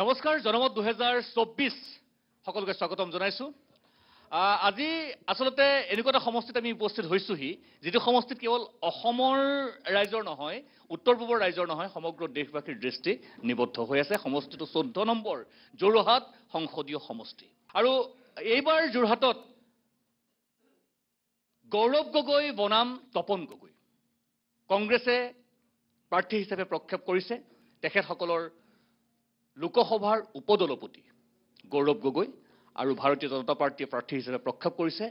নমস্কাৰ জনমত 2024 সকলোকে স্বাগতম জনাইছো আজি আসলতে এনেকুৱা এটা সমষ্টিত আমি উপস্থিত হৈছোহি যেটো সমষ্টিত কেৱল অসমৰ ৰাইজৰ নহয় উত্তৰ পূবৰ ৰাইজৰ নহয় সমগ্ৰ দেশবাসীৰ দৃষ্টি নিবদ্ধ হৈ আছে সমষ্টিটো 14 নম্বৰ যোৰহাট সংসদীয় সমষ্টি আৰু এইবাৰ যোৰহাটত গৌৰৱ গগৈ বনাম তপন গগৈ কংগ্ৰেছে প্ৰাৰ্থী হিচাপে প্ৰক্ষেপ কৰিছে তেখেতসকলৰ লোকসভাৰ উপদলপতি গৌৰৱ গগৈ আৰু ভাৰতীয় জনতা পাৰ্টিয়ে প্ৰাৰ্থী হিচাপে প্ৰক্ষেপ কৰিছে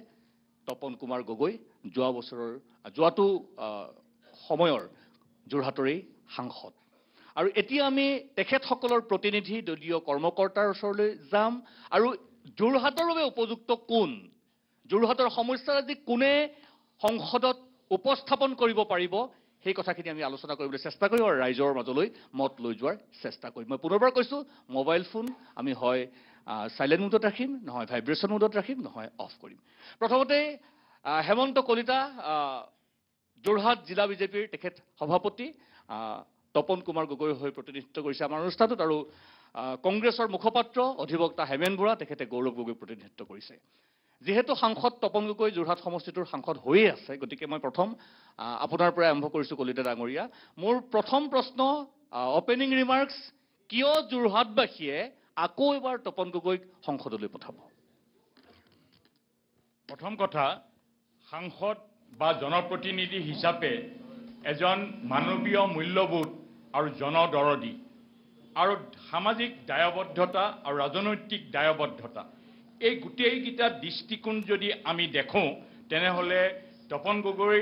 তপন কুমাৰ গগৈ যোৱাটো সময়ৰ যোৰহাটৰেই সাংসদ আৰু এতিয়া আমি তেখেতসকলৰ প্ৰতিনিধি দলীয় কৰ্মকৰ্তাৰ ওচৰলৈ যাম আৰু যোৰহাটৰ বাবে উপযুক্ত কোন যোৰহাটৰ সমস্যা আজি কোনে সংসদত উপস্থাপন কৰিব পাৰিব সেই কথাখিনি আমি আলোচনা কৰিবলৈ চেষ্টা কৰিম আৰু ৰাইজৰ মাজলৈ মত লৈ যোৱাৰ চেষ্টা কৰিম মই পুনৰবাৰ কৈছো মোবাইল ফোন আমি হয় সাইলেন্ট মোডত ৰাখিম নহয় ভাইব্ৰেচন মোডত ৰাখিম নহয় অফ কৰিম প্ৰথমতে হেমন্ত কলিতা যোৰহাট জিলা বিজেপিৰ তেখেত সভাপতি তপন কুমাৰ গগৈ হৈ প্ৰতিনিধিত্ব কৰিছে আমাৰ অনুষ্ঠানটোত আৰু কংগ্ৰেছৰ মুখপাত্ৰ অধিবক্তা হেমেন বৰা তেখেতে গৌৰৱ গগৈ প্ৰতিনিধিত্ব কৰিছে যেহেতু সাংসদ তপন গগৈ যোৰহাট সমষ্টিটোৰ সাংসদ হৈয়ে আছে গতিকে মই প্ৰথম আপোনাৰ পৰা আৰম্ভ কৰিছো কলিতা ডাঙৰীয়া মোৰ প্ৰথম প্ৰশ্ন ওপেনিং ৰিমাৰ্কস কিয় যোৰহাটবাসীয়ে আকৌ এবাৰ তপন গগৈক সংসদলৈ পঠাব প্ৰথম কথা সাংসদ বা জনপ্ৰতিনিধি হিচাপে এজন মানৱীয় মূল্যবোধ আৰু জনদৰদী আৰু সামাজিক দায়বদ্ধতা আৰু ৰাজনৈতিক দায়বদ্ধতা এই গোটেইকেইটা দৃষ্টিকোণ যদি আমি দেখোঁ তেনেহ'লে তপন গগৈৰ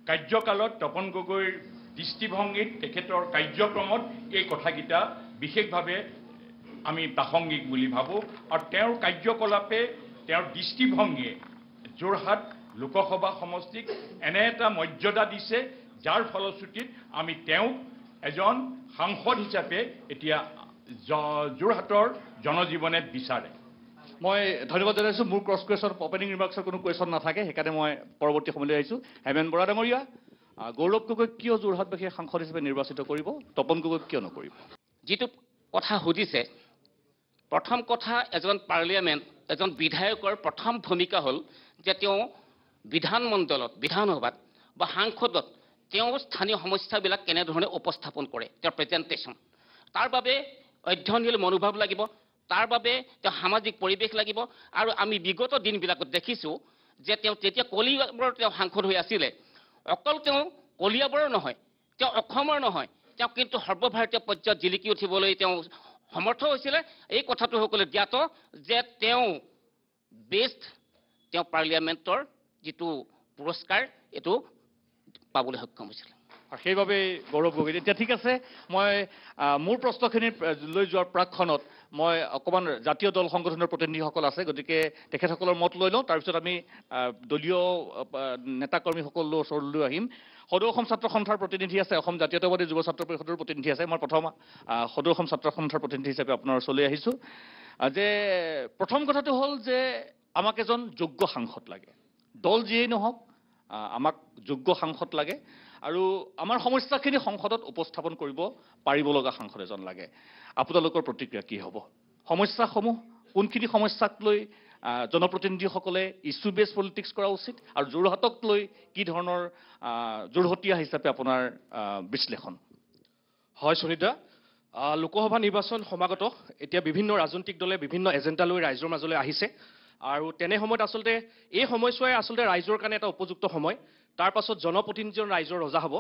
কাৰ্যকালত তপন গগৈৰ দৃষ্টিভংগীত তেখেতৰ কাৰ্যক্ৰমত এই কথাকেইটা বিশেষভাৱে আমি প্ৰাসংগিক বুলি ভাবোঁ আৰু তেওঁৰ কাৰ্যকলাপে তেওঁৰ দৃষ্টিভংগীয়ে যোৰহাট লোকসভা সমষ্টিক এনে এটা মৰ্যাদা দিছে যাৰ ফলশ্ৰুতিত আমি তেওঁক এজন সাংসদ হিচাপে এতিয়া যোৰহাটৰ জনজীৱনে বিচাৰে মই ধন্যবাদ জনাইছো মোৰ ক্ৰছ কুৱেশ্যন ওপেনিং ৰিমাৰ্কছৰ কোনো কুৱেশ্যন নাথাকে সেইকাৰণে মই পৰৱৰ্তী সময়লৈ আহিছো হেমেন বৰা ডাঙৰীয়া গৌৰৱ গগৈ কিয় যোৰহাটবাসীয়ে সাংসদ হিচাপে নিৰ্বাচিত কৰিব তপন গগৈ কিয় নকৰিব যিটো কথা সুধিছে প্ৰথম কথা এজন পাৰ্লিয়ামেণ্ট এজন বিধায়কৰ প্ৰথম ভূমিকা হ'ল যে তেওঁ বিধানমণ্ডলত বিধানসভাত বা সাংসদত তেওঁ স্থানীয় সমস্যাবিলাক কেনেধৰণে উপস্থাপন কৰে তেওঁৰ প্ৰেজেণ্টেশ্যন তাৰ বাবে অধ্যয়নশীল মনোভাৱ লাগিব তাৰ বাবে তেওঁ সামাজিক পৰিৱেশ লাগিব আৰু আমি বিগত দিনবিলাকত দেখিছোঁ যে তেওঁ তেতিয়া কলিয়াবৰৰ তেওঁ সাংসদ হৈ আছিলে অকল তেওঁ কলিয়াবৰৰ নহয় তেওঁ অসমৰ নহয় তেওঁ কিন্তু সৰ্বভাৰতীয় পৰ্যায়ত জিলিকি উঠিবলৈ তেওঁ সমৰ্থ হৈছিলে এই কথাটো সকলোৱে জ্ঞাত যে তেওঁ বেষ্ট তেওঁ পাৰ্লিয়ামেণ্টৰ যিটো পুৰস্কাৰ এইটো পাবলৈ সক্ষম হৈছিল আৰু সেইবাবে গৌৰৱ গগৈ এতিয়া ঠিক আছে মই মোৰ প্ৰশ্নখিনি লৈ যোৱাৰ প্ৰাকখনত মই অকণমান জাতীয় দল সংগঠনৰ প্ৰতিনিধিসকল আছে গতিকে তেখেতসকলৰ মত লৈ লওঁ তাৰপিছত আমি দলীয় নেতাকৰ্মীসকলৰ ওচৰলৈ আহিম সদৌ অসম ছাত্ৰ সন্থাৰ প্ৰতিনিধি আছে অসম জাতীয়তাবাদী যুৱ ছাত্ৰ পৰিষদৰ প্ৰতিনিধি আছে মই প্ৰথম সদৌ অসম ছাত্ৰ সন্থাৰ প্ৰতিনিধি হিচাপে আপোনাৰ ওচৰলৈ আহিছোঁ যে প্ৰথম কথাটো হ'ল যে আমাক এজন যোগ্য সাংসদ লাগে দল যিয়েই নহওক আমাক যোগ্য সাংসদ লাগে আৰু আমাৰ সমস্যাখিনি সংসদত উপস্থাপন কৰিব পাৰিব লগা সাংসদ এজন লাগে আপোনালোকৰ প্ৰতিক্ৰিয়া কি হ'ব সমস্যাসমূহ কোনখিনি সমস্যাক লৈ জনপ্ৰতিনিধিসকলে ইছ্যু বেছ পলিটিক্স কৰা উচিত আৰু যোৰহাটক লৈ কি ধৰণৰ যোৰহতীয়া হিচাপে আপোনাৰ বিশ্লেষণ হয় সুনীতা লোকসভা নিৰ্বাচন সমাগত এতিয়া বিভিন্ন ৰাজনৈতিক দলে বিভিন্ন এজেণ্ডা লৈ ৰাইজৰ মাজলৈ আহিছে আৰু তেনে সময়ত আচলতে এই সময়ছোৱাই আচলতে ৰাইজৰ কাৰণে এটা উপযুক্ত সময় তাৰ পাছত জনপ্ৰতিনিধিজন ৰাইজৰ ৰজা হ'ব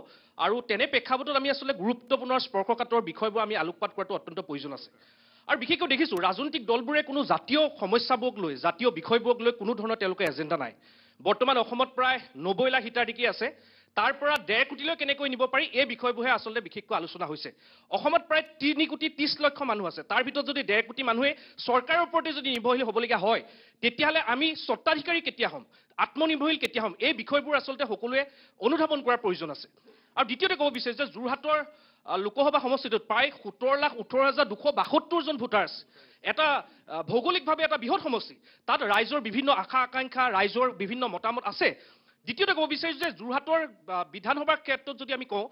আৰু তেনে প্ৰেক্ষাপটত আমি আচলতে গুৰুত্বপূৰ্ণ স্পৰ্শকাতৰ বিষয়বোৰ আমি আলোকপাত কৰাটো অত্যন্ত প্ৰয়োজন আছে আৰু বিশেষকৈ দেখিছোঁ ৰাজনৈতিক দলবোৰে কোনো জাতীয় সমস্যাবোৰক লৈ জাতীয় বিষয়বোৰক লৈ কোনো ধৰণৰ তেওঁলোকৰ এজেণ্ডা নাই বৰ্তমান অসমত প্ৰায় 90 লাখ হিতাধিকাৰী আছে তাৰ পৰা 1.5 কোটিলৈ কেনেকৈ নিব পাৰি এই বিষয়বোৰহে আচলতে বিশেষকৈ আলোচনা হৈছে অসমত প্ৰায় 3 কোটি 30 লক্ষ মানুহ আছে তাৰ ভিতৰত যদি 1.5 কোটি মানুহে চৰকাৰৰ ওপৰতে যদি নিৰ্ভৰশীল হ'বলগীয়া হয় তেতিয়াহ'লে আমি স্বত্বাধিকাৰী কেতিয়া হ'ম আত্মনিৰ্ভৰশীল কেতিয়া হ'ম এই বিষয়বোৰ আচলতে সকলোৱে অনুধাৱন কৰাৰ প্ৰয়োজন আছে আৰু দ্বিতীয়তে ক'ব বিচাৰিছোঁ যে যোৰহাটৰ লোকসভা সমষ্টিটোত প্ৰায় 17,18,272 জন ভোটাৰ আছে এটা ভৌগোলিকভাৱে এটা বৃহৎ সমষ্টি তাত ৰাইজৰ বিভিন্ন আশা আকাংক্ষা ৰাইজৰ বিভিন্ন মতামত আছে দ্বিতীয়তে ক'ব বিচাৰিছোঁ যে যোৰহাটৰ বিধানসভাৰ ক্ষেত্ৰত যদি আমি কওঁ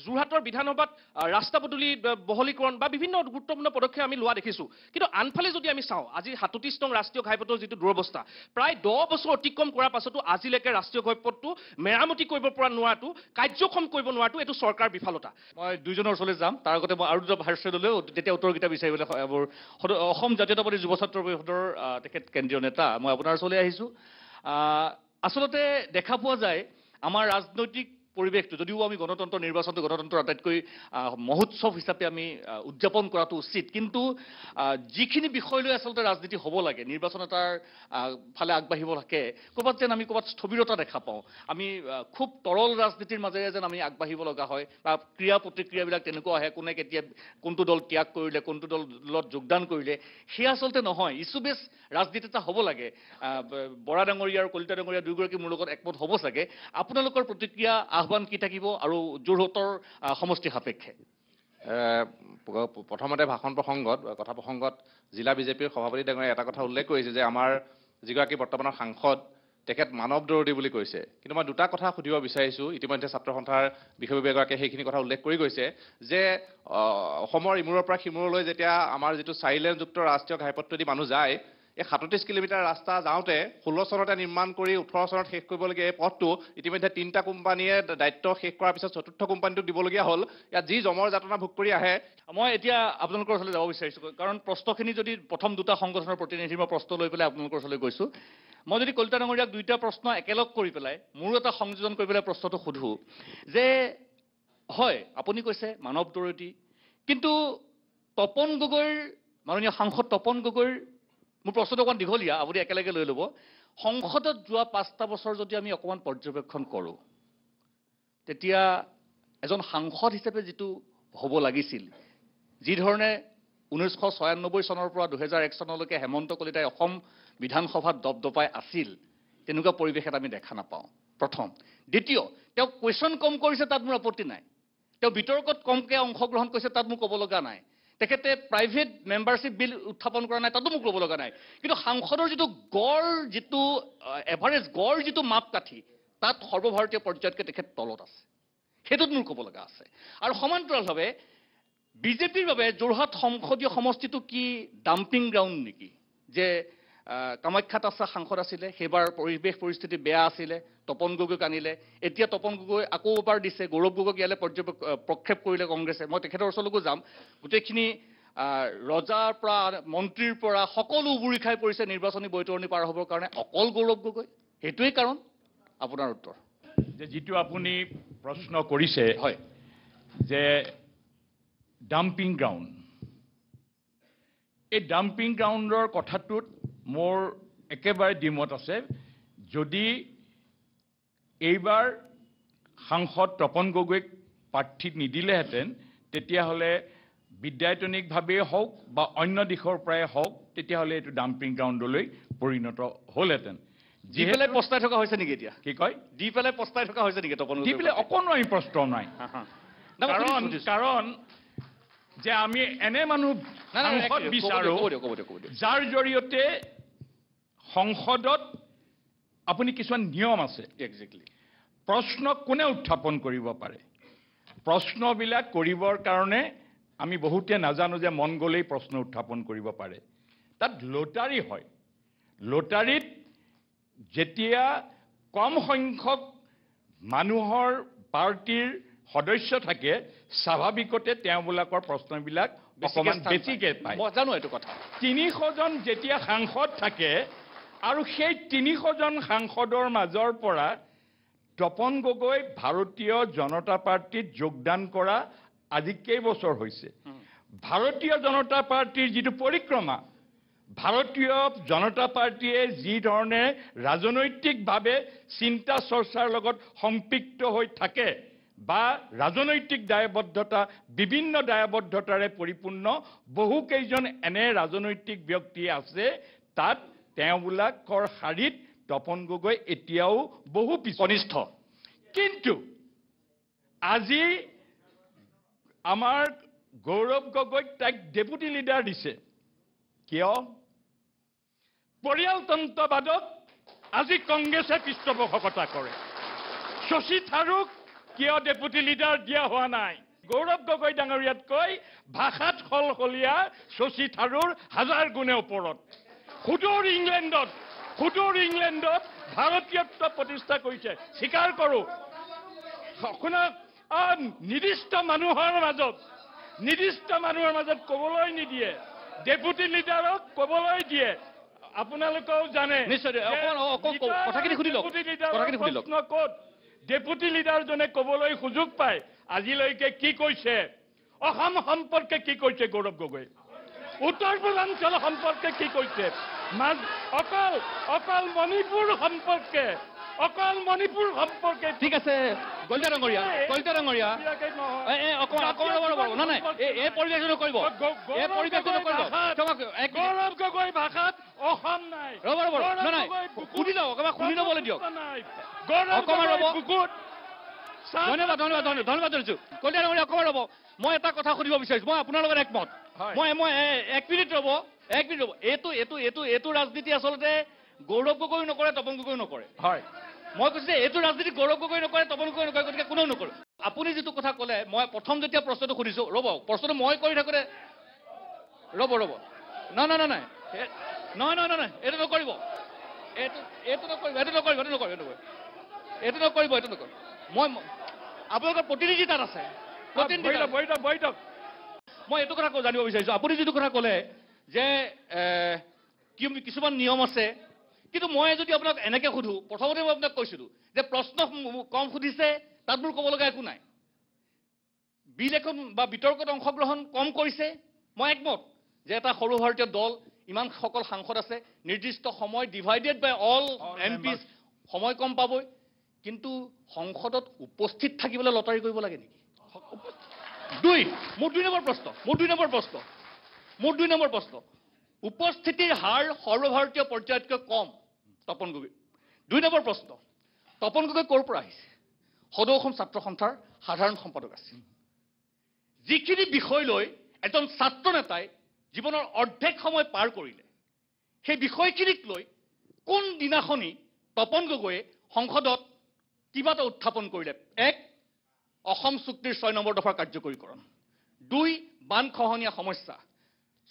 যোৰহাটৰ বিধানসভাত ৰাস্তা পদূলি বহলীকৰণ বা বিভিন্ন গুৰুত্বপূৰ্ণ পদক্ষেপ আমি লোৱা দেখিছোঁ কিন্তু আনফালে যদি আমি চাওঁ আজি ৩৭ নং ৰাষ্ট্ৰীয় ঘাইপথৰ যিটো দুৰৱস্থা প্ৰায় 10 বছৰ অতিক্ৰম কৰাৰ পাছতো আজিলৈকে ৰাষ্ট্ৰীয় ঘাইপথটো মেৰামতি কৰিব পৰা নোৱাৰাটো কাৰ্যক্ষম কৰিব নোৱাৰাটো এইটো চৰকাৰ বিফলতা মই দুইজনৰ ওচৰলৈ যাম তাৰ আগতে মই আৰু দুটা ভাষ্য ল'লেও তেতিয়া উত্তৰকেইটা বিচাৰিবলৈ মোৰ অসম জাতীয়তাবাদী যুৱ ছাত্ৰ পৰিষদৰ তেখেত কেন্দ্ৰীয় নেতা মই আপোনাৰ ওচৰলৈ আহিছোঁ আচলতে দেখা পোৱা যায় আমাৰ ৰাজনৈতিক পৰিৱেশটো যদিও আমি গণতন্ত্ৰ নিৰ্বাচনটো গণতন্ত্ৰৰ আটাইতকৈ মহোৎসৱ হিচাপে আমি উদযাপন কৰাটো উচিত কিন্তু যিখিনি বিষয় লৈ আচলতে ৰাজনীতি হ'ব লাগে নিৰ্বাচন এটাৰ ফালে আগবাঢ়িব লাগে ক'ৰবাত যেন আমি ক'ৰবাত স্থবিৰতা দেখা পাওঁ আমি খুব তৰল ৰাজনীতিৰ মাজেৰে যেন আমি আগবাঢ়িব লগা হয় বা ক্ৰিয়া প্ৰতিক্ৰিয়াবিলাক তেনেকুৱা আহে কোনে কেতিয়া কোনটো দল ত্যাগ কৰিলে কোনটো দলত যোগদান কৰিলে সেয়া আচলতে নহয় ইছ্যু বেছ ৰাজনীতি এটা হ'ব লাগে বৰা ডাঙৰীয়া আৰু কলিতা ডাঙৰীয়া দুয়োগৰাকী মোৰ লগত একমত হ'ব চাগে আপোনালোকৰ প্ৰতিক্ৰিয়া আহ্বান কি থাকিব আৰু যোৰহাটৰ সমষ্টি সাপেক্ষে প্ৰথমতে ভাষণ প্ৰসংগত কথা প্ৰসংগত জিলা বিজেপিৰ সভাপতি ডাঙৰীয়াই এটা কথা উল্লেখ কৰিছে যে আমাৰ যিগৰাকী বৰ্তমানৰ সাংসদ তেখেত মানৱ দৰদী বুলি কৈছে কিন্তু মই দুটা কথা সুধিব বিচাৰিছোঁ ইতিমধ্যে ছাত্ৰ সন্থাৰ বিষয়ববীয়াগৰাকীয়ে সেইখিনি কথা উল্লেখ কৰি গৈছে যে অসমৰ ইমূৰৰ পৰা সিমূৰলৈ যেতিয়া আমাৰ যিটো 4 লেনযুক্ত ৰাষ্ট্ৰীয় ঘাইপথেদি মানুহ যায় এই 37 কিলোমিটাৰ ৰাস্তা যাওঁতে 16 চনতে নিৰ্মাণ কৰি 18 চনত শেষ কৰিবলগীয়া এই পথটো ইতিমধ্যে 3টা কোম্পানীয়ে দায়িত্ব শেষ কৰাৰ পিছত 4ৰ্থ কোম্পানীটোক দিবলগীয়া হ'ল ইয়াত যি জমৰ যাতনা ভোগ কৰি আহে মই এতিয়া আপোনালোকৰ ওচৰলৈ যাব বিচাৰিছোঁ কাৰণ প্ৰশ্নখিনি যদি প্ৰথম দুটা সংগঠনৰ প্ৰতিনিধিৰ মই প্ৰশ্ন লৈ পেলাই আপোনালোকৰ ওচৰলৈ গৈছোঁ মই যদি কলিতা ডাঙৰীয়াক দুইটা প্ৰশ্ন একেলগ কৰি পেলাই মোৰো এটা সংযোজন কৰি পেলাই প্ৰশ্নটো সোধোঁ যে হয় আপুনি কৈছে মানৱ দৰদী কিন্তু তপন গগৈৰ মাননীয় সাংসদ তপন গগৈৰ মোৰ প্ৰশ্নটো অকণমান দীঘলীয়া আপুনি একেলগে লৈ ল'ব সংসদত যোৱা 5টা বছৰ যদি আমি অকণমান পৰ্যবেক্ষণ কৰোঁ তেতিয়া এজন সাংসদ হিচাপে যিটো হ'ব লাগিছিল যি ধৰণে 1996 চনৰ পৰা 2001 চনলৈকে হেমন্ত কলিতাই অসম বিধানসভাত দপদপাই আছিল তেনেকুৱা পৰিৱেশ এটা আমি দেখা নাপাওঁ প্ৰথম দ্বিতীয় তেওঁ কুৱেশ্যন কম কৰিছে তাত মোৰ আপত্তি নাই তেওঁ বিতৰ্কত কমকৈ অংশগ্ৰহণ কৰিছে তাত মোৰ ক'ব লগা নাই তেখেতে প্ৰাইভেট মেম্বাৰশ্বিপ বিল উত্থাপন কৰা নাই তাতো মোক ক'ব লগা নাই কিন্তু সাংসদৰ যিটো গড় যিটো এভাৰেজ গড় যিটো মাপকাঠি তাত সৰ্বভাৰতীয় পৰ্যায়তকৈ তেখেত তলত আছে সেইটোত মোৰ ক'ব লগা আছে আৰু সমান্তৰালভাৱে বিজেপিৰ বাবে যোৰহাট সংসদীয় সমষ্টিটো কি ডাম্পিং গ্ৰাউণ্ড নেকি যে কামাখ্যাত আছে সাংসদ আছিলে সেইবাৰ পৰিৱেশ পৰিস্থিতি বেয়া আছিলে তপন গগৈক আনিলে এতিয়া তপন গগৈ আকৌ এবাৰ দিছে গৌৰৱ গগৈক ইয়ালৈ প্ৰক্ষেপ কৰিলে কংগ্ৰেছে মই তেখেতৰ ওচৰলৈকো যাম গোটেইখিনি ৰজাৰ পৰা মন্ত্ৰীৰ পৰা সকলো উবুৰি খাই পৰিছে নিৰ্বাচনী বৈতৰণি পাৰ হ'বৰ কাৰণে অকল গৌৰৱ গগৈ সেইটোৱেই কাৰণ আপোনাৰ উত্তৰ যে যিটো আপুনি প্ৰশ্ন কৰিছে হয় যে ডাম্পিং গ্ৰাউণ্ড এই ডাম্পিং গ্ৰাউণ্ডৰ কথাটোত মোৰ একেবাৰে দ্বিমত আছে যদি এইবাৰ সাংসদ তপন গগৈক প্ৰাৰ্থী নিদিলেহেঁতেন তেতিয়াহ'লে বিদ্যায়তনিকভাৱেই হওক বা অন্য দিশৰ পৰাই হওক তেতিয়াহ'লে এইটো ডাম্পিং গ্ৰাউণ্ডলৈ পৰিণত হ'লহেঁতেন দি পেলাই পস্তাই থকা হৈছে নেকি এতিয়া কি কয় দি পেলাই পস্তাই থকা হৈছে নেকি তপন দি পেলাই অকণো আমি প্ৰশ্ন নাই কাৰণ যে আমি এনে মানুহ সাংসদ বিচাৰোঁ যাৰ জৰিয়তে সংসদত আপুনি কিছুমান নিয়ম আছে একজেক্টলি প্ৰশ্ন কোনে উত্থাপন কৰিব পাৰে প্ৰশ্নবিলাক কৰিবৰ কাৰণে আমি বহুতে নাজানো যে মন গ'লেই প্ৰশ্ন উত্থাপন কৰিব পাৰে তাত লটাৰী হয় লটাৰীত যেতিয়া কম সংখ্যক মানুহৰ পাৰ্টিৰ সদস্য থাকে স্বাভাৱিকতে তেওঁবিলাকৰ প্ৰশ্নবিলাক অকণমান বেছিকৈ পায় মই জানো এইটো কথা 300 জন যেতিয়া সাংসদ থাকে আৰু সেই 300 জন সাংসদৰ মাজৰ পৰা তপন গগৈ ভাৰতীয় জনতা পাৰ্টিত যোগদান কৰা আজি কেইবছৰ হৈছে ভাৰতীয় জনতা পাৰ্টিৰ যিটো পৰিক্ৰমা ভাৰতীয় জনতা পাৰ্টিয়ে যি ধৰণে ৰাজনৈতিকভাৱে চিন্তা চৰ্চাৰ লগত সম্পৃক্ত হৈ থাকে বা ৰাজনৈতিক দায়বদ্ধতা বিভিন্ন দায়বদ্ধতাৰে পৰিপূৰ্ণ বহুকেইজন এনে ৰাজনৈতিক ব্যক্তি আছে তাত তেওঁবিলাকৰ শাৰীত তপন গগৈ এতিয়াও বহু কনিষ্ঠ কিন্তু আজি আমাৰ গৌৰৱ গগৈক তাইক ডেপুটি লিডাৰ দিছে কিয় পৰিয়ালতন্ত্ৰবাদক আজি কংগ্ৰেছে পৃষ্ঠপোষকতা কৰে শশী থাৰুক কিয় ডেপুটি লিডাৰ দিয়া হোৱা নাই গৌৰৱ গগৈ ডাঙৰীয়াতকৈ ভাষাত সলসলীয়া শশী থাৰুৰ হাজাৰ গুণে ওপৰত সুদূৰ ইংলেণ্ডত ভাৰতীয়ত্ব প্ৰতিষ্ঠা কৰিছে স্বীকাৰ কৰোঁ আপোনাক নিৰ্দিষ্ট মানুহৰ মাজত ক'বলৈ নিদিয়ে ডেপুটি লিডাৰক ক'বলৈ দিয়ে আপোনালোকেও জানে কথাখিনি শুনি লওক প্ৰশ্ন ক'ত ডেপুটি লিডাৰজনে ক'বলৈ সুযোগ পায় আজিলৈকে কি কৈছে অসম সম্পৰ্কে কি কৈছে গৌৰৱ গগৈ উত্তৰ পূৰ্বাঞ্চল সম্পৰ্কে কি কৈছে অকল মণিপুৰ সম্পৰ্কে ঠিক আছে কলিতা ডাঙৰীয়া এই পৰিৱেশ নকৰিব গৌৰৱ গগৈ ভাষাত অসম নাই শুনি লওক শুনি ল'বলৈ দিয়ক ধন্যবাদ জনাইছো কলিতা ডাঙৰীয়া অকমান ৰ'ব মই এটা কথা সুধিব বিচাৰিছো মই আপোনাৰ লগত একমত মই এক মিনিট ৰ'ব এইটো ৰাজনীতি আচলতে গৌৰৱ গগৈ নকৰে তপন গগৈ নকৰে হয় মই কৈছো যে এইটো ৰাজনীতি গৌৰৱ গগৈ নকৰে তপন গগৈ নকৰে গতিকে কোনেও নকৰে আপুনি যিটো কথা ক'লে মই প্ৰথম যেতিয়া প্ৰশ্নটো সুধিছো ৰ'ব প্ৰশ্নটো মই কৰি থাকোঁতে ৰ'ব নাই এইটো নকৰিব মই আপোনালোকৰ প্ৰতিনিধি তাত আছে মই এইটো কথা জানিব বিচাৰিছো আপুনি যিটো কথা ক'লে যে কিছুমান নিয়ম আছে কিন্তু মই যদি আপোনাক এনেকে সুধো প্ৰথমতে মই আপোনাক কৈছিলো যে প্ৰশ্ন কম সুধিছে তাত মোৰ ক'ব লগা একো নাই বিল এখন বা বিতৰ্কত অংশগ্ৰহণ কম কৰিছে মই একমত যে এটা সৰু ভাৰতীয় দল ইমান সকল সাংসদ আছে নিৰ্দিষ্ট সময় ডিভাইডেড বাই অল এমপি সময় কম পাবই কিন্তু সংসদত উপস্থিত থাকিবলৈ লটাৰী কৰিব লাগে নেকি মোৰ দুই নম্বৰ প্ৰশ্ন উপস্থিতিৰ হাৰ সৰ্বভাৰতীয় পৰ্যায়তকৈ কম তপন গগৈ 2 নম্বৰ প্ৰশ্ন তপন গগৈ ক'ৰ পৰা আহিছে সদৌ অসম ছাত্ৰ সন্থাৰ সাধাৰণ সম্পাদক আছিল যিখিনি বিষয় লৈ এজন ছাত্ৰ নেতাই জীৱনৰ অৰ্ধেক সময় পাৰ কৰিলে সেই বিষয়খিনিক লৈ কোন দিনাখনি তপন গগৈয়ে সংসদত কিবা এটা উত্থাপন কৰিলে 1 অসম চুক্তিৰ 6 নম্বৰ দফাৰ কাৰ্যকৰীকৰণ 2 বান খহনীয়া সমস্যা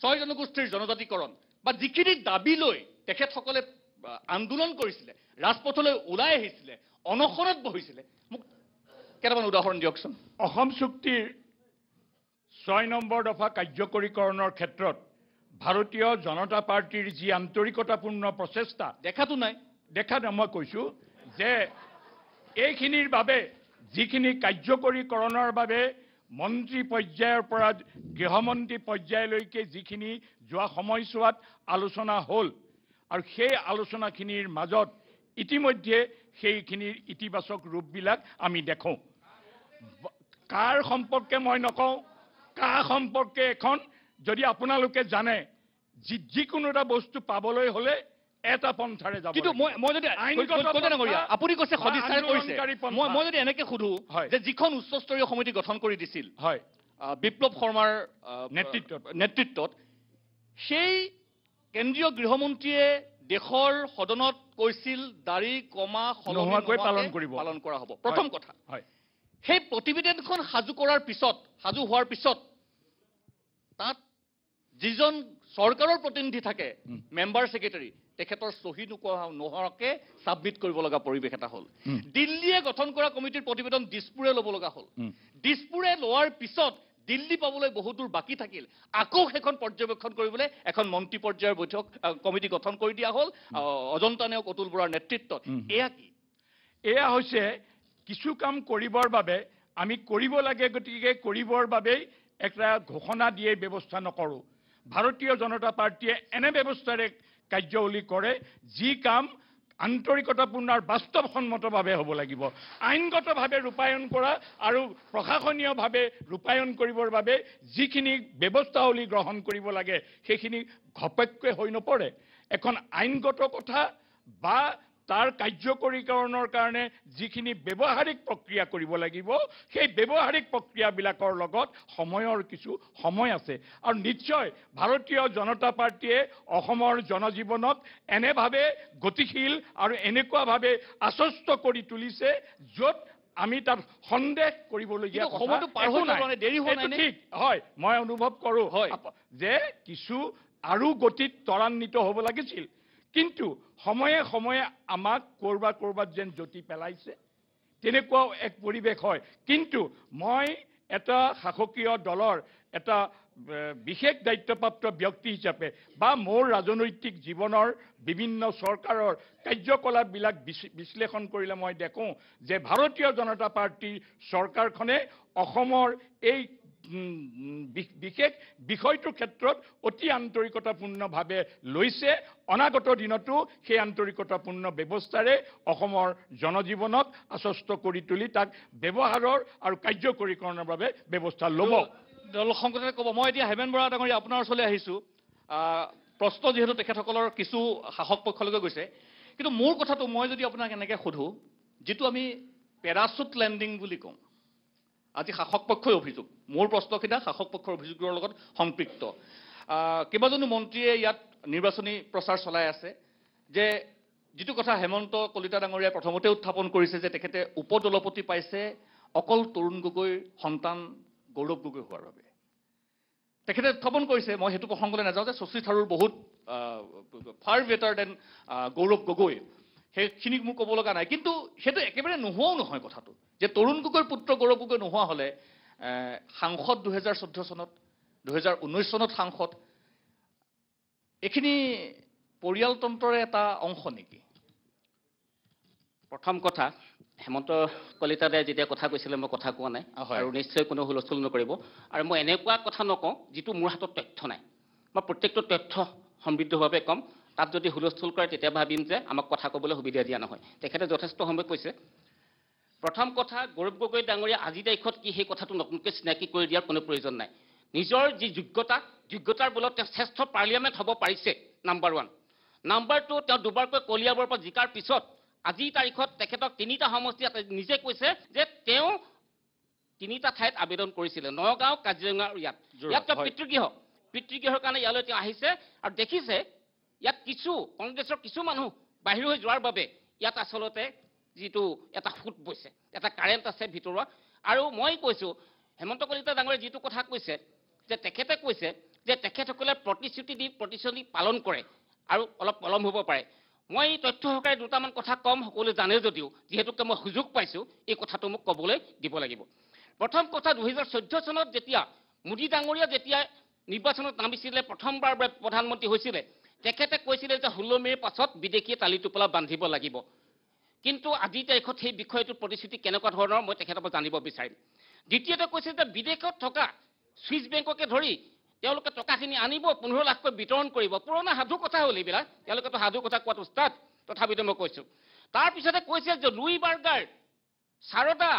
6 জনগোষ্ঠীৰ জনজাতিকৰণ বা যিখিনি দাবী লৈ তেখেতসকলে আন্দোলন কৰিছিলে ৰাজপথলৈ ওলাই আহিছিলে অনশনত বহিছিলে মোক কেইটামান উদাহৰণ দিয়কচোন অসম চুক্তিৰ 6 নম্বৰ দফা কাৰ্যকৰীকৰণৰ ক্ষেত্ৰত ভাৰতীয় জনতা পাৰ্টিৰ যি আন্তৰিকতাপূৰ্ণ প্ৰচেষ্টা দেখা নাই মই কৈছো যে এইখিনিৰ বাবে যিখিনি কাৰ্যকৰীকৰণৰ বাবে মন্ত্ৰী পৰ্যায়ৰ পৰা গৃহমন্ত্ৰী পৰ্যায়লৈকে যিখিনি যোৱা সময়ছোৱাত আলোচনা হ'ল আৰু সেই আলোচনাখিনিৰ মাজত ইতিমধ্যে সেইখিনিৰ ইতিবাচক ৰূপবিলাক আমি দেখোঁ কাৰ সম্পৰ্কে মই নকওঁ কা সম্পৰ্কে এখন যদি আপোনালোকে জানে যিকোনো এটা বস্তু পাবলৈ হ'লে এটা পন্থাৰে যাব কিন্তু মই যদি আপুনি কৈছে সদিচ্ছাৰে কৰিছে মই যদি এনেকে সুধো যে যিখন উচ্চস্তৰীয় সমিতি গঠন কৰি দিছিল হয় বিপ্লৱ শৰ্মাৰ নেতৃত্বত সেই কেন্দ্ৰীয় গৃহমন্ত্ৰীয়ে দেশৰ সদনত কৈছিল দাড়ি কমা নোহোৱাকৈ পালন কৰা হ'ব প্ৰথম কথা সেই প্ৰতিবেদনখন সাজু হোৱাৰ পিছত তাত যিজন চৰকাৰৰ প্ৰতিনিধি থাকে মেম্বাৰ ছেক্ৰেটাৰী তেখেতৰ চহী নোহোৱাকে ছাবমিট কৰিব লগা পৰিৱেশ এটা হ'ল দিল্লীয়ে গঠন কৰা কমিটিৰ প্ৰতিবেদন দিছপুৰে ল'ব লগা হ'ল দিছপুৰে লোৱাৰ পিছত দিল্লী পাবলৈ বহুত দূৰ বাকী থাকিল আকৌ সেইখন পৰ্যবেক্ষণ কৰিবলৈ এখন মন্ত্ৰী পৰ্যায়ৰ বৈঠক কমিটি গঠন কৰি দিয়া হ'ল অজন্তা নেওগ অতুল বৰাৰ নেতৃত্বত এয়া হৈছে কিছু কাম কৰিবৰ বাবে আমি কৰিব লাগে গতিকে কৰিবৰ বাবেই একটা ঘোষণা দিয়ে ব্যৱস্থা নকৰোঁ ভাৰতীয় জনতা পাৰ্টিয়ে এনে ব্যৱস্থাৰে কাৰ্যৱলী কৰে যি কাম আন্তৰিকতাপূৰ্ণ আৰু বাস্তৱসন্মতভাৱে হ'ব লাগিব আইনগতভাৱে ৰূপায়ণ কৰা আৰু প্ৰশাসনীয়ভাৱে ৰূপায়ণ কৰিবৰ বাবে যিখিনি ব্যৱস্থাৱলী গ্ৰহণ কৰিব লাগে সেইখিনি ঘপককৈ হৈ নপৰে এখন আইনগত কথা বা তাৰ কাৰ্যকৰীকৰণৰ কাৰণে যিখিনি ব্যৱহাৰিক প্ৰক্ৰিয়া কৰিব লাগিব সেই ব্যৱহাৰিক প্ৰক্ৰিয়াবিলাকৰ লগত সময়ৰ কিছু সময় আছে আৰু নিশ্চয় ভাৰতীয় জনতা পাৰ্টীয়ে অসমৰ জনজীৱনক এনেভাৱে গতিশীল আৰু এনেকুৱাভাৱে আশ্বস্ত কৰি তুলিছে য'ত আমি তাত সন্দেহ কৰিবলগীয়া সময়টো পাৰ হৈ গ'ল মানে দেৰি হোৱা নাই নে? ঠিক হয় মই অনুভৱ কৰোঁ হয়। যে কিছু আৰু গতিত ত্বৰান্বিত হ'ব লাগিছিল কিন্তু সময়ে সময়ে আমাক ক'ৰবাত যেন জ্যোতি পেলাইছে তেনেকুৱাও এক পৰিৱেশ হয় কিন্তু মই এটা শাসকীয় দলৰ এটা বিশেষ দায়িত্বপ্ৰাপ্ত ব্যক্তি হিচাপে বা মোৰ ৰাজনৈতিক জীৱনৰ বিভিন্ন চৰকাৰৰ কাৰ্যকলাপবিলাক বিশ্লেষণ কৰিলে মই দেখোঁ যে ভাৰতীয় জনতা পাৰ্টীৰ চৰকাৰখনে অসমৰ এই বিশেষ বিষয়টোৰ ক্ষেত্ৰত অতি আন্তৰিকতাপূৰ্ণভাৱে লৈছে অনাগত দিনতো সেই আন্তৰিকতাপূৰ্ণ ব্যৱস্থাৰে অসমৰ জনজীৱনক আশ্বস্ত কৰি তুলি তাক ব্যৱহাৰৰ আৰু কাৰ্যকৰীকৰণৰ বাবে ব্যৱস্থা ল'ব দল সংগঠনে ক'ব মই এতিয়া হেমেন বৰা ডাঙৰীয়া আপোনাৰ ওচৰলৈ আহিছোঁ প্ৰশ্ন যিহেতু তেখেতসকলৰ কিছু শাসক পক্ষলৈকে গৈছে কিন্তু মোৰ কথাটো মই যদি আপোনাক এনেকৈ সোধোঁ যিটো আমি পেৰাচুট লেণ্ডিং বুলি কওঁ আজি শাসক পক্ষই অভিযোগ মোৰ প্ৰশ্নকেইটা শাসক পক্ষৰ অভিযোগৰ লগত সম্পৃক্ত কেইবাজনো মন্ত্ৰীয়ে ইয়াত নিৰ্বাচনী প্ৰচাৰ চলাই আছে যে যিটো কথা হেমন্ত কলিতা ডাঙৰীয়াই প্ৰথমতে উত্থাপন কৰিছে যে তেখেতে উপদলপতি পাইছে অকল তৰুণ গগৈৰ সন্তান গৌৰৱ গগৈ হোৱাৰ বাবে তেখেতে উত্থাপন কৰিছে মই সেইটো প্ৰসংগলৈ নাযাওঁ যে শশী থাৰুৰ বহুত ফাৰ বেটাৰ দেন গৌৰৱ গগৈ সেইখিনি মোৰ ক'ব লগা নাই কিন্তু সেইটো একেবাৰে নোহোৱাও নহয় কথাটো যে তৰুণ গগৈৰ পুত্ৰ গৌৰৱ গগৈ নোহোৱা হ'লে সাংসদ 2014 চনত 2019 চনত সাংসদ এইখিনি পৰিয়ালতন্ত্ৰৰে এটা অংশ নেকি প্ৰথম কথা হেমন্ত কলিতা দাই যেতিয়া কথা কৈছিলে মই কথা কোৱা নাই আৰু নিশ্চয় কোনো হুলস্থুল নকৰিব আৰু মই এনেকুৱা কথা নকওঁ যিটো মোৰ হাতত তথ্য নাই মই প্ৰত্যেকটো তথ্য সমৃদ্ধভাৱে ক'ম তাত যদি হুলস্থুল কৰে তেতিয়া ভাবিম যে আমাক কথা ক'বলৈ সুবিধা দিয়া নহয় তেখেতে যথেষ্ট সময় কৈছে প্ৰথম কথা গৌৰৱ গগৈ ডাঙৰীয়া আজি তাৰিখত কি সেই কথাটো নতুনকৈ চিনাকি কৰি দিয়াৰ কোনো প্ৰয়োজন নাই নিজৰ যি যোগ্যতাৰ বলত তেওঁ শ্ৰেষ্ঠ পাৰ্লিয়ামেণ্ট হ'ব পাৰিছে নাম্বাৰ 1 নাম্বাৰ 2 তেওঁ দুবাৰকৈ কলিয়াবৰৰ পৰা জিকাৰ পিছত আজি তাৰিখত তেখেতক 3টা সমষ্টি নিজে কৈছে যে তেওঁ 3টা ঠাইত আবেদন কৰিছিলে নগাঁও কাজিৰঙা আৰু ইয়াত তেওঁ পিতৃগৃহৰ কাৰণে ইয়ালৈ তেওঁ আহিছে আৰু দেখিছে ইয়াত কিছু কংগ্ৰেছৰ কিছু মানুহ বাহিৰ হৈ যোৱাৰ বাবে ইয়াত আচলতে যিটো এটা ফুট বৈছে এটা কাৰেণ্ট আছে ভিতৰুৱা আৰু মই কৈছোঁ হেমন্ত কলিতা ডাঙৰীয়াই যিটো কথা কৈছে যে তেখেতে কৈছে যে তেখেতসকলে প্ৰতিশ্ৰুতি পালন কৰে আৰু অলপ পলম হ'ব পাৰে মই তথ্য সহকাৰে দুটামান কথা কম সকলোৱে জানে যদিও যিহেতুকে মই সুযোগ পাইছোঁ এই কথাটো মোক ক'বলৈ দিব লাগিব প্ৰথম কথা 2014 চনত যেতিয়া মোদী ডাঙৰীয়া যেতিয়া নিৰ্বাচনত নামিছিলে প্ৰথমবাৰ প্ৰধানমন্ত্ৰী হৈছিলে তেখেতে কৈছিলে যে 16 মে'ৰ পাছত বিদেশী তালি টোপোলা বান্ধিব লাগিব কিন্তু আজি তাৰিখত সেই বিষয়টোৰ প্ৰতিশ্ৰুতি কেনেকুৱা ধৰণৰ মই তেখেতৰ পৰা জানিব বিচাৰিম দ্বিতীয়তে কৈছে যে বিদেশত থকা ছুইচ বেংককে ধৰি তেওঁলোকে টকাখিনি আনিব 15 লাখকৈ বিতৰণ কৰিব পুৰণা সাধু কথা হ'ল এইবিলাক তেওঁলোকেতো সাধু কথা কোৱাটো ষ্টাৰ্ট তথাপিতো মই কৈছোঁ তাৰপিছতে কৈছে যে লুই বাৰ্গাৰ সাৰদা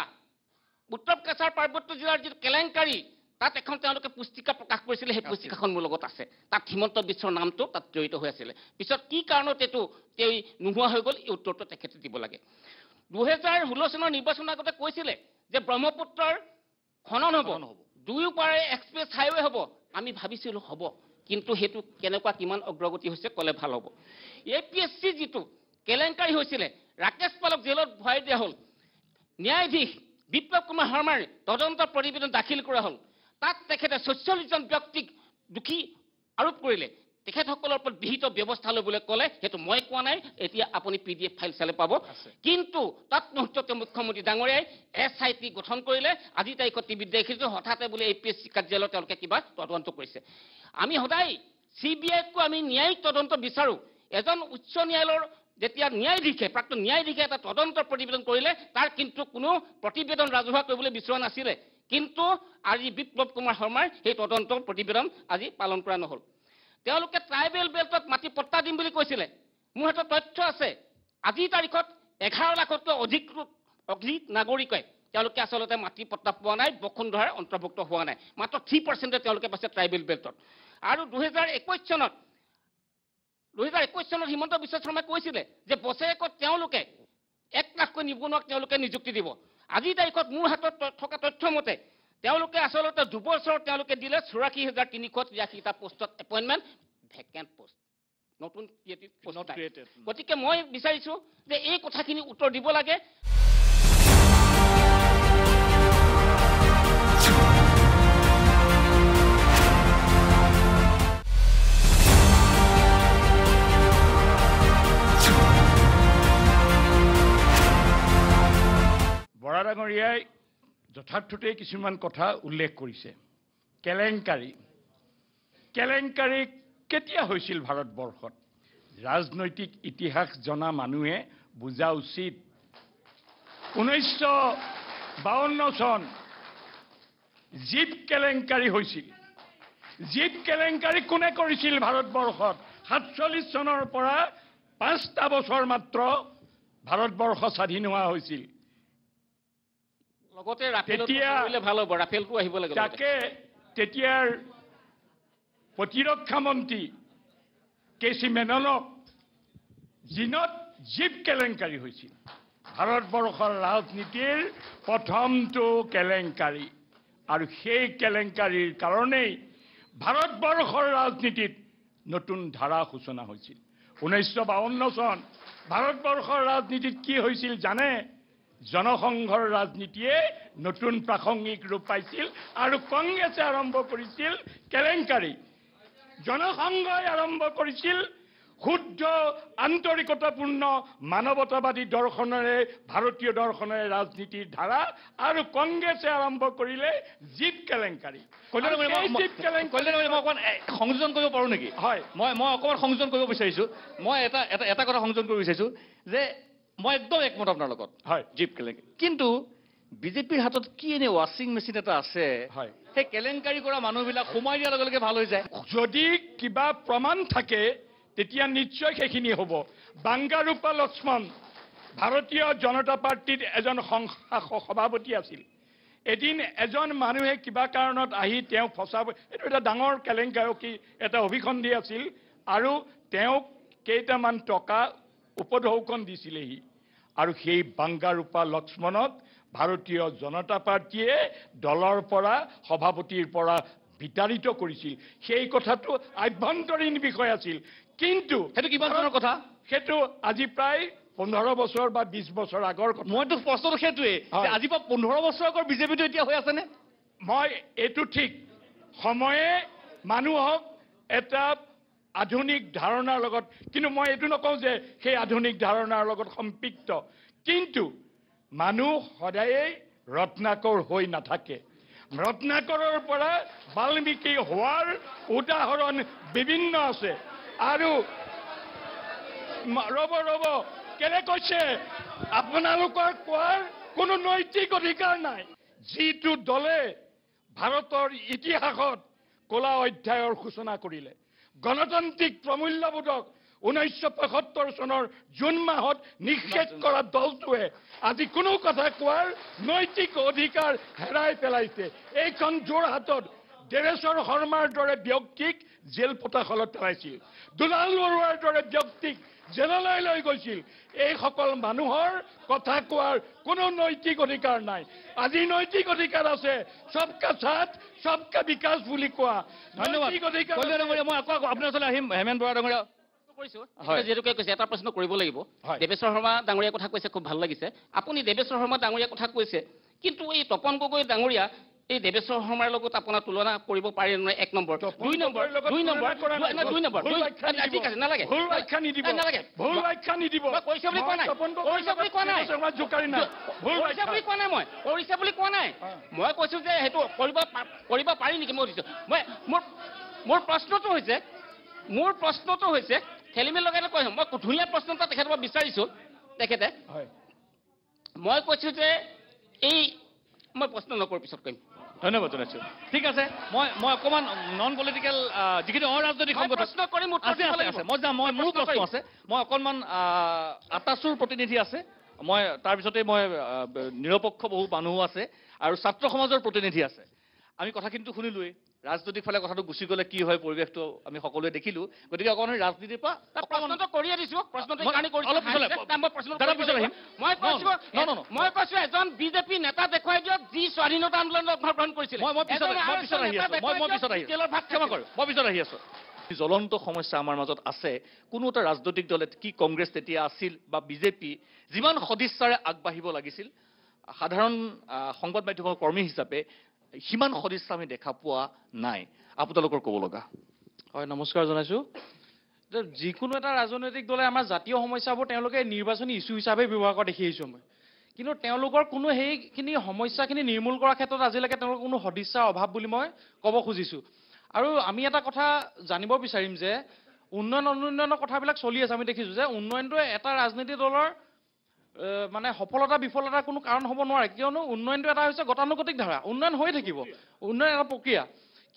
উত্তৰ কাছাৰ পাৰ্বত্য জিলাৰ যিটো কেলেংকাৰী তাত এখন তেওঁলোকে পুস্তিকা প্ৰকাশ কৰিছিলে সেই পুস্তিকাখন মোৰ লগত আছে তাত হিমন্ত বিশ্বৰ নামটো তাত জড়িত হৈ আছিলে পিছত কি কাৰণত এইটো তেওঁ নোহোৱা হৈ গ'ল এই উত্তৰটো তেখেতে দিব লাগে 2016 চনৰ নিৰ্বাচনৰ আগতে কৈছিলে যে ব্ৰহ্মপুত্ৰৰ খনন হ'ব দুয়োপাৰে এক্সপ্ৰেছ হাইৱে হ'ব আমি ভাবিছিলোঁ হ'ব কিন্তু সেইটো কেনেকুৱা কিমান অগ্ৰগতি হৈছে ক'লে ভাল হ'ব APSC যিটো কেলেংকাৰী হৈছিলে ৰাকেশ পালক জেলত ভৰাই দিয়া হ'ল ন্যায়াধীশ বিপ্লৱ কুমাৰ শৰ্মাৰ তদন্ত প্ৰতিবেদন দাখিল কৰা হ'ল তাত তেখেতে 46 জন ব্যক্তিক দোষী আৰোপ কৰিলে তেখেতসকলৰ ওপৰত বিহিত ব্যৱস্থা ল'বলৈ ক'লে সেইটো মই কোৱা নাই এতিয়া আপুনি PDF ফাইল চালে পাব কিন্তু তাত মুখ্যমন্ত্ৰী ডাঙৰীয়াই SIT গঠন কৰিলে আজি তাৰিখত টিভিত দেখিছোঁ হঠাতে বোলে APSC কাৰ্যালয়ত তেওঁলোকে কিবা তদন্ত কৰিছে আমি সদায় CBIকো আমি ন্যায়িক তদন্ত বিচাৰোঁ এজন উচ্চ ন্যায়ালয়ৰ যেতিয়া ন্যায়াধীশে প্ৰাক্তন ন্যায়াধীশে এটা তদন্ত প্ৰতিবেদন কৰিলে তাৰ কিন্তু কোনো প্ৰতিবেদন ৰাজহুৱা কৰিবলৈ বিচৰা নাছিলে কিন্তু আজি বিপ্লৱ কুমাৰ শৰ্মাৰ সেই তদন্ত প্ৰতিবেদন আজি পালন কৰা নহ'ল তেওঁলোকে ট্ৰাইবেল বেল্টত মাটি পট্টা দিম বুলি কৈছিলে মোৰ হাতত তথ্য আছে আজি তাৰিখত 11 লাখতকৈ অধিক নাগৰিকে তেওঁলোকে আচলতে মাটি পট্টা পোৱা নাই বসুন্ধৰাৰ অন্তৰ্ভুক্ত হোৱা নাই মাত্ৰ 3% তেওঁলোকে পাইছে ট্ৰাইবেল বেল্টত আৰু 2021 চনত 2021 চনত হিমন্ত বিশ্ব শৰ্মাই কৈছিলে যে বছৰেকত তেওঁলোকে 1 লাখকৈ নিবনুৱাক তেওঁলোকে নিযুক্তি দিব। আজিৰ তাৰিখত মোৰ হাতত থকা তথ্য মতে তেওঁলোকে আচলতে 2 বছৰত তেওঁলোকে দিলে 84,383টা পোষ্টত এপইণ্টমেণ্ট, ভেকেণ্ট পোষ্ট, নতুন ক্ৰিয়েটিভ পোষ্ট। গতিকে মই বিচাৰিছোঁ যে এই কথাখিনি উত্তৰ দিব লাগে। বৰা ডাঙৰীয়াই যথাৰ্থতেই কিছুমান কথা উল্লেখ কৰিছে। কেলেংকাৰী কেতিয়া হৈছিল ভাৰতবৰ্ষত? ৰাজনৈতিক ইতিহাস জনা মানুহে বুজা উচিত। 1952 চন জীপ কেলেংকাৰী হৈছিল। জীপ কেলেংকাৰী কোনে কৰিছিল ভাৰতবৰ্ষত? 47 চনৰ পৰা 5টা বছৰ মাত্ৰ ভাৰতবৰ্ষ স্বাধীন হোৱা হৈছিল। লগতে ৰাফেলটো ভাল হ'ব, ৰাফেলটো আহিব লাগে। তাকে তেতিয়াৰ প্ৰতিৰক্ষা মন্ত্ৰী কেচি মেননক জিনত জীপ কেলেংকাৰী হৈছিল। ভাৰতবৰ্ষৰ ৰাজনীতিৰ প্ৰথমটো কেলেংকাৰী, আৰু সেই কেলেংকাৰীৰ কাৰণেই ভাৰতবৰ্ষৰ ৰাজনীতিত নতুন ধাৰা সূচনা হৈছিল। 1952 চন ভাৰতবৰ্ষৰ ৰাজনীতিত কি হৈছিল জানে? জনসংঘৰ ৰাজনীতিয়ে নতুন প্ৰাসংগিক ৰূপ পাইছিল আৰু কংগ্ৰেছে আৰম্ভ কৰিছিল কেলেংকাৰী। জনসংঘই আৰম্ভ কৰিছিল শুদ্ধ আন্তৰিকতাপূৰ্ণ মানৱতাবাদী দৰ্শনেৰে, ভাৰতীয় দৰ্শনেৰে ৰাজনীতিৰ ধাৰা, আৰু কংগ্ৰেছে আৰম্ভ কৰিলে জীপ কেলেংকাৰী। সংযোজন কৰিব পাৰোঁ নেকি? হয়, মই অকণমান সংযোজন কৰিব বিচাৰিছোঁ। মই এটা কথা সংযোজন কৰিব বিচাৰিছোঁ যে মই একদম একমত আপোনাৰ লগত। হয়, জীপ কেলেংকাৰী। কিন্তু বিজেপিৰ হাতত কি এনে ৱাশ্বিং মেচিন এটা আছে, হয়, সেই কেলেংকাৰী কৰা মানুহবিলাক সোমাই দিয়াৰ লগে লগে ভাল হৈ যায়? যদি কিবা প্ৰমাণ থাকে তেতিয়া নিশ্চয় সেইখিনি হ'ব। বাংগাৰুপা লক্ষ্মণ ভাৰতীয় জনতা পাৰ্টিৰ এজন সভাপতি আছিল। এদিন এজন মানুহে কিবা কাৰণত আহি তেওঁ ফচাব, এইটো এটা ডাঙৰ কেলেংকাৰী, এটা অভিসন্ধি আছিল, আৰু তেওঁক কেইটামান টকা উপঢৌকন দিছিলেহি, আৰু সেই বাংগাৰুপা লক্ষ্মণক ভাৰতীয় জনতা পাৰ্টিয়ে দলৰ পৰা, সভাপতিৰ পৰা বিতাড়িত কৰিছিল। সেই কথাটো আভ্যন্তৰীণ বিষয় আছিল। কিন্তু সেইটো কিমান চনৰ কথা? সেইটো আজি প্ৰায় 15 বছৰ বা 20 বছৰ আগৰ কথা। মইতো প্ৰশ্নটো সেইটোৱেই, আজিৰ পৰা 15 বছৰ আগৰ বিজেপিটো এতিয়া হৈ আছেনে? মই এইটো ঠিক, সময়ে মানুহক এটা আধুনিক ধাৰণাৰ লগত, কিন্তু মই এইটো নকওঁ যে সেই আধুনিক ধাৰণাৰ লগত সম্পৃক্ত, কিন্তু মানুহ সদায়েই ৰত্নাকৰ হৈ নাথাকে। ৰত্নাকৰৰ পৰা বাল্মীকি হোৱাৰ উদাহৰণ বিভিন্ন আছে। আৰু ৰ'ব কেলে কৈছে? আপোনালোকৰ কোৱাৰ কোনো নৈতিক অধিকাৰ নাই। যিটো দলে ভাৰতৰ ইতিহাসত কলা অধ্যায়ৰ সূচনা কৰিলে, গণতান্ত্ৰিক প্ৰমূল্যবোধক 1975 চনৰ জুন মাহত নিষেধ কৰা দলটোৱে আজি কোনো কথা কোৱাৰ নৈতিক অধিকাৰ হেৰাই পেলাইছে। এইখন যোৰহাটত দেৱেশ্বৰ শৰ্মাৰ দৰে ব্যক্তিক জেল পতাশালত পেলাইছিল, দুলাল বৰুৱাৰ দৰে ব্যক্তিক জেললৈ লৈ গৈছিল। এইসকল মানুহৰ কথা কোৱাৰ কোনো নৈতিক অধিকাৰ নাই। আজি নৈতিক অধিকাৰ আছে, সবকা সাথ সবকা বিকাশ বুলি কোৱা। ধন্যবাদ। মই আকৌ আপোনাৰ ওচৰলৈ আহিম। হেমেন বৰা ডাঙৰীয়া, যিহেতুকে কৈছে এটা প্ৰশ্ন কৰিব লাগিব। দেৱেশ্বৰ শৰ্মা ডাঙৰীয়াৰ কথা কৈছে, খুব ভাল লাগিছে। আপুনি দেৱেশ্বৰ শৰ্মা ডাঙৰীয়াৰ কথা কৈছে, কিন্তু এই তপন গগৈ ডাঙৰীয়া এই দেৱেশ্বৰ শৰ্মাৰ লগত আপোনাৰ তুলনা কৰিব পাৰি নহয়? 1 নম্বৰ। 2 নম্বৰ ঠিক আছে, নালাগে ভুল ব্যাখ্যা নিদিব, ভুল ব্যাখ্যা নিদিব। কৰিছে বুলি কোৱা নাই, কৰিছে বুলি কোৱা নাই, কৰিছে বুলি কোৱা নাই, মই কৰিছে বুলি কোৱা নাই। মই কৈছো যে সেইটো কৰিব পাৰি নেকি মই সুধিছো। মোৰ প্ৰশ্নটো হৈছে খেলি মেলি লগাই নকয়। মই ধুনীয়া প্ৰশ্ন এটা তেখেতৰ পৰা বিচাৰিছো। তেখেতে মই কৈছো যে মই প্ৰশ্ন নকৰোঁ, পিছত কৰিম। ধন্যবাদ জনাইছোঁ। ঠিক আছে, মই অকণমান নন পলিটিকেল যিখিনি অৰাজনৈতিক সংগঠন প্ৰশ্ন কৰিম, আছে মই যাম। মোৰো প্ৰশ্ন আছে। মই অকণমান আটাচুৰ প্ৰতিনিধি আছে, মই তাৰপিছতে মই নিৰপেক্ষ বহু মানুহো আছে, আৰু ছাত্ৰ সমাজৰ প্ৰতিনিধি আছে। আমি কথাখিনিতো শুনিলোৱেই। ৰাজনৈতিক ফালে কথাটো গুচি গ'লে কি হয় পৰিৱেশটো আমি সকলোৱে দেখিলোঁ গতিকে অকণমান ৰাজনীতিৰ পৰা প্ৰশ্নটো কৰিয়ে দিছোঁ প্ৰশ্নটো মই- সেইকাৰণে কৰিছোঁ। অলপ পিছলৈ- মই প্ৰশ্নটো দাদা, কৰিব পিছলৈ লাগিব। আহিম। মই কৈছোঁ No. মই কৈছোঁ এজন বিজেপি নেতা দেখুৱাই দিয়ক যি স্বাধীনতা আন্দোলনত অংশগ্ৰহণ কৰিছিলে মই পিছত এজন মই পিছত আহি নেতা আছোঁ দেখুৱাই মই দিয়ক পিছত আহি যি জেলৰ ভাত ক্ষমা খাইছিলে। কৰোঁ মই পিছত আহি আছোঁ জ্বলন্ত সমস্যা আমাৰ মাজত আছে কোনো এটা ৰাজনৈতিক দলে কি কংগ্ৰেছ তেতিয়া আছিল বা বিজেপি যিমান সদিচ্ছাৰে আগবাঢ়িব লাগিছিল সাধাৰণ সংবাদ মাধ্যমৰ কৰ্মী হিচাপে সিমান সদিচ্ছা আমি দেখা পোৱা নাই আপোনালোকৰ ক'ব লগা হয় নমস্কাৰ জনাইছোঁ যে যিকোনো এটা ৰাজনৈতিক দলে আমাৰ জাতীয় সমস্যাবোৰ তেওঁলোকে নিৰ্বাচনী ইছ্যু হিচাপে ব্যৱহাৰ কৰা দেখি আহিছোঁ মই কিন্তু তেওঁলোকৰ কোনো সেইখিনি সমস্যাখিনি নিৰ্মূল কৰাৰ ক্ষেত্ৰত আজিলৈকে তেওঁলোকৰ কোনো সদিচ্ছাৰ অভাৱ বুলি মই ক'ব খুজিছোঁ আৰু আমি এটা কথা জানিব বিচাৰিম যে উন্নয়নৰ কথাবিলাক চলি আছে আমি দেখিছোঁ যে উন্নয়নটোৱে এটা ৰাজনীতি দলৰ মানে সফলতা বিফলতাৰ কোনো কাৰণ হ'ব নোৱাৰে কিয়নো উন্নয়নটো এটা হৈছে গতানুগতিক ধাৰা উন্নয়ন হৈ থাকিব উন্নয়ন এটা প্ৰক্ৰিয়া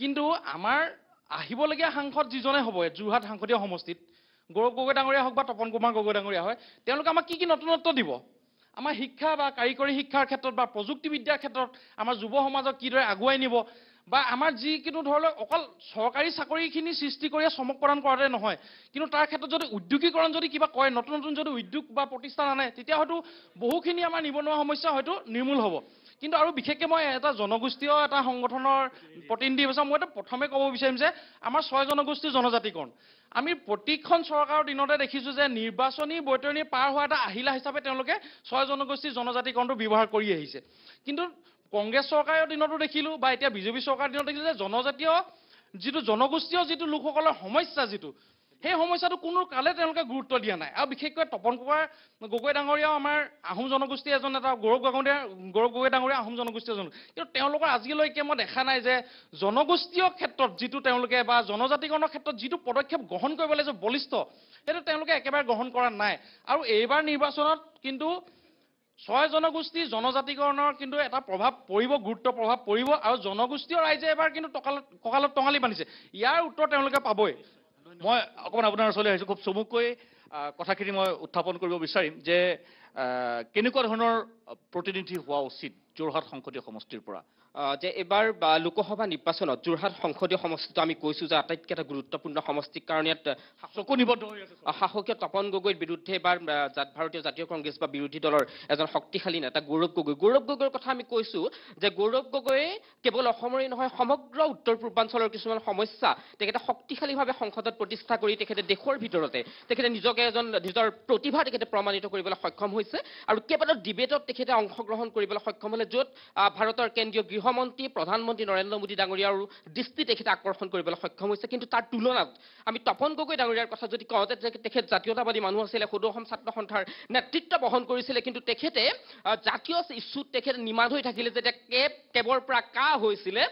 কিন্তু আমাৰ আহিবলগীয়া সাংসদ যিজনে হ'ব যোৰহাট সাংসদীয় সমষ্টিত গৌৰৱ গগৈ ডাঙৰীয়া হওক বা তপন কুমাৰ গগৈ ডাঙৰীয়া হয় তেওঁলোকে আমাক কি নতুনত্ব দিব আমাৰ শিক্ষা বা কাৰিকৰী শিক্ষাৰ ক্ষেত্ৰত বা প্ৰযুক্তিবিদ্যাৰ ক্ষেত্ৰত আমাৰ যুৱ সমাজক কিদৰে আগুৱাই নিব বা আমাৰ যিকোনো ধৰণৰ অকল চৰকাৰী চাকৰিখিনি সৃষ্টি কৰি চমক প্ৰদান কৰাতে নহয় কিন্তু তাৰ ক্ষেত্ৰত যদি উদ্যোগীকৰণ যদি কিবা কৰে নতুন যদি উদ্যোগ বা প্ৰতিষ্ঠান আনে তেতিয়া হয়তো বহুখিনি আমাৰ নিবনুৱা সমস্যা হয়তো নিৰ্মূল হ'ব কিন্তু আৰু বিশেষকৈ মই এটা জনগোষ্ঠীয় এটা সংগঠনৰ প্ৰতিনিধি হিচাপে মই প্ৰথমে ক'ব বিচাৰিম যে আমাৰ 6 জনগোষ্ঠীৰ জনজাতিকৰণ আমি প্ৰতিখন চৰকাৰৰ দিনতে দেখিছোঁ যে নিৰ্বাচনী বৈতৰণি পাৰ হোৱা এটা আহিলা হিচাপে তেওঁলোকে 6 জনগোষ্ঠীৰ জনজাতিকৰণটো ব্যৱহাৰ কৰি আহিছে কিন্তু কংগ্ৰেছ চৰকাৰৰ দিনতো দেখিলোঁ বা এতিয়া বিজেপি চৰকাৰৰ দিনত দেখিলোঁ যে জনজাতীয় যিটো জনগোষ্ঠীয় যিটো লোকসকলৰ সমস্যা যিটো সেই সমস্যাটো কোনো কালে তেওঁলোকে গুৰুত্ব দিয়া নাই আৰু বিশেষকৈ তপন কুমাৰ গগৈ ডাঙৰীয়াও আমাৰ আহোম জনগোষ্ঠী এজন এটা গৌৰৱ গগৈ ডাঙৰীয়া আহোম জনগোষ্ঠী এজন কিন্তু তেওঁলোকৰ আজিলৈকে মই দেখা নাই যে জনগোষ্ঠীয় ক্ষেত্ৰত যিটো তেওঁলোকে বা জনজাতিকৰণৰ ক্ষেত্ৰত যিটো পদক্ষেপ গ্ৰহণ কৰিব লাগে যে বলিষ্ঠ সেইটো তেওঁলোকে একেবাৰে গ্ৰহণ কৰা নাই আৰু এইবাৰ নিৰ্বাচনত কিন্তু 6 জনগোষ্ঠী জনজাতিকৰণৰ কিন্তু এটা প্ৰভাৱ পৰিব গুৰুত্ব প্ৰভাৱ পৰিব আৰু জনগোষ্ঠীয় ৰাইজে এবাৰ কিন্তু কঁকালত টঙালি বান্ধিছে ইয়াৰ উত্তৰ তেওঁলোকে পাবই মই অকণমান আপোনাৰ ওচৰলৈ আহিছোঁ খুব চমুকৈ কথাখিনি মই উত্থাপন কৰিব বিচাৰিম যে কেনেকুৱা ধৰণৰ প্ৰতিনিধি হোৱা উচিত যোৰহাট সংসদীয় সমষ্টিৰ পৰা যে এবাৰ লোকসভা নিৰ্বাচনত যোৰহাট সংসদীয় সমষ্টিটো আমি কৈছোঁ যে আটাইতকৈ এটা গুৰুত্বপূৰ্ণ সমষ্টিৰ কাৰণে ইয়াত চকু নিবদ্ধ হৈ আছে শাসকীয় তপন গগৈৰ বিৰুদ্ধে এবাৰ ভাৰতীয় জাতীয় কংগ্ৰেছ বা বিৰোধী দলৰ এজন শক্তিশালী নেতা গৌৰৱ গগৈৰ কথা আমি কৈছোঁ যে গৌৰৱ গগৈয়ে কেৱল অসমৰেই নহয় সমগ্ৰ উত্তৰ পূৰ্বাঞ্চলৰ কিছুমান সমস্যা তেখেতে শক্তিশালীভাৱে সংসদত প্ৰতিষ্ঠা কৰি তেখেতে দেশৰ ভিতৰতে তেখেতে নিজকে নিজৰ প্ৰতিভা তেখেতে প্ৰমাণিত কৰিবলৈ সক্ষম হৈছে আৰু কেইবাটাও ডিবেটত তেখেতে অংশগ্ৰহণ কৰিবলৈ সক্ষম হ'লে য'ত ভাৰতৰ কেন্দ্ৰীয় গৃহমন্ত্ৰী প্ৰধানমন্ত্ৰী নৰেন্দ্ৰ মোদী ডাঙৰীয়াৰ দৃষ্টি তেখেতে আকৰ্ষণ কৰিবলৈ সক্ষম হৈছে কিন্তু তাৰ তুলনাত আমি তপন গগৈ ডাঙৰীয়াৰ কথা যদি কওঁ যে তেখেত জাতীয়তাবাদী মানুহ আছিলে সদৌ অসম ছাত্ৰ সন্থাৰ নেতৃত্ব বহন কৰিছিলে কিন্তু তেখেতে জাতীয় ইছ্যুত তেখেতে নিমাত হৈ থাকিলে যেতিয়া কেবৰ পৰা কা হৈছিলে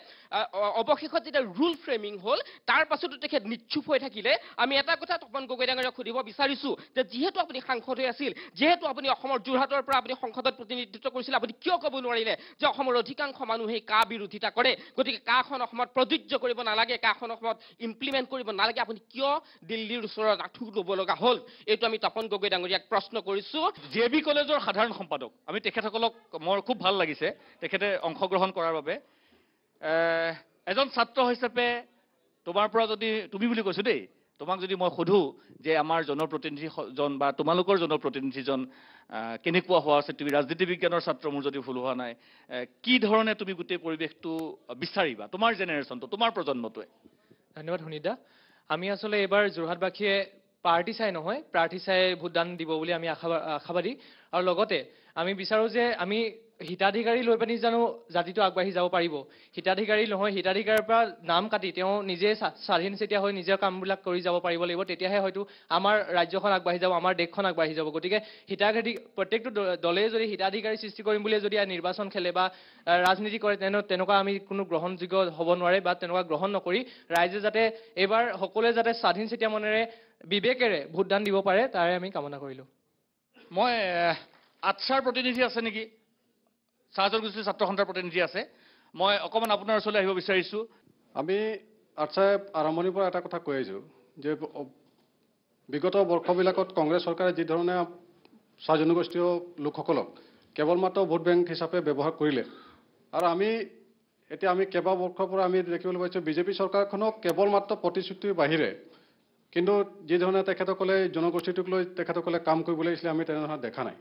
অৱশেষত যেতিয়া ৰুল ফ্ৰেমিং হ'ল তাৰ পাছতো তেখেত নিশ্চুপ হৈ থাকিলে আমি এটা কথা তপন গগৈ ডাঙৰীয়াক সুধিব বিচাৰিছোঁ যে যিহেতু আপুনি সাংসদ হৈ আছিল যিহেতু আপুনি অসমৰ যোৰহাটৰ পৰা আপুনি সংসদত প্ৰতিনিধিত্ব কৰিছিল আপুনি কিয় ক'ব নোৱাৰিলে যে অসমৰ অধিকাংশ মানুহে কা বিৰোধিতা কৰে গতিকে কাখন অসমত প্ৰযোজ্য কৰিব নালাগে কাখন অসমত ইমপ্লিমেণ্ট কৰিব নালাগে আপুনি কিয় দিল্লীৰ ওচৰত আঁঠু ল'ব লগা হ'ল এইটো আমি তপন গগৈ ডাঙৰীয়াক প্ৰশ্ন কৰিছোঁ JB কলেজৰ সাধাৰণ সম্পাদক আমি তেখেতসকলক মোৰ খুব ভাল লাগিছে তেখেতে অংশগ্ৰহণ কৰাৰ বাবে এজন ছাত্ৰ হিচাপে তোমাৰ পৰা যদি তুমি বুলি কৈছোঁ দেই তোমাক যদি মই সোধোঁ যে আমাৰ জনপ্ৰতিনিধিজন বা তোমালোকৰ জনপ্ৰতিনিধিজন কেনেকুৱা হোৱা আছে তুমি ৰাজনীতি বিজ্ঞানৰ ছাত্ৰ মোৰ যদি ভুল হোৱা নাই কি ধৰণে তুমি গোটেই পৰিৱেশটো বিচাৰিবা তোমাৰ জেনেৰেশ্যনটো তোমাৰ প্ৰজন্মটোৱে ধন্যবাদ সুনীতা আমি আচলতে এইবাৰ যোৰহাটবাসীয়ে পাৰ্টি চাই নহয় প্ৰাৰ্থী চাই ভোটদান দিব বুলি আমি আশাবাদী আৰু লগতে আমি বিচাৰোঁ যে আমি হিতাধিকাৰী লৈ পিনি জানো জাতিটো আগবাঢ়ি যাব পাৰিব হিতাধিকাৰী নহয় হিতাধিকাৰীৰ পৰা নাম কাটি তেওঁ নিজে স্বাধীন চেতিয়া হৈ নিজৰ কামবিলাক কৰি যাব পাৰিব লাগিব তেতিয়াহে হয়তো আমাৰ ৰাজ্যখন আগবাঢ়ি যাব আমাৰ দেশখন আগবাঢ়ি যাব গতিকে হিতাধিকাৰী প্ৰত্যেকটো দলে যদি হিতাধিকাৰী সৃষ্টি কৰিম বুলি যদি নিৰ্বাচন খেলে বা ৰাজনীতি কৰে তেনেকুৱা আমি কোনো গ্ৰহণযোগ্য হ'ব নোৱাৰে বা তেনেকুৱা গ্ৰহণ নকৰি ৰাইজে যাতে এইবাৰ সকলোৱে যাতে স্বাধীন চেতিয়া মনেৰে বিবেকেৰে ভোটদান দিব পাৰে তাৰে আমি কামনা কৰিলোঁ মই আচ্ছাৰ প্ৰতিনিধি আছে নেকি চাহ জনগোষ্ঠীৰ ছাত্ৰ সন্থাৰ প্ৰতিনিধি আছে মই অকণমান আপোনাৰ ওচৰলৈ আহিব বিচাৰিছোঁ আমি আচ্ছাই আৰম্ভণিৰ পৰা এটা কথা কৈ আহিছোঁ যে বিগত বৰ্ষবিলাকত কংগ্ৰেছ চৰকাৰে যি ধৰণে চাহ জনগোষ্ঠীয় লোকসকলক কেৱল মাত্ৰ ভোট বেংক হিচাপে ব্যৱহাৰ কৰিলে আৰু আমি এতিয়া আমি কেইবাবৰ্ষৰ পৰা আমি দেখিবলৈ পাইছোঁ বিজেপি চৰকাৰখনক কেৱল মাত্ৰ প্ৰতিশ্ৰুতিৰ বাহিৰে কিন্তু যিধৰণে তেখেতসকলে জনগোষ্ঠীটোক লৈ তেখেতসকলে কাম কৰিবলৈ আহিছিলে আমি তেনেধৰণে দেখা নাই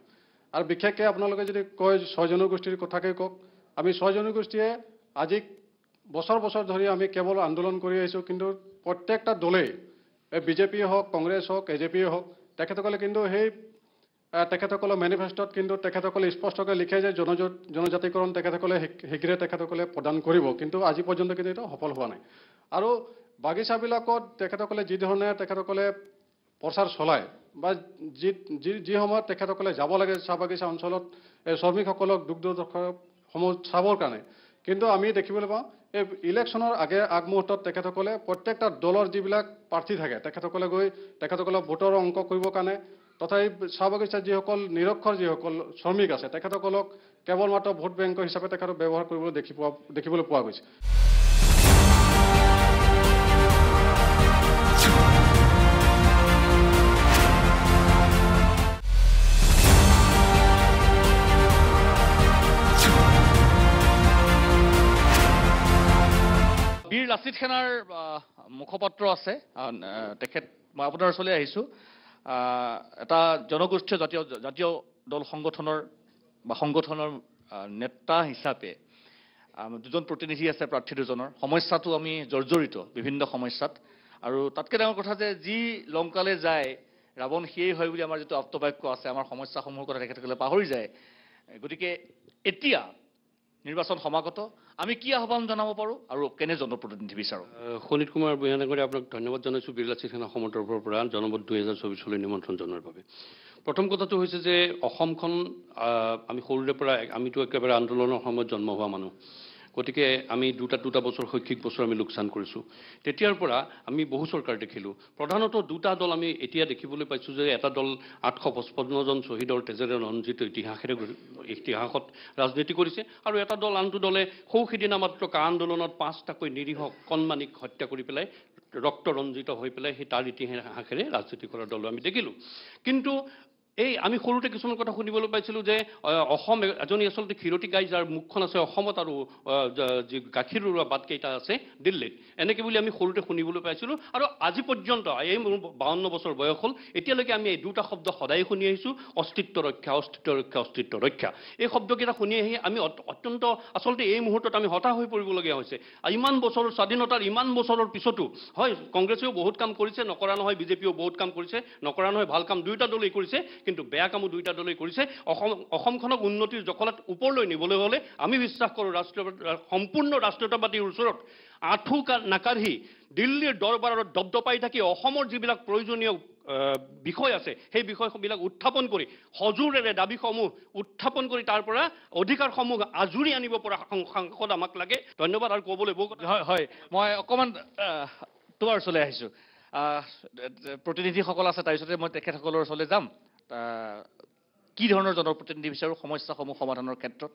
আৰু বিশেষকৈ আপোনালোকে যদি কয় 6 জনগোষ্ঠীৰ কথাকে কওক আমি 6 জনগোষ্ঠীয়ে আজি বছৰ বছৰ ধৰি আমি কেৱল আন্দোলন কৰি আহিছোঁ কিন্তু প্ৰত্যেকটা দলেই বিজেপিয়ে হওক কংগ্ৰেছ হওক এজেপিয়ে হওক তেখেতসকলে কিন্তু সেই তেখেতসকলৰ মেনিফেষ্টত কিন্তু তেখেতসকলে স্পষ্টকৈ লিখে যে জনজাতিকৰণ তেখেতসকলে শীঘ্ৰে তেখেতসকলে প্ৰদান কৰিব কিন্তু আজি পৰ্যন্ত কিন্তু এইটো সফল হোৱা নাই আৰু বাগিচাবিলাকত তেখেতসকলে যিধৰণে তেখেতসকলে প্ৰচাৰ চলায় বা যি সময়ত তেখেতসকলে যাব লাগে চাহ বাগিচা অঞ্চলত শ্ৰমিকসকলক দুগ্ধসমূহ চাবৰ কাৰণে কিন্তু আমি দেখিবলৈ পাওঁ এই ইলেকশ্যনৰ আগমুহূৰ্তত তেখেতসকলে প্ৰত্যেকটা দলৰ যিবিলাক প্ৰাৰ্থী থাকে তেখেতসকলে গৈ তেখেতসকলক ভোটৰ অংক কৰিবৰ কাৰণে তথা এই চাহ বাগিচাত যিসকল নিৰক্ষৰ যিসকল শ্ৰমিক আছে তেখেতসকলক কেৱল মাত্ৰ ভোট বেংক হিচাপে তেখেতক ব্যৱহাৰ কৰিবলৈ দেখিবলৈ পোৱা গৈছে বীৰ লাচিত সেনাৰ মুখপত্ৰ আছে তেখেত মই আপোনাৰ ওচৰলৈ আহিছোঁ এটা জনগোষ্ঠীয় জাতীয় দল সংগঠনৰ নেতা হিচাপে দুজন প্ৰতিনিধি আছে প্ৰাৰ্থী দুজনৰ সমস্যাটো আমি জৰ্জৰিত বিভিন্ন সমস্যাত আৰু তাতকৈ ডাঙৰ কথা যে যি লংকালে যায় ৰাৱণ সিয়েই হয় বুলি আমাৰ যিটো আপ্তবাক্য আছে আমাৰ সমস্যাসমূহৰ কথা তেখেতসকলে পাহৰি যায় গতিকে এতিয়া নিৰ্বাচন সমাগত আমি কি আহ্বান জনাব পাৰোঁ আৰু কেনে জনপ্ৰতিনিধি বিচাৰোঁ শোণিত কুমাৰ বুঢ়ানগৰে আপোনাক ধন্যবাদ জনাইছোঁ বীৰ লাচিত সেনা অসমৰ তৰফৰ পৰা জনমত 2024লৈ নিমন্ত্ৰণ জনোৱাৰ বাবে প্ৰথম কথাটো হৈছে যে অসমখন আমি সৰুৰে পৰা আমিতো একেবাৰে আন্দোলনৰ সময়ত জন্ম হোৱা মানুহ গতিকে আমি দুটা বছৰ শৈক্ষিক বছৰ আমি লোকচান কৰিছোঁ তেতিয়াৰ পৰা আমি বহু চৰকাৰ দেখিলোঁ প্ৰধানতঃ দুটা দল আমি এতিয়া দেখিবলৈ পাইছোঁ যে এটা দল 855 জন শ্বহীদৰ তেজেৰে ৰঞ্জিত ইতিহাসত ৰাজনীতি কৰিছে আৰু এটা দল আনটো দলে সৌসিদিনা মাত্ৰ কা আন্দোলনত 5টাকৈ নিৰীহ কণমানিক হত্যা কৰি পেলাই ৰক্ত ৰঞ্জিত হৈ পেলাই সেই তাৰ ইতিহাসেৰে ৰাজনীতি কৰাৰ দল আমি দেখিলোঁ কিন্তু এই আমি সৰুতে কিছুমান কথা শুনিবলৈ পাইছিলোঁ যে অসম এজনী আচলতে ক্ষীৰতী গাই যাৰ মুখখন আছে অসমত আৰু যি গাখীৰ উৰোৱা বাটকেইটা আছে দিল্লীত এনেকৈ বুলি আমি সৰুতে শুনিবলৈ পাইছিলোঁ আৰু আজি পৰ্যন্ত এই মোৰ 52 বছৰ বয়স হ'ল এতিয়ালৈকে আমি এই দুটা শব্দ সদায় শুনি আহিছোঁ অস্তিত্ব ৰক্ষা এই শব্দকেইটা শুনি আহি আমি অত্যন্ত আচলতে এই মুহূৰ্তত আমি হতাশ হৈ পৰিবলগীয়া হৈছে ইমান বছৰৰ স্বাধীনতাৰ ইমান বছৰৰ পিছতো হয় কংগ্ৰেছেও বহুত কাম কৰিছে নকৰা নহয় বিজেপিও বহুত কাম কৰিছে নকৰা নহয় ভাল কাম দুয়োটা দলেই কৰিছে কিন্তু বেয়া কামো দুয়োটা দলেই কৰিছে অসমখনক উন্নতিৰ জখলাত ওপৰলৈ নিবলৈ হ'লে আমি বিশ্বাস কৰোঁ সম্পূৰ্ণ ৰাষ্ট্ৰীয়তাবাদীৰ ওচৰত আঁঠু নাকাঢ়ি দিল্লীৰ দৰবাৰত দপদপাই থাকি অসমৰ যিবিলাক প্ৰয়োজনীয় বিষয় আছে সেই বিষয়বিলাক উত্থাপন কৰি হজুৰেৰে দাবীসমূহ উত্থাপন কৰি তাৰ পৰা অধিকাৰসমূহ আজুৰি আনিব পৰা সাংসদ আমাক লাগে ধন্যবাদ আৰু ক'বলৈ বহু হয় মই অকণমান তোমাৰ ওচৰলৈ আহিছোঁ প্ৰতিনিধিসকল আছে তাৰপিছতে মই তেখেতসকলৰ ওচৰলৈ যাম কি ধৰণৰ জনপ্ৰতিনিধি বিচাৰোঁ সমস্যাসমূহ সমাধানৰ ক্ষেত্ৰত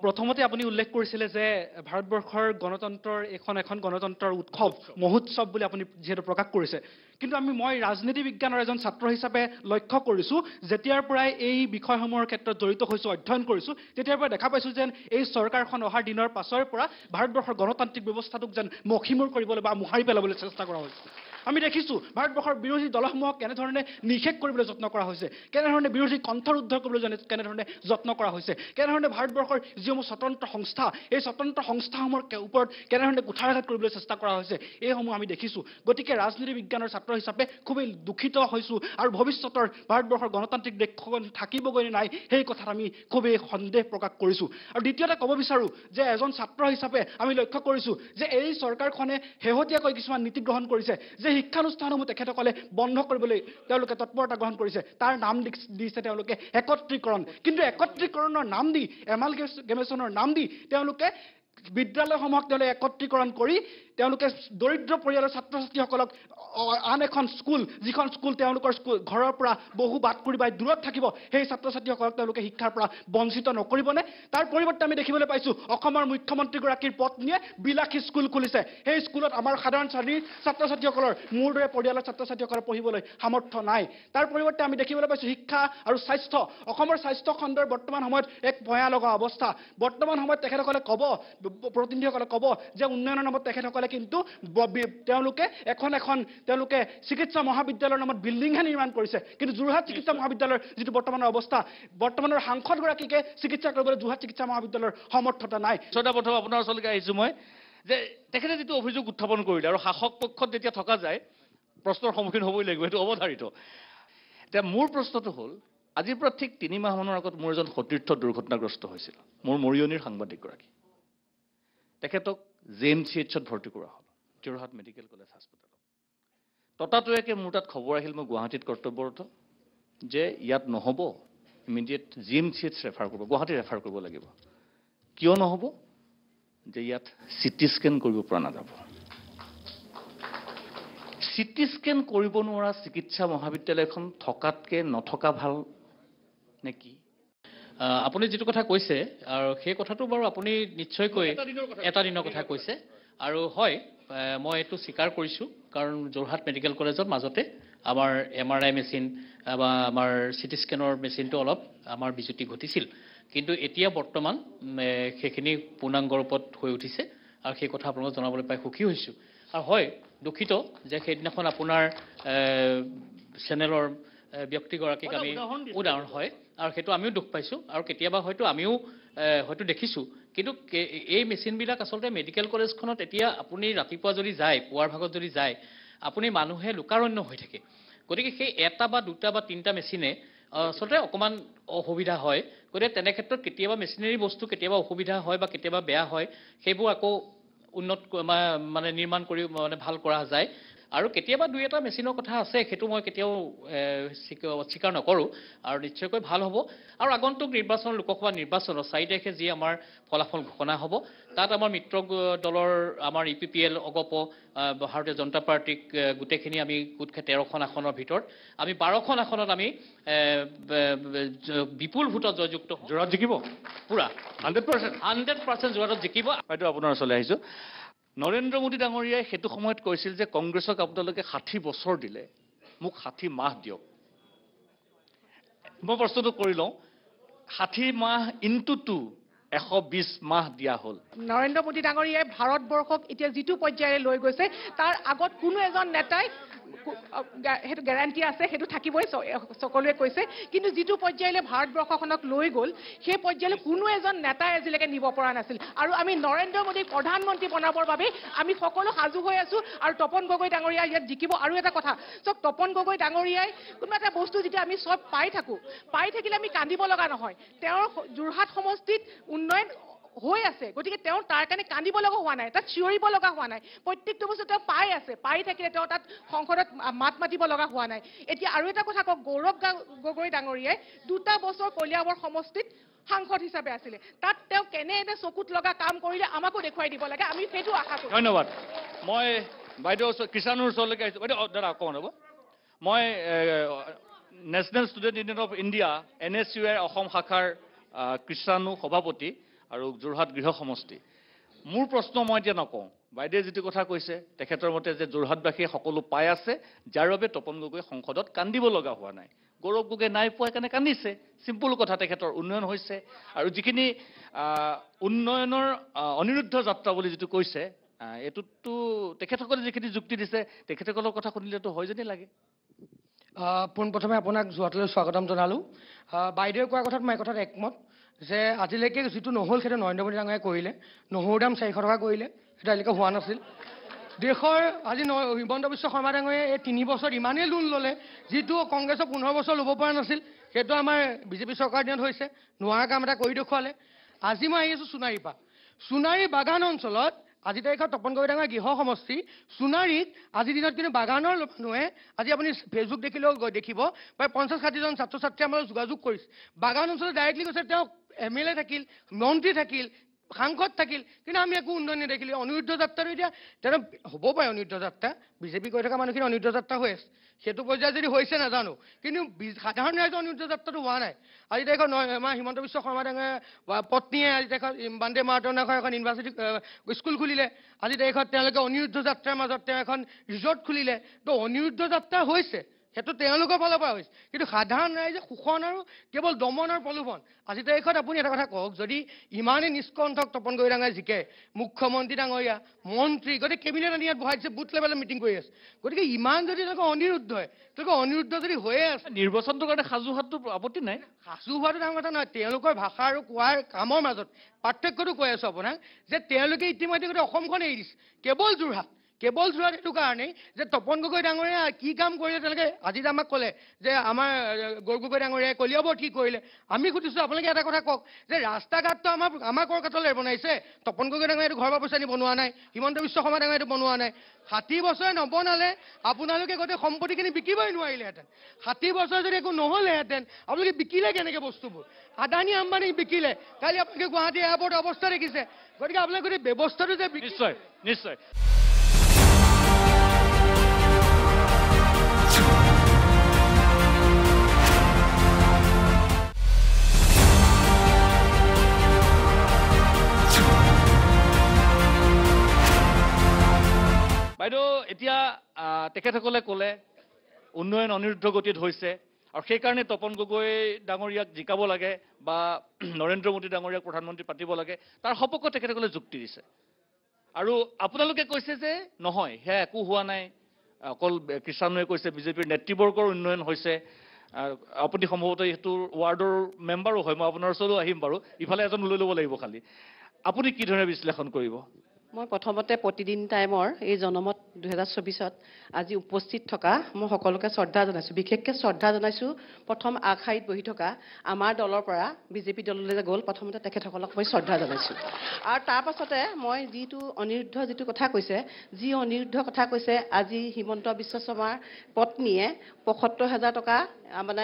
প্ৰথমতে আপুনি উল্লেখ কৰিছিলে যে ভাৰতবৰ্ষৰ গণতন্ত্ৰৰ এখন গণতন্ত্ৰৰ উৎসৱ মহোৎসৱ বুলি আপুনি যিহেতু প্ৰকাশ কৰিছে কিন্তু মই ৰাজনীতি বিজ্ঞানৰ এজন ছাত্ৰ হিচাপে লক্ষ্য কৰিছোঁ যেতিয়াৰ পৰাই এই বিষয়সমূহৰ ক্ষেত্ৰত জড়িত হৈছোঁ অধ্যয়ন কৰিছোঁ তেতিয়াৰ পৰা দেখা পাইছোঁ যেন এই চৰকাৰখন অহাৰ দিনৰ পাছৰ পৰা ভাৰতবৰ্ষৰ গণতান্ত্ৰিক ব্যৱস্থাটোক যেন মষিমূৰ কৰিবলৈ বা মোহাৰি পেলাবলৈ চেষ্টা কৰা হৈছে আমি দেখিছোঁ ভাৰতবৰ্ষৰ বিৰোধী দলসমূহক কেনেধৰণে নিষেধ কৰিবলৈ যত্ন কৰা হৈছে কেনেধৰণে বিৰোধী কণ্ঠৰুদ্ধ কৰিবলৈ কেনেধৰণে যত্ন কৰা হৈছে কেনেধৰণে ভাৰতবৰ্ষৰ যিসমূহ স্বতন্ত্ৰ সংস্থা এই স্বতন্ত্ৰ সংস্থাসমূহৰ ওপৰত কেনেধৰণে কুঠাৰাঘাত কৰিবলৈ চেষ্টা কৰা হৈছে এইসমূহ আমি দেখিছোঁ গতিকে ৰাজনীতি বিজ্ঞানৰ ছাত্ৰ হিচাপে খুবেই দুখিত হৈছোঁ আৰু ভৱিষ্যতৰ ভাৰতবৰ্ষৰ গণতান্ত্ৰিক দেশখন থাকিবগৈ নে নাই সেই কথাত আমি খুবেই সন্দেহ প্ৰকাশ কৰিছোঁ আৰু দ্বিতীয়তে ক'ব বিচাৰোঁ যে এজন ছাত্ৰ হিচাপে আমি লক্ষ্য কৰিছোঁ যে এই চৰকাৰখনে শেহতীয়াকৈ কিছুমান নীতি গ্ৰহণ কৰিছে যে শিক্ষানুষ্ঠানসমূহ তেখেতসকলে বন্ধ কৰিবলৈ তেওঁলোকে তৎপৰতা গ্ৰহণ কৰিছে তাৰ নাম দিছে তেওঁলোকে একত্ৰীকৰণ কিন্তু একত্ৰীকৰণৰ নাম দি এমালগেমেশ্যনৰ নাম দি তেওঁলোকে বিদ্যালয়সমূহক তেওঁলোকে একত্ৰীকৰণ কৰি তেওঁলোকে দৰিদ্ৰ পৰিয়ালৰ ছাত্ৰ ছাত্ৰীসকলক আন এখন স্কুল যিখন স্কুল তেওঁলোকৰ ঘৰৰ পৰা বহু বাট কৰি বাই দূৰত থাকিব সেই ছাত্ৰ ছাত্ৰীসকলক তেওঁলোকে শিক্ষাৰ পৰা বঞ্চিত নকৰিবনে তাৰ পৰিৱৰ্তে আমি দেখিবলৈ পাইছোঁ অসমৰ মুখ্যমন্ত্ৰীগৰাকীৰ পত্নীয়ে বিলাসী স্কুল খুলিছে সেই স্কুলত আমাৰ সাধাৰণ শ্ৰেণীৰ ছাত্ৰ ছাত্ৰীসকলৰ মোৰ দৰে পৰিয়ালৰ ছাত্ৰ ছাত্ৰীসকলৰ পঢ়িবলৈ সামৰ্থ্য নাই তাৰ পৰিৱৰ্তে আমি দেখিবলৈ পাইছোঁ শিক্ষা আৰু স্বাস্থ্য অসমৰ স্বাস্থ্য খণ্ডৰ বৰ্তমান সময়ত এক ভয়া লগা অৱস্থা বৰ্তমান সময়ত তেখেতসকলে ক'ব প্ৰতিনিধিসকলে ক'ব যে উন্নয়নৰ নামত তেখেতসকলে কিন্তু তেওঁলোকে তেওঁলোকে চিকিৎসা মহাবিদ্যালয়ৰ নামত বিল্ডিংহে নিৰ্মাণ কৰিছে কিন্তু যোৰহাট চিকিৎসা মহাবিদ্যালয়ৰ যিটো বৰ্তমানৰ অৱস্থা বৰ্তমানৰ সাংসদগৰাকীকে চিকিৎসা কৰিবলৈ যোৰহাট চিকিৎসা মহাবিদ্যালয়ৰ সামৰ্থ্যতা নাই ছটা প্ৰথম আপোনাৰ ওচৰলৈকে আহিছোঁ মই যে তেখেতে যিটো অভিযোগ উত্থাপন কৰিলে আৰু শাসক পক্ষত যেতিয়া থকা যায় প্ৰশ্নৰ সন্মুখীন হ'বই লাগিব সেইটো অৱধাৰিত এতিয়া মোৰ প্ৰশ্নটো হ'ল আজিৰ পৰা ঠিক 3 মাহমানৰ আগত মোৰ এজন সতীৰ্থ দুৰ্ঘটনাগ্ৰস্ত হৈছিল মোৰ মৰিয়নিৰ সাংবাদিকগৰাকী তেখেতক JMCHত ভৰ্তি কৰা হ'ল যোৰহাট মেডিকেল কলেজ হাস্পতালত ততাতৈয়াকে মোৰ তাত খবৰ আহিল মই গুৱাহাটীত কৰ্তব্যৰত যে ইয়াত নহ'ব ইমিডিয়েট JMCH ৰেফাৰ কৰিব গুৱাহাটী ৰেফাৰ কৰিব লাগিব কিয় নহ'ব যে ইয়াত CT স্কেন কৰিব পৰা নাযাব CT স্কেন কৰিব নোৱাৰা চিকিৎসা মহাবিদ্যালয়খন থকাতকৈ নথকা ভাল নেকি আপুনি যিটো কথা কৈছে আৰু সেই কথাটো বাৰু আপুনি নিশ্চয়কৈ এটা দিনৰ কথা কৈছে আৰু হয় মই এইটো স্বীকাৰ কৰিছোঁ কাৰণ যোৰহাট মেডিকেল কলেজৰ মাজতে আমাৰ MRI মেচিন বা আমাৰ CT স্কেনৰ মেচিনটো অলপ আমাৰ বিজুতি ঘটিছিল কিন্তু এতিয়া বৰ্তমান সেইখিনি পূৰ্ণাংগ ৰূপত হৈ উঠিছে আৰু সেই কথা আপোনালোকক জনাবলৈ পাই সুখী হৈছোঁ আৰু হয় দুখিত যে সেইদিনাখন আপোনাৰ চেনেলৰ ব্যক্তিগৰাকীক আমি উদাহৰণ হয় আৰু সেইটো আমিও দুখ পাইছোঁ আৰু কেতিয়াবা হয়তো আমিও হয়তো দেখিছোঁ কিন্তু এই মেচিনবিলাক আচলতে মেডিকেল কলেজখনত এতিয়া আপুনি ৰাতিপুৱা যদি যায় পুৱাৰ ভাগত যদি যায় আপুনি মানুহে লোকাৰণ্য হৈ থাকে গতিকে সেই এটা বা দুটা বা তিনিটা মেচিনে আচলতে অকণমান অসুবিধা হয় গতিকে তেনে ক্ষেত্ৰত কেতিয়াবা মেচিনেৰী বস্তু কেতিয়াবা অসুবিধা হয় বা কেতিয়াবা বেয়া হয় সেইবোৰ আকৌ উন্নত মানে নিৰ্মাণ কৰি মানে ভাল কৰা যায় আৰু কেতিয়াবা দুই এটা মেচিনৰ কথা আছে সেইটো মই কেতিয়াও স্বীকাৰ নকৰোঁ আৰু নিশ্চয়কৈ ভাল হ'ব আৰু আগন্তুক নিৰ্বাচন লোকসভা নিৰ্বাচনৰ 4 তাৰিখে যি আমাৰ ফলাফল ঘোষণা হ'ব তাত আমাৰ মিত্ৰ দলৰ আমাৰ EPPL অগপ ভাৰতীয় জনতা পাৰ্টিক গোটেইখিনি আমি গোট খাই 13খন আসনৰ ভিতৰত আমি 12খন আসনত আমি বিপুল ভোটত জয়যুক্ত যোৰহাট জিকিব পুৰা 100% যোৰহাটত জিকিব হয়তো আপোনাৰ ওচৰলৈ আহিছোঁ নৰেন্দ্ৰ মোদী ডাঙৰীয়াই সেইটো সময়ত কৈছিল যে কংগ্ৰেছক আপোনালোকে 60 বছৰ দিলে মোক 60 মাহ দিয়ক মই প্ৰশ্নটো কৰি লওঁ 60 মাহ ইনটু 2 120 মাহ দিয়া হ'ল নৰেন্দ্ৰ মোদী ডাঙৰীয়াই ভাৰতবৰ্ষক এতিয়া যিটো পৰ্যায়লৈ লৈ গৈছে তাৰ আগত কোনো এজন নেতাই সেইটো গ্যাৰাণ্টি আছে সেইটো থাকিবই সকলোৱে কৈছে কিন্তু যিটো পৰ্যায়লৈ ভাৰতবৰ্ষখনক লৈ গ'ল সেই পৰ্যায়লৈ কোনো এজন নেতাই আজিলৈকে নিব পৰা নাছিল আৰু আমি নৰেন্দ্ৰ মোদীক প্ৰধানমন্ত্ৰী বনাবৰ বাবে আমি সকলো সাজু হৈ আছোঁ আৰু তপন গগৈ ডাঙৰীয়া ইয়াত জিকিব আৰু এটা কথা চক তপন গগৈ ডাঙৰীয়াই কোনোবা এটা বস্তু যেতিয়া আমি চব পাই থাকিলে আমি কান্দিব লগা নহয় তেওঁৰ যোৰহাট সমষ্টিত উন্নয়ন হৈ আছে গতিকে তেওঁ তাৰ কাৰণে কান্দিব লগা হোৱা নাই তাত চিঞৰিব লগা হোৱা নাই প্ৰত্যেকটো বস্তু তেওঁ পাই আছে পাই থাকিলে তেওঁ তাত সংসদত মাত মাতিব লগা হোৱা নাই এতিয়া আৰু এটা কথা কওক গৌৰৱ গগৈ ডাঙৰীয়াই 2টা বছৰ কলিয়াবৰ সমষ্টিত সাংসদ হিচাপে আছিলে তাত তেওঁ কেনে এনে চকুত লগা কাম কৰিলে আমাকো দেখুৱাই দিব লাগে আমি সেইটো আশা কৰোঁ ধন্যবাদ মই বাইদেউ কিষাণৰ ওচৰলৈকে আহিছোঁ বাইদেউ দাদা অকণমান হ'ব মই national student union of India NSUৰ অসম শাখাৰ কিষাণু সভাপতি আৰু যোৰহাট গৃহ সমষ্টি মোৰ প্ৰশ্ন মই এতিয়া নকওঁ বাইদেৱে যিটো কথা কৈছে তেখেতৰ মতে যে যোৰহাটবাসীয়ে সকলো পাই আছে যাৰ বাবে তপন গগৈ সংসদত কান্দিব লগা হোৱা নাই গৌৰৱ গগৈ নাই পোৱা কাৰণে কান্দিছে চিম্পুল কথা তেখেতৰ উন্নয়ন হৈছে আৰু যিখিনি উন্নয়নৰ অনিৰুদ্ধ যাত্ৰা বুলি যিটো কৈছে এইটোতো তেখেতসকলে যিখিনি যুক্তি দিছে তেখেতসকলৰ কথা শুনিলেতো হয় যেনেই লাগে পোনপ্ৰথমে আপোনাক যোৰহাটলৈ স্বাগতম জনালোঁ বাইদেৱে কোৱা কথাত মই এই কথাত একমত যে আজিলৈকে যিটো নহ'ল সেইটো নৰেন্দ্ৰ মোদী ডাঙৰীয়াই কৰিলে নহৰুৰ দাম 400 টকা কৰিলে সেইটো আজিলৈকে হোৱা নাছিল দেশৰ আজি হিমন্ত বিশ্ব শৰ্মা ডাঙৰীয়াই এই 3 বছৰ ইমানেই লোন ল'লে যিটো কংগ্ৰেছৰ 15 বছৰ ল'ব পৰা নাছিল সেইটো আমাৰ বিজেপি চৰকাৰ দিনত হৈছে নোৱাৰা কাম এটা কৰি দেখুৱালে আজি মই আহি আছোঁ সোণাৰী বাগান অঞ্চলত আজি তাৰিখত তপন গগৈ ডাঙৰীয়া গৃহ সমষ্টি সোণাৰীত আজিৰ দিনত কিন্তু বাগানৰ মানুহে আজি আপুনি ফেচবুক দেখিলেও দেখিব প্ৰায় 50-60 জন ছাত্ৰ ছাত্ৰীয়ে আমাৰ যোগাযোগ কৰিছে বাগান অঞ্চলত ডাইৰেক্টলি কৈছে তেওঁ MLA থাকিল মন্ত্ৰী থাকিল সাংসদ থাকিল কিন্তু আমি একো উন্নয়ন নেদেখিলোঁ অনিৰুদ্ধ যাত্ৰাটো এতিয়া তেনে হ'ব পাৰে অনিৰুদ্ধ যাত্ৰা বিজেপি কৈ থকা মানুহখিনি অনিৰুদ্ধ যাত্ৰা হৈ আছে সেইটো পৰ্যায়ত যদি হৈছে নাজানো কিন্তু সাধাৰণ ৰাইজৰ অনিৰুদ্ধ যাত্ৰাটো হোৱা নাই আজি তাৰিখত আমাৰ হিমন্ত বিশ্ব শৰ্মা ডাঙৰীয়া পত্নীয়ে আজি তাৰিখত বন্দে মাতৰম এখন ইউনিভাৰ্চিটি স্কুল খুলিলে আজি তাৰিখত তেওঁলোকে অনিৰুদ্ধ যাত্ৰাৰ মাজত তেওঁ এখন ৰিজৰ্ট খুলিলে তো অনিৰুদ্ধ যাত্ৰা হৈছে সেইটো তেওঁলোকৰ ফালৰ পৰা হৈছে কিন্তু সাধাৰণ ৰাইজে শোষণ আৰু কেৱল দমন আৰু প্ৰলোভন আজি তাৰিখত আপুনি এটা কথা কওক যদি ইমানেই নিষ্কণ্ঠক তপন গগৈ ডাঙৰীয়া জিকে মুখ্যমন্ত্ৰী ডাঙৰীয়া মন্ত্ৰী গতিকে কেবিনেট আনি ইয়াত বহাইছে বুথ লেভেলত মিটিং কৰি আছে গতিকে ইমান যদি তেওঁলোকে অনিৰুদ্ধ হয় তেওঁলোকে অনিৰুদ্ধ যদি হৈয়ে আছে নিৰ্বাচনটোৰ কাৰণে সাজু হোৱাটো আপত্তি নাই সাজু হোৱাটো ডাঙৰ কথা নহয় তেওঁলোকৰ ভাষা আৰু কোৱাৰ কামৰ মাজত পাৰ্থক্যটো কৈ আছো আপোনাক যে তেওঁলোকে ইতিমধ্যে গোটেই অসমখন এৰি দিছে কেৱল যোৰহাট এইটো কাৰণেই যে তপন গগৈ ডাঙৰীয়া কি কাম কৰিলে তেওঁলোকে আজি আমাক ক'লে যে আমাৰ গৌৰৱ গগৈ ডাঙৰীয়াই কলিয়াবৰত কি কৰিলে আমি সুধিছোঁ আপোনালোকে এটা কথা কওক যে ৰাস্তা ঘাটটো আমাৰ কলকাতালৈ বনাইছে তপন গগৈ ডাঙৰীয়াটো ঘৰৰ পৰা পইচা নি বনোৱা নাই হিমন্ত বিশ্ব শৰ্মা ডাঙৰীয়াটো বনোৱা নাই 60 বছৰ নবনালে আপোনালোকে গোটেই সম্পত্তিখিনি বিকিবই নোৱাৰিলেহেঁতেন 60 বছৰ যদি একো নহ'লেহেঁতেন আপোনালোকে বিকিলে কেনেকৈ বস্তুবোৰ আদানী আম্বানী বিকিলে কালি আপোনালোকে গুৱাহাটী এয়াৰপৰ্ট অৱস্থা দেখিছে গতিকে আপোনালোকে গোটেই ব্যৱস্থাটো যে নিশ্চয় নিশ্চয় বাইদেউ এতিয়া তেখেতসকলে ক'লে উন্নয়ন অনিৰুদ্ধ গতিত হৈছে আৰু সেইকাৰণে তপন গগৈ ডাঙৰীয়াক জিকাব লাগে বা নৰেন্দ্ৰ মোদী ডাঙৰীয়াক প্ৰধানমন্ত্ৰী পাতিব লাগে তাৰ সপক্ষত তেখেতসকলে যুক্তি দিছে আৰু আপোনালোকে কৈছে যে নহয় সেয়া একো হোৱা নাই অকল কৃষ্ণানুৱে কৈছে বিজেপিৰ নেতৃবৰ্গৰ উন্নয়ন হৈছে আপুনি সম্ভৱতঃ এইটো ৱাৰ্ডৰ মেম্বাৰো হয় মই আপোনাৰ ওচৰলৈ আহিম বাৰু ইফালে এজন লৈ ল'ব লাগিব খালি আপুনি কি ধৰণে বিশ্লেষণ কৰিব মই প্ৰথমতে প্ৰতিদিন টাইমৰ এই জনমত 2024ত আজি উপস্থিত থকা মই সকলোকে শ্ৰদ্ধা জনাইছোঁ বিশেষকৈ শ্ৰদ্ধা জনাইছোঁ প্ৰথম আগশাৰীত বহি থকা আমাৰ দলৰ পৰা বিজেপি দললৈ যে গ'ল প্ৰথমতে তেখেতসকলক মই শ্ৰদ্ধা জনাইছোঁ আৰু তাৰ পাছতে মই যিটো অনিৰুদ্ধ যিটো কথা কৈছে যি অনিৰুদ্ধ কথা কৈছে আজি হিমন্ত বিশ্ব শৰ্মাৰ পত্নীয়ে ৭৫,০০০ টকা মানে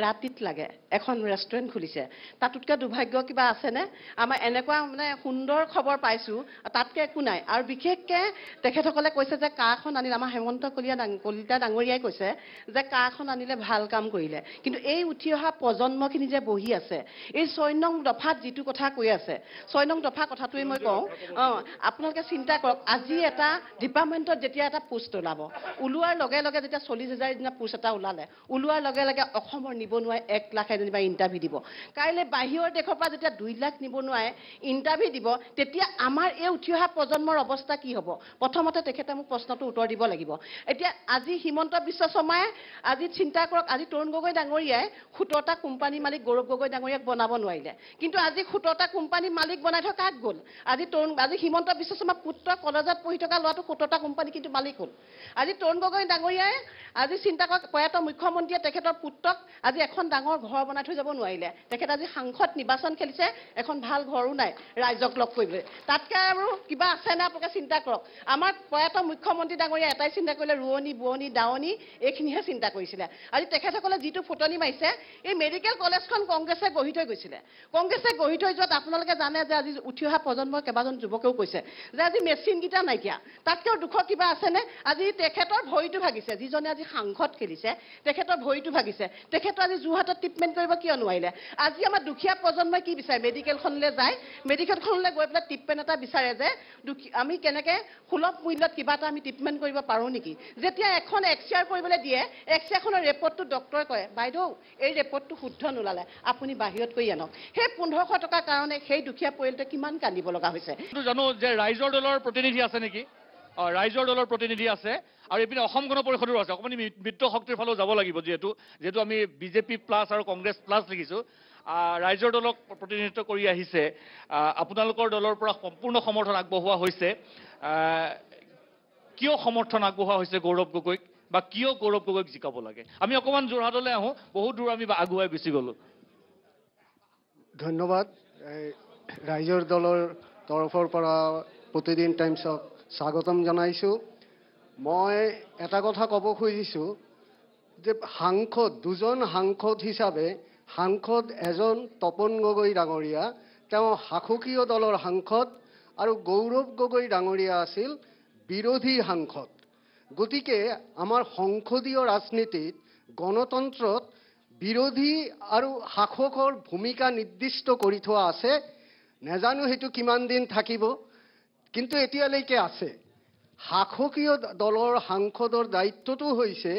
ৰাতিত লাগে এখন ৰেষ্টুৰেণ্ট খুলিছে তাতোতকৈ দুৰ্ভাগ্য কিবা আছেনে আমাৰ এনেকুৱা মানে সুন্দৰ খবৰ পাইছোঁ তাতকৈ একো নাই আৰু বিশেষকৈ তেখেতসকলে কৈছে যে কাৰখন আনিলে আমাৰ হেমন্ত কলিতা ডাঙৰীয়াই কৈছে যে কাৰখন আনিলে ভাল কাম কৰিলে কিন্তু এই উঠি অহা প্ৰজন্মখিনি যে বহি আছে এই ৬ নং দফাত যিটো কথা কৈ আছে ৬ নং দফা কথাটোৱে মই কওঁ আপোনালোকে চিন্তা কৰক আজি এটা ডিপাৰ্টমেণ্টত যেতিয়া এটা পোষ্ট ওলাব ওলোৱাৰ লগে লগে যেতিয়া ৪০,০০০ দিনা পোষ্ট এটা ওলালে ওলোৱাৰ লগে লগে অসমৰ নিবনুৱাই 1 লাখ যেনিবা ইণ্টাৰভিউ দিব কাইলৈ বাহিৰৰ দেশৰ পৰা যেতিয়া 2 লাখ নিবনুৱাই ইণ্টাৰভিউ দিব তেতিয়া আমাৰ এই উঠি অহা প্ৰজন্মৰ অৱস্থা কি হ'ব প্ৰথমতে তেখেতে মোক প্ৰশ্নটো উত্তৰ দিব লাগিব এতিয়া আজি হিমন্ত বিশ্ব শৰ্মাই আজি চিন্তা কৰক আজি তৰুণ গগৈ ডাঙৰীয়াই 17টা কোম্পানী মালিক গৌৰৱ গগৈ ডাঙৰীয়াক বনাব নোৱাৰিলে কিন্তু আজি 17টা কোম্পানী মালিক বনাই থকা কাক গ'ল আজি হিমন্ত বিশ্ব শৰ্মা পুত্ৰ কলেজত পঢ়ি থকা ল'ৰাটো 17টা কোম্পানী কিন্তু মালিক হ'ল আজি তৰুণ গগৈ ডাঙৰীয়াই আজি চিন্তা কৰক প্ৰয়াত মুখ্যমন্ত্ৰীয়ে তেখেতৰ পুত্ৰক আজি এখন ডাঙৰ ঘৰ বনাই থৈ যাব নোৱাৰিলে তেখেত আজি সাংসদ নিৰ্বাচন খেলিছে এখন ভাল ঘৰো নাই ৰাইজক লগ কৰিবলৈ তাতকৈ আৰু কিবা আছে নে আপোনালোকে চিন্তা কৰক আমাৰ প্ৰয়াত মুখ্যমন্ত্ৰী ডাঙৰীয়া এটাই চিন্তা কৰিলে ৰোৱনী বোৱনী দাৱনী এইখিনিহে চিন্তা কৰিছিলে আজি তেখেতসকলে যিটো ফুটনি মাৰিছে এই মেডিকেল কলেজখন কংগ্ৰেছে গঢ়ি থৈ গৈছিলে কংগ্ৰেছে গঢ়ি থৈ যোৱাত আপোনালোকে জানে যে আজি উঠি অহা প্ৰজন্মৰ কেইবাজন যুৱকেও কৈছে যে আজি মেচিনকেইটা নাইকিয়া তাতকৈও দুখৰ কিবা আছেনে আজি তেখেতৰ ভৰিটো ভাগিছে যিজনে আজি সাংসদ খেলিছে তেখেতৰ ভৰিটো ভাগিছে তেখেতৰ আজি যোৰহাটত ট্ৰিটমেণ্ট কৰিব কিয় নোৱাৰিলে আজি আমাৰ দুখীয়া প্ৰজন্মই কি বিচাৰে মেডিকেলখনলৈ যায় মেডিকেলখনলৈ গৈ পেলাই ট্ৰিটমেণ্ট এটা বিচাৰে যে আমি কেনেকৈ সুলভ মূল্যত কিবা এটা আমি ট্ৰিটমেণ্ট কৰিব পাৰোঁ নেকি যেতিয়া এখন এক্সৰে কৰিবলৈ দিয়ে এক্সৰেখনৰ ৰিপৰ্টটো ডক্টৰে কয় বাইদেউ এই ৰিপৰ্টটো শুদ্ধ নোলালে আপুনি বাহিৰত কৰি আনক সেই ১৫০০ টকাৰ কাৰণে সেই দুখীয়া পৰিয়ালটোৱে কিমান কান্দিব লগা হৈছে জানো যে ৰাইজৰ দলৰ প্ৰতিনিধি আছে নেকি ৰাইজৰ দলৰ প্ৰতিনিধি আছে আৰু এইপিনে অসম গণ পৰিষদৰো আছে অকণমান মিত্ৰ শক্তিৰ ফালেও যাব লাগিব যিহেতু আমি বিজেপি প্লাছ আৰু কংগ্ৰেছ প্লাছ লিখিছোঁ ৰাইজৰ দলক প্ৰতিনিধিত্ব কৰি আহিছে আপোনালোকৰ দলৰ পৰা সম্পূৰ্ণ সমৰ্থন আগবঢ়োৱা হৈছে কিয় সমৰ্থন আগবঢ়োৱা হৈছে গৌৰৱ গগৈক বা কিয় গৌৰৱ গগৈক জিকাব লাগে আমি অকণমান যোৰহাটলৈ আহোঁ বহুত দূৰ আমি আগুৱাই গুচি গ'লোঁ ধন্যবাদ ৰাইজৰ দলৰ তৰফৰ পৰা প্ৰতিদিন টাইমছক স্বাগতম জনাইছোঁ মই এটা কথা ক'ব খুজিছোঁ যে সাংসদ দুজন সাংসদ হিচাপে সাংসদ এজন তপন গগৈ ডাঙৰীয়া তেওঁ শাসকীয় দলৰ সাংসদ আৰু গৌৰৱ গগৈ ডাঙৰীয়া আছিল বিৰোধী সাংসদ। গতিকে আমাৰ সংসদীয় ৰাজনীতিত গণতন্ত্ৰত বিৰোধী আৰু শাসকৰ ভূমিকা নিৰ্দিষ্ট কৰি থোৱা আছে। নাজানো সেইটো কিমান দিন থাকিব, কিন্তু এতিয়ালৈকে আছে। শাসকীয় দলৰ সাংসদৰ দায়িত্বটো হৈছে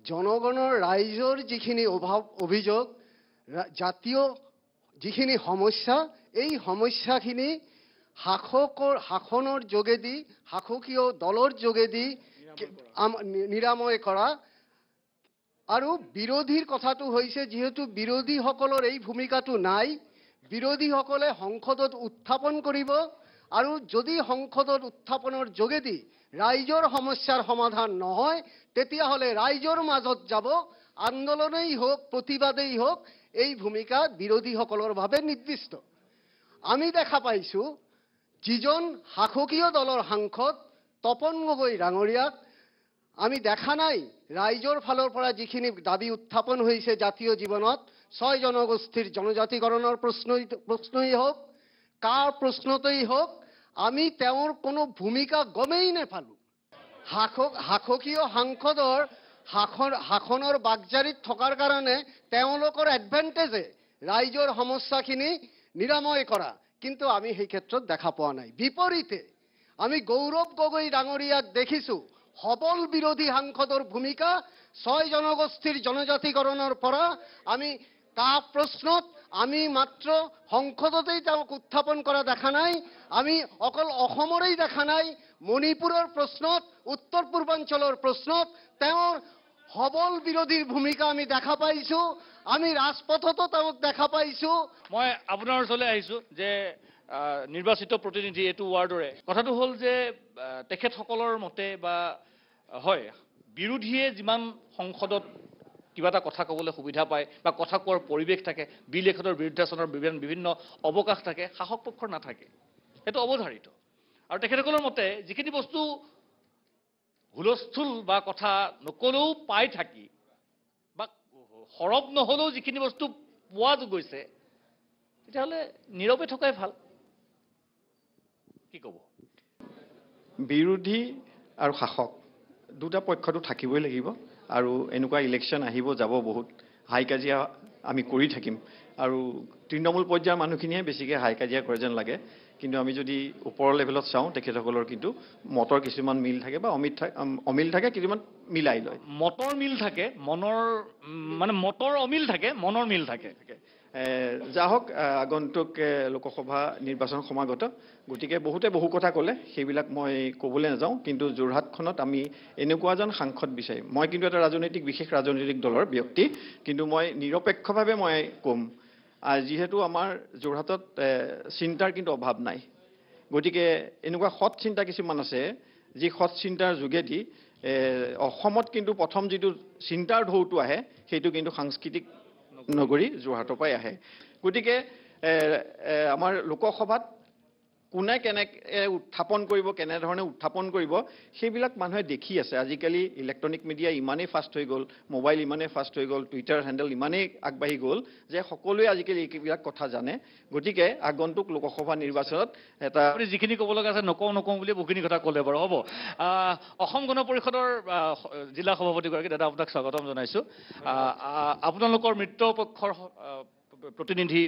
জনগণৰ ৰাইজৰ যিখিনি অভিযোগ, জাতীয় যিখিনি সমস্যা, এই সমস্যাখিনি শাসনৰ যোগেদি, শাসকীয় দলৰ যোগেদি নিৰাময় কৰা। আৰু বিৰোধীৰ কথাটো হৈছে, যিহেতু বিৰোধীসকলৰ এই ভূমিকাটো নাই, বিৰোধীসকলে সংসদত উত্থাপন কৰিব আৰু যদি সংসদত উত্থাপনৰ যোগেদি ৰাইজৰ সমস্যাৰ সমাধান নহয়, তেতিয়াহ'লে ৰাইজৰ মাজত যাব, আন্দোলনেই হওক প্ৰতিবাদেই হওক, এই ভূমিকা বিৰোধীসকলৰ বাবে নিৰ্দিষ্ট। আমি দেখা পাইছোঁ যিজন শাসকীয় দলৰ সাংসদ তপন গগৈ ডাঙৰীয়াক আমি দেখা নাই ৰাইজৰ ফালৰ পৰা যিখিনি দাবী উত্থাপন হৈছে জাতীয় জীৱনত, 6 জনগোষ্ঠীৰ জনজাতিকৰণৰ প্ৰশ্নই হওক, কাৰ প্ৰশ্নতেই হওক, আমি তেওঁৰ কোনো ভূমিকা গমেই নাপালোঁ। শাসকীয় সাংসদৰ শাসনৰ বাগজাৰিত থকাৰ কাৰণে তেওঁলোকৰ এডভান্টেজে ৰাইজৰ সমস্যাখিনি নিৰাময় কৰা, কিন্তু আমি সেই ক্ষেত্ৰত দেখা পোৱা নাই। বিপৰীতে আমি গৌৰৱ গগৈ ডাঙৰীয়াক দেখিছোঁ সবল বিৰোধী সাংসদৰ ভূমিকা। 6 জনগোষ্ঠীৰ জনজাতিকৰণৰ পৰা আমি কা প্ৰশ্নত আমি মাত্ৰ সংসদতেই তেওঁক উত্থাপন কৰা দেখা নাই, আমি অকল অসমৰেই দেখা নাই, মণিপুৰৰ প্ৰশ্নত, উত্তৰ পূৰ্বাঞ্চলৰ প্ৰশ্নত তেওঁৰ সবল বিৰোধীৰ ভূমিকা আমি দেখা পাইছোঁ। আমি ৰাজপথতো তেওঁক দেখা পাইছোঁ। মই আপোনাৰ ওচৰলৈ আহিছোঁ যে নিৰ্বাচিত প্ৰতিনিধি এইটো ৱাৰ্ডৰে কথাটো হ'ল যে তেখেতসকলৰ মতে বা হয়, বিৰোধীয়ে যিমান সংসদত কিবা এটা কথা ক'বলৈ সুবিধা পায় বা কথা কোৱাৰ পৰিৱেশ থাকে, বিল এখনৰ বিৰুদ্ধাচৰণৰ বিভিন্ন অৱকাশ থাকে, শাসক পক্ষৰ নাথাকে, সেইটো অৱধাৰিত। আৰু তেখেতসকলৰ মতে যিখিনি বস্তু হুলস্থুল বা কথা নকলেও পাই থাকি বা সৰব নহ'লেও যিখিনি বস্তু পোৱা গৈছে, তেতিয়াহ'লে নীৰৱে থকাই ভাল। কি ক'ব? বিৰোধী আৰু শাসক দুটা পক্ষতো থাকিবই লাগিব। আৰু এনেকুৱা ইলেকশ্যন আহিব যাব, বহুত হাই কাজিয়া আমি কৰি থাকিম। আৰু তৃণমূল পৰ্যায়ৰ মানুহখিনিয়ে বেছিকৈ হাই কাজিয়া কৰে যেন লাগে। কিন্তু আমি যদি ওপৰৰ লেভেলত চাওঁ, তেখেতসকলৰ কিন্তু মতৰ কিছুমান মিল থাকে বা অমিল থাকে, কিছুমান মিলাই লয়। মতৰ মিল থাকে, মনৰ মানে মতৰ অমিল থাকে, মনৰ মিল থাকে। যা হওক, আগন্তুক লোকসভা নিৰ্বাচন সমাগত, গতিকে বহুতে বহু কথা ক'লে, সেইবিলাক মই ক'বলৈ নাযাওঁ। কিন্তু যোৰহাটখনত আমি এনেকুৱা এজন সাংসদ বিচাৰিম। মই কিন্তু এটা বিশেষ ৰাজনৈতিক দলৰ ব্যক্তি, কিন্তু মই নিৰপেক্ষভাৱে মই ক'ম, যিহেতু আমাৰ যোৰহাটত চিন্তাৰ কিন্তু অভাৱ নাই। গতিকে এনেকুৱা সৎ চিন্তা কিছুমান আছে, যি সৎ চিন্তাৰ যোগেদি অসমত কিন্তু প্ৰথম যিটো চিন্তাৰ ঢৌটো আহে, সেইটো কিন্তু সাংস্কৃতিক নগৰী যোৰহাটৰ পৰাই আহে। গতিকে আমাৰ লোকসভাত কোনে কেনেকৈ উত্থাপন কৰিব, কেনেধৰণে উত্থাপন কৰিব, সেইবিলাক মানুহে দেখি আছে। আজিকালি ইলেক্ট্ৰনিক মিডিয়া ইমানেই ফাষ্ট হৈ গ'ল, মোবাইল ইমানেই ফাষ্ট হৈ গ'ল, টুইটাৰ হেণ্ডেল ইমানেই আগবাঢ়ি গ'ল যে সকলোৱে আজিকালি এইবিলাক কথা জানে। গতিকে আগন্তুক লোকসভা নিৰ্বাচনত এটা আপুনি যিখিনি ক'ব লগা আছে নকওঁ বুলি বহুখিনি কথা ক'লে বাৰু, হ'ব। অসম গণ পৰিষদৰ জিলা সভাপতিগৰাকী দাদা, আপোনাক স্বাগতম জনাইছোঁ। আপোনালোকৰ মিত্ৰপক্ষৰ প্ৰতিনিধি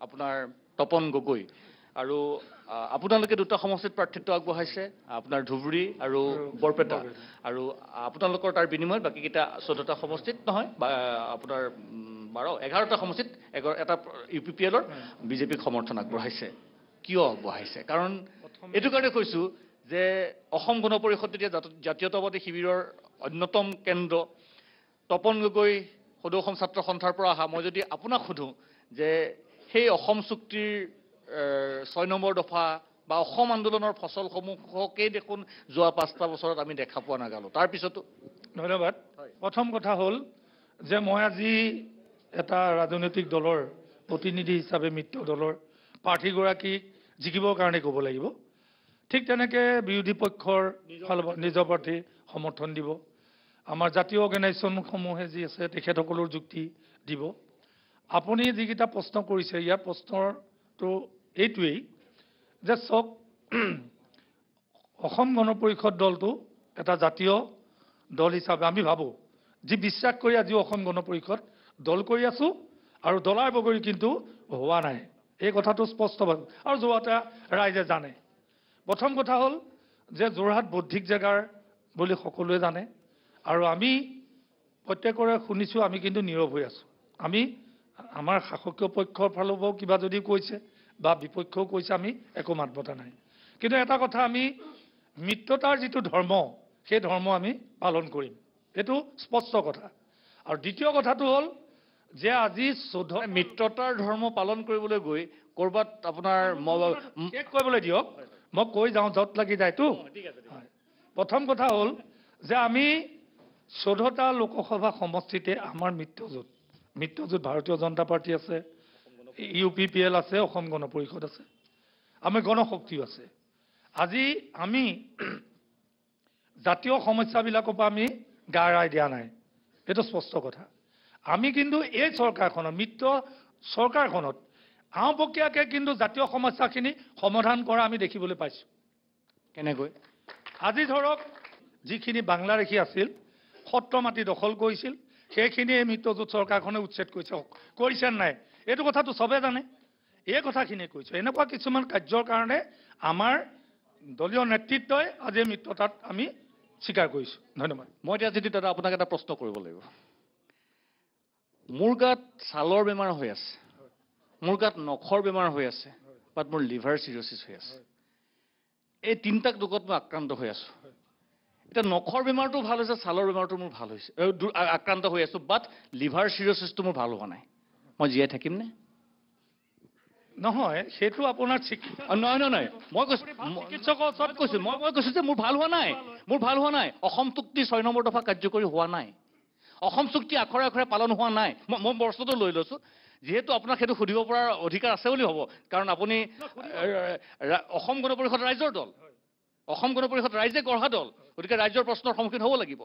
আপোনাৰ তপন গগৈ, আৰু আপোনালোকে দুটা সমষ্টিত প্ৰাৰ্থিত্ব আগবঢ়াইছে, আপোনাৰ ধুবুৰী আৰু বৰপেটা, আৰু আপোনালোকৰ তাৰ বিনিময়ত বাকীকেইটা 14টা সমষ্টিত নহয়, বা আপোনাৰ 11টা সমষ্টিত এটা UPPLৰ বিজেপিক সমৰ্থন আগবঢ়াইছে। কিয় আগবঢ়াইছে? কাৰণ এইটো কাৰণে কৈছোঁ যে অসম গণ পৰিষদ যেতিয়া জাতীয়তাবাদী শিবিৰৰ অন্যতম কেন্দ্ৰ, তপন গগৈ সদৌ অসম ছাত্ৰ সন্থাৰ পৰা অহা। মই যদি আপোনাক সোধোঁ যে সেই অসম চুক্তিৰ 6 নম্বৰ দফা বা অসম আন্দোলনৰ ফচলসমূহকেই দেখোন যোৱা 5টা বছৰত আমি দেখা পোৱা নাগালোঁ, তাৰপিছতো। ধন্যবাদ। প্ৰথম কথা হ'ল যে মই আজি এটা ৰাজনৈতিক দলৰ প্ৰতিনিধি হিচাপে মিত্ৰ দলৰ প্ৰাৰ্থীগৰাকীক জিকিবৰ কাৰণে ক'ব লাগিব। ঠিক তেনেকৈ বিৰোধী পক্ষৰ ফালৰ পৰা নিজৰ প্ৰাৰ্থী সমৰ্থন দিব। আমাৰ জাতীয় অৰ্গেনাইজেশ্যনসমূহে যি আছে তেখেতসকলৰ যুক্তি দিব। আপুনি যিকেইটা প্ৰশ্ন কৰিছে, ইয়াৰ প্ৰশ্নৰ তো এইটোৱেই যে চাওক অসম গণ পৰিষদ দলটো এটা জাতীয় দল হিচাপে আমি ভাবোঁ যি বিশ্বাস কৰি আজি অসম গণ পৰিষদ দল কৰি আছোঁ আৰু দলাৰ বগৰী কিন্তু হোৱা নাই এই কথাটো স্পষ্টভাৱে আৰু যোৱাটা ৰাইজে জানে প্ৰথম কথা হ'ল যে যোৰহাট বৌদ্ধিক জেগাৰ বুলি সকলোৱে জানে আৰু আমি প্ৰত্যেকৰে শুনিছোঁ আমি কিন্তু নীৰৱ হৈ আছোঁ আমি আমাৰ শাসকীয় পক্ষৰ ফালৰ পৰাও কিবা যদি কৈছে বা বিপক্ষেও কৈছে আমি একো মাত মতা নাই কিন্তু এটা কথা আমি মিত্ৰতাৰ যিটো ধৰ্ম সেই ধৰ্ম আমি পালন কৰিম এইটো স্পষ্ট কথা আৰু দ্বিতীয় কথাটো হ'ল যে আজি মিত্ৰতাৰ ধৰ্ম পালন কৰিবলৈ গৈ ক'ৰবাত আপোনাৰ শেষ কৰিবলৈ দিয়ক মই কৈ যাওঁ য'ত লাগি যায়তো প্ৰথম কথা হ'ল যে আমি 14টা লোকসভা সমষ্টিতে আমাৰ মিত্ৰজোঁট ভাৰতীয় জনতা পাৰ্টি আছে UPPL আছে অসম গণ পৰিষদ আছে আমাৰ গণশক্তিও আছে আজি আমি জাতীয় সমস্যাবিলাকৰ পৰা আমি গা এৰাই দিয়া নাই এইটো স্পষ্ট কথা আমি কিন্তু এই চৰকাৰখনৰ মিত্ৰ চৰকাৰখনত আওপকীয়াকৈ কিন্তু জাতীয় সমস্যাখিনি সমাধান কৰা আমি দেখিবলৈ পাইছোঁ কেনেকৈ আজি ধৰক যিখিনি বাংলাদেশী আছিল সত্ৰ মাটি দখল কৰিছিল সেইখিনি এই মিত্ৰজোঁট চৰকাৰখনে উচ্ছেদ কৰিছে নাই এইটো কথাটো চবে জানে এই কথাখিনি কৈছোঁ এনেকুৱা কিছুমান কাৰ্যৰ কাৰণে আমাৰ দলীয় নেতৃত্বই আজি মিত্ৰতাত আমি স্বীকাৰ কৰিছোঁ ধন্যবাদ মই এতিয়া যদি দাদা আপোনাক এটা প্ৰশ্ন কৰিব লাগিব মোৰ গাত ছালৰ বেমাৰ হৈ আছে মোৰ গাত নখৰ বেমাৰ হৈ আছে বাট মোৰ লিভাৰ চিৰচিছ হৈ আছে এই তিনিটা দুখত মই আক্ৰান্ত হৈ আছোঁ এতিয়া নখৰ বেমাৰটো ভাল হৈছে ছালৰ বেমাৰটো মোৰ ভাল হৈছে আক্ৰান্ত হৈ আছোঁ বাট লিভাৰ চিৰচিছটো মোৰ ভাল হোৱা নাই মই জীয়াই থাকিমনে নহয় সেইটো আপোনাৰ নহয় নহয় মই কৈছোঁ চিকিৎসকৰ ওচৰত কৈছোঁ মই কৈছোঁ যে মোৰ ভাল হোৱা নাই অসম চুক্তি 6 নম্বৰ দফা কাৰ্যকৰী হোৱা নাই অসম চুক্তি আখৰে আখৰে পালন হোৱা নাই মই বস্তুটো লৈ লৈছোঁ যিহেতু আপোনাক সেইটো সুধিব পৰাৰ অধিকাৰ আছে বুলি হ'ব কাৰণ আপুনি অসম গণ পৰিষদ ৰাইজৰ দল অসম গণ পৰিষদ ৰাইজে গঢ়া দল গতিকে ৰাইজৰ প্ৰশ্নৰ সন্মুখীন হ'ব লাগিব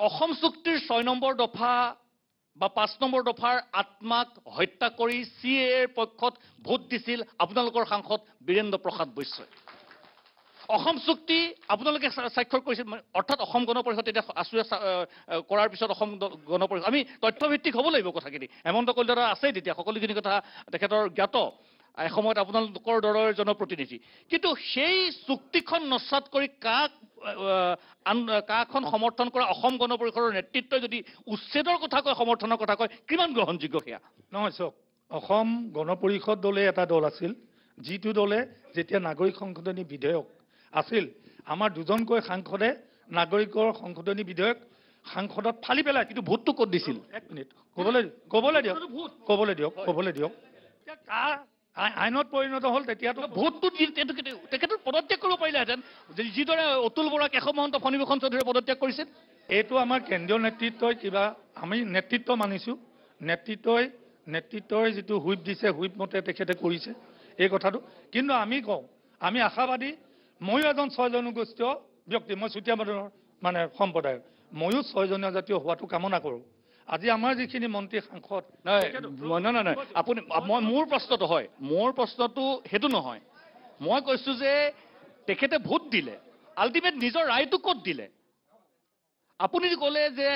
অসম চুক্তিৰ 6 নম্বৰ দফা বা 5 নম্বৰ দফাৰ আত্মাক হত্যা কৰি CAAৰ পক্ষত ভোট দিছিল আপোনালোকৰ সাংসদ বীৰেন্দ্ৰ প্ৰসাদ বৈশ্যই অসম চুক্তি আপোনালোকে স্বাক্ষৰ কৰিছিল অৰ্থাৎ অসম গণ পৰিষদ এতিয়া আছুৱে কৰাৰ পিছত অসম গণ পৰিষদ আমি তথ্যভিত্তিক হ'ব লাগিব কথাখিনি হেমন্ত কলিতা আছেই তেতিয়া সকলোখিনি কথা তেখেতৰ জ্ঞাত এসময়ত আপোনালোকৰ দলৰ জনপ্ৰতিনিধি কিন্তু সেই চুক্তিখন নস্বাত কৰি কাখন সমৰ্থন কৰা অসম গণ পৰিষদৰ নেতৃত্বই যদি উচ্ছেদৰ কথা কয় সমৰ্থনৰ কথা কয় কিমান গ্ৰহণযোগ্য সেয়া নহয় চাওক অসম গণ পৰিষদ দলে এটা দল আছিল যিটো দলে যেতিয়া নাগৰিক সংশোধনী বিধেয়ক আছিল আমাৰ দুজনকৈ সাংসদে নাগৰিকৰ সংশোধনী বিধেয়ক সাংসদত ফালি পেলাই কিন্তু ভোটটো ক'ত দিছিল এক মিনিট ক'বলৈ দিয়ক আইনত পৰিণত হ'ল তেতিয়াতো ভোটটো তেখেতৰ পদত্যাগ কৰিব পাৰিলেহেঁতেন যিদৰে অতুল বৰা কেশৱ মহন্ত ফণীভূষণ চৌধুৰীয়ে পদত্যাগ কৰিছিল এইটো আমাৰ কেন্দ্ৰীয় নেতৃত্বই কিবা আমি নেতৃত্ব মানিছোঁ নেতৃত্বই যিটো হুইপ দিছে হুইপ মতে তেখেতে কৰিছে এই কথাটো কিন্তু আমি কওঁ আমি আশাবাদী ময়ো এজন 6 জনগোষ্ঠীয় ব্যক্তি মই চুতীয়া মানে সম্প্ৰদায়ৰ ময়ো 6 জনীয় জাতীয় হোৱাটো কামনা কৰোঁ আজি আমাৰ যিখিনি মন্ত্ৰী সাংসদ নহয় আপুনি মোৰ প্ৰশ্নটো সেইটো নহয় মই কৈছোঁ যে তেখেতে ভোট দিলে আল্টিমেট নিজৰ ৰায়টো ক'ত দিলে আপুনি ক'লে যে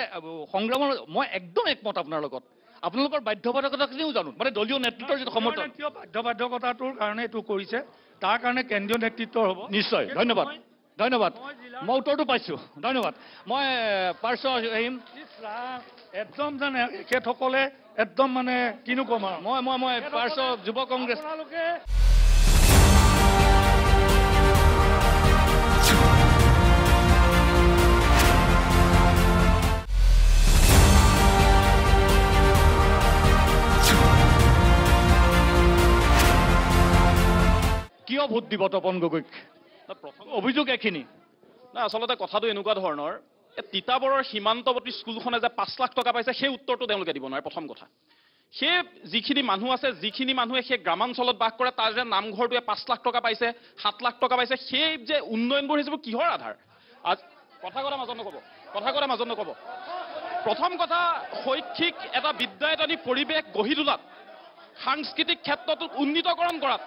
সংগ্ৰামৰ মই একদম একমত আপোনাৰ লগত আপোনালোকৰ বাধ্যবাধকতাখিনিও জানো মানে দলীয় নেতৃত্বৰ যিটো সমৰ্থন বাধ্যবাধকতাটোৰ কাৰণে এইটো কৰিছে তাৰ কাৰণে কেন্দ্ৰীয় নেতৃত্বৰ হ'ব নিশ্চয় ধন্যবাদ মই উত্তৰটো পাইছোঁ ধন্যবাদ মই পাৰ্শ্ব আহিম একদম জানে এখেতসকলে একদম মানে কিনো ক'ম আৰু মই পাৰ্শ্ব যুৱ কংগ্ৰেছ কিয় ভোট দিব তপন গগৈক অভিযোগ এখিনি না আচলতে কথাটো এনেকুৱা ধৰণৰ তিতাবৰৰ সীমান্তৱৰ্তী স্কুলখনে যে 5 লাখ টকা পাইছে সেই উত্তৰটো তেওঁলোকে দিব নোৱাৰে প্ৰথম কথা সেই যিখিনি মানুহ আছে যিখিনি মানুহে সেই গ্ৰামাঞ্চলত বাস কৰে তাৰ যে নামঘৰটোৱে 5 লাখ টকা পাইছে 7 লাখ টকা পাইছে সেই যে উন্নয়নবোৰ হিচাপে কিহৰ আধাৰ কথা মাজত নক'ব প্ৰথম কথা শৈক্ষিক এটা বিদ্যায়তনী পৰিৱেশ গঢ়ি তোলাত সাংস্কৃতিক ক্ষেত্ৰটো উন্নীতকৰণ কৰাত,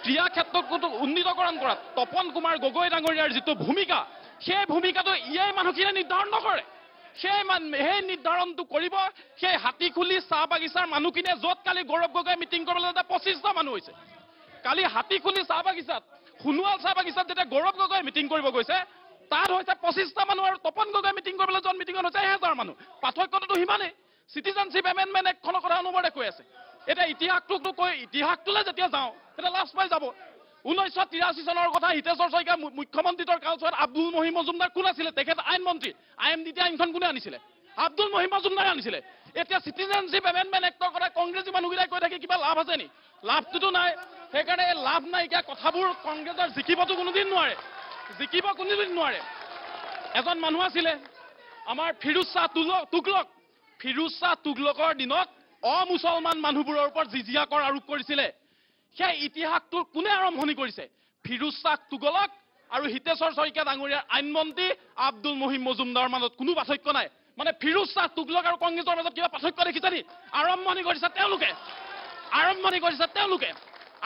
ক্ৰীড়া ক্ষেত্ৰটো উন্নীতকৰণ কৰাত তপন কুমাৰ গগৈ ডাঙৰীয়াৰ যিটো ভূমিকা, সেই ভূমিকাটো ইয়াই মানুহখিনিয়ে নিৰ্ধাৰণ নকৰে। সেই নিৰ্ধাৰণটো কৰিব সেই হাতীখুলি চাহ বাগিচাৰ মানুহখিনিয়ে, য'ত কালি গৌৰৱ গগৈ মিটিং কৰিবলৈ 25টা মানুহ হৈছে। কালি হাতীখুলি চাহ বাগিচাত, সোণোৱাল চাহ বাগিচাত যেতিয়া গৌৰৱ গগৈ মিটিং কৰিব গৈছে, তাত হৈছে 25টা মানুহ, আৰু তপন গগৈ মিটিং কৰিবলৈ যোৱা মিটিঙত হৈছে 1000 মানুহ। পাৰ্থক্যটো সিমানেই। চিটিজেনশ্বিপ এমেণ্ডমেণ্ট এক্টখনৰ কথা অনুবৰ্তে কৈ আছে। এতিয়া ইতিহাসটোলৈ যেতিয়া যাওঁ তেতিয়া লাজ পাই যাব। 1983 চনৰ কথা হিতেশ্বৰ শইকীয়া মুখ্যমন্ত্ৰীৰ কালচোৱাত আব্দুল মহিম মজুমদাৰ কোন আছিলে? তেখেত আইন মন্ত্ৰী। IMDT আইনখন কোনে আনিছিলে? আব্দুল মহিম মজুমদাৰে আনিছিলে। এতিয়া চিটিজেনশ্বিপ এমেণ্ডমেণ্ট এক্টৰ কথা কংগ্ৰেছী মানুহকেইটাই কৈ থাকি কিবা লাভ আছে নি? লাভটোতো নাই। সেইকাৰণে এই লাভ নাইকিয়া কথাবোৰ কংগ্ৰেছৰ জিকিবতো কোনোদিন নোৱাৰে, জিকিব কোনোদিন নোৱাৰে। এজন মানুহ আছিলে আমাৰ ফিৰোজ শ্বাহ তুগলক। ফিৰোজ শ্বাহ তুগলকৰ দিনত অমুছলমান মানুহবোৰৰ ওপৰত জিজিয়া কৰ আৰোপ কৰিছিলে। সেই ইতিহাসটো কোনে আৰম্ভণি কৰিছে? ফিৰোজ শ্বাহ তুগলক আৰু হিতেশ্বৰ শইকীয়া ডাঙৰীয়াৰ আইনমন্ত্ৰী আব্দুল মহিম মজুমদাৰৰ মাজত কোনো পাৰ্থক্য নাই। মানে ফিৰোজ শ্বাহ তুগলক আৰু কংগ্ৰেছৰ মাজত কিবা পাৰ্থক্য দেখিছে নি? আৰম্ভণি কৰিছে তেওঁলোকে।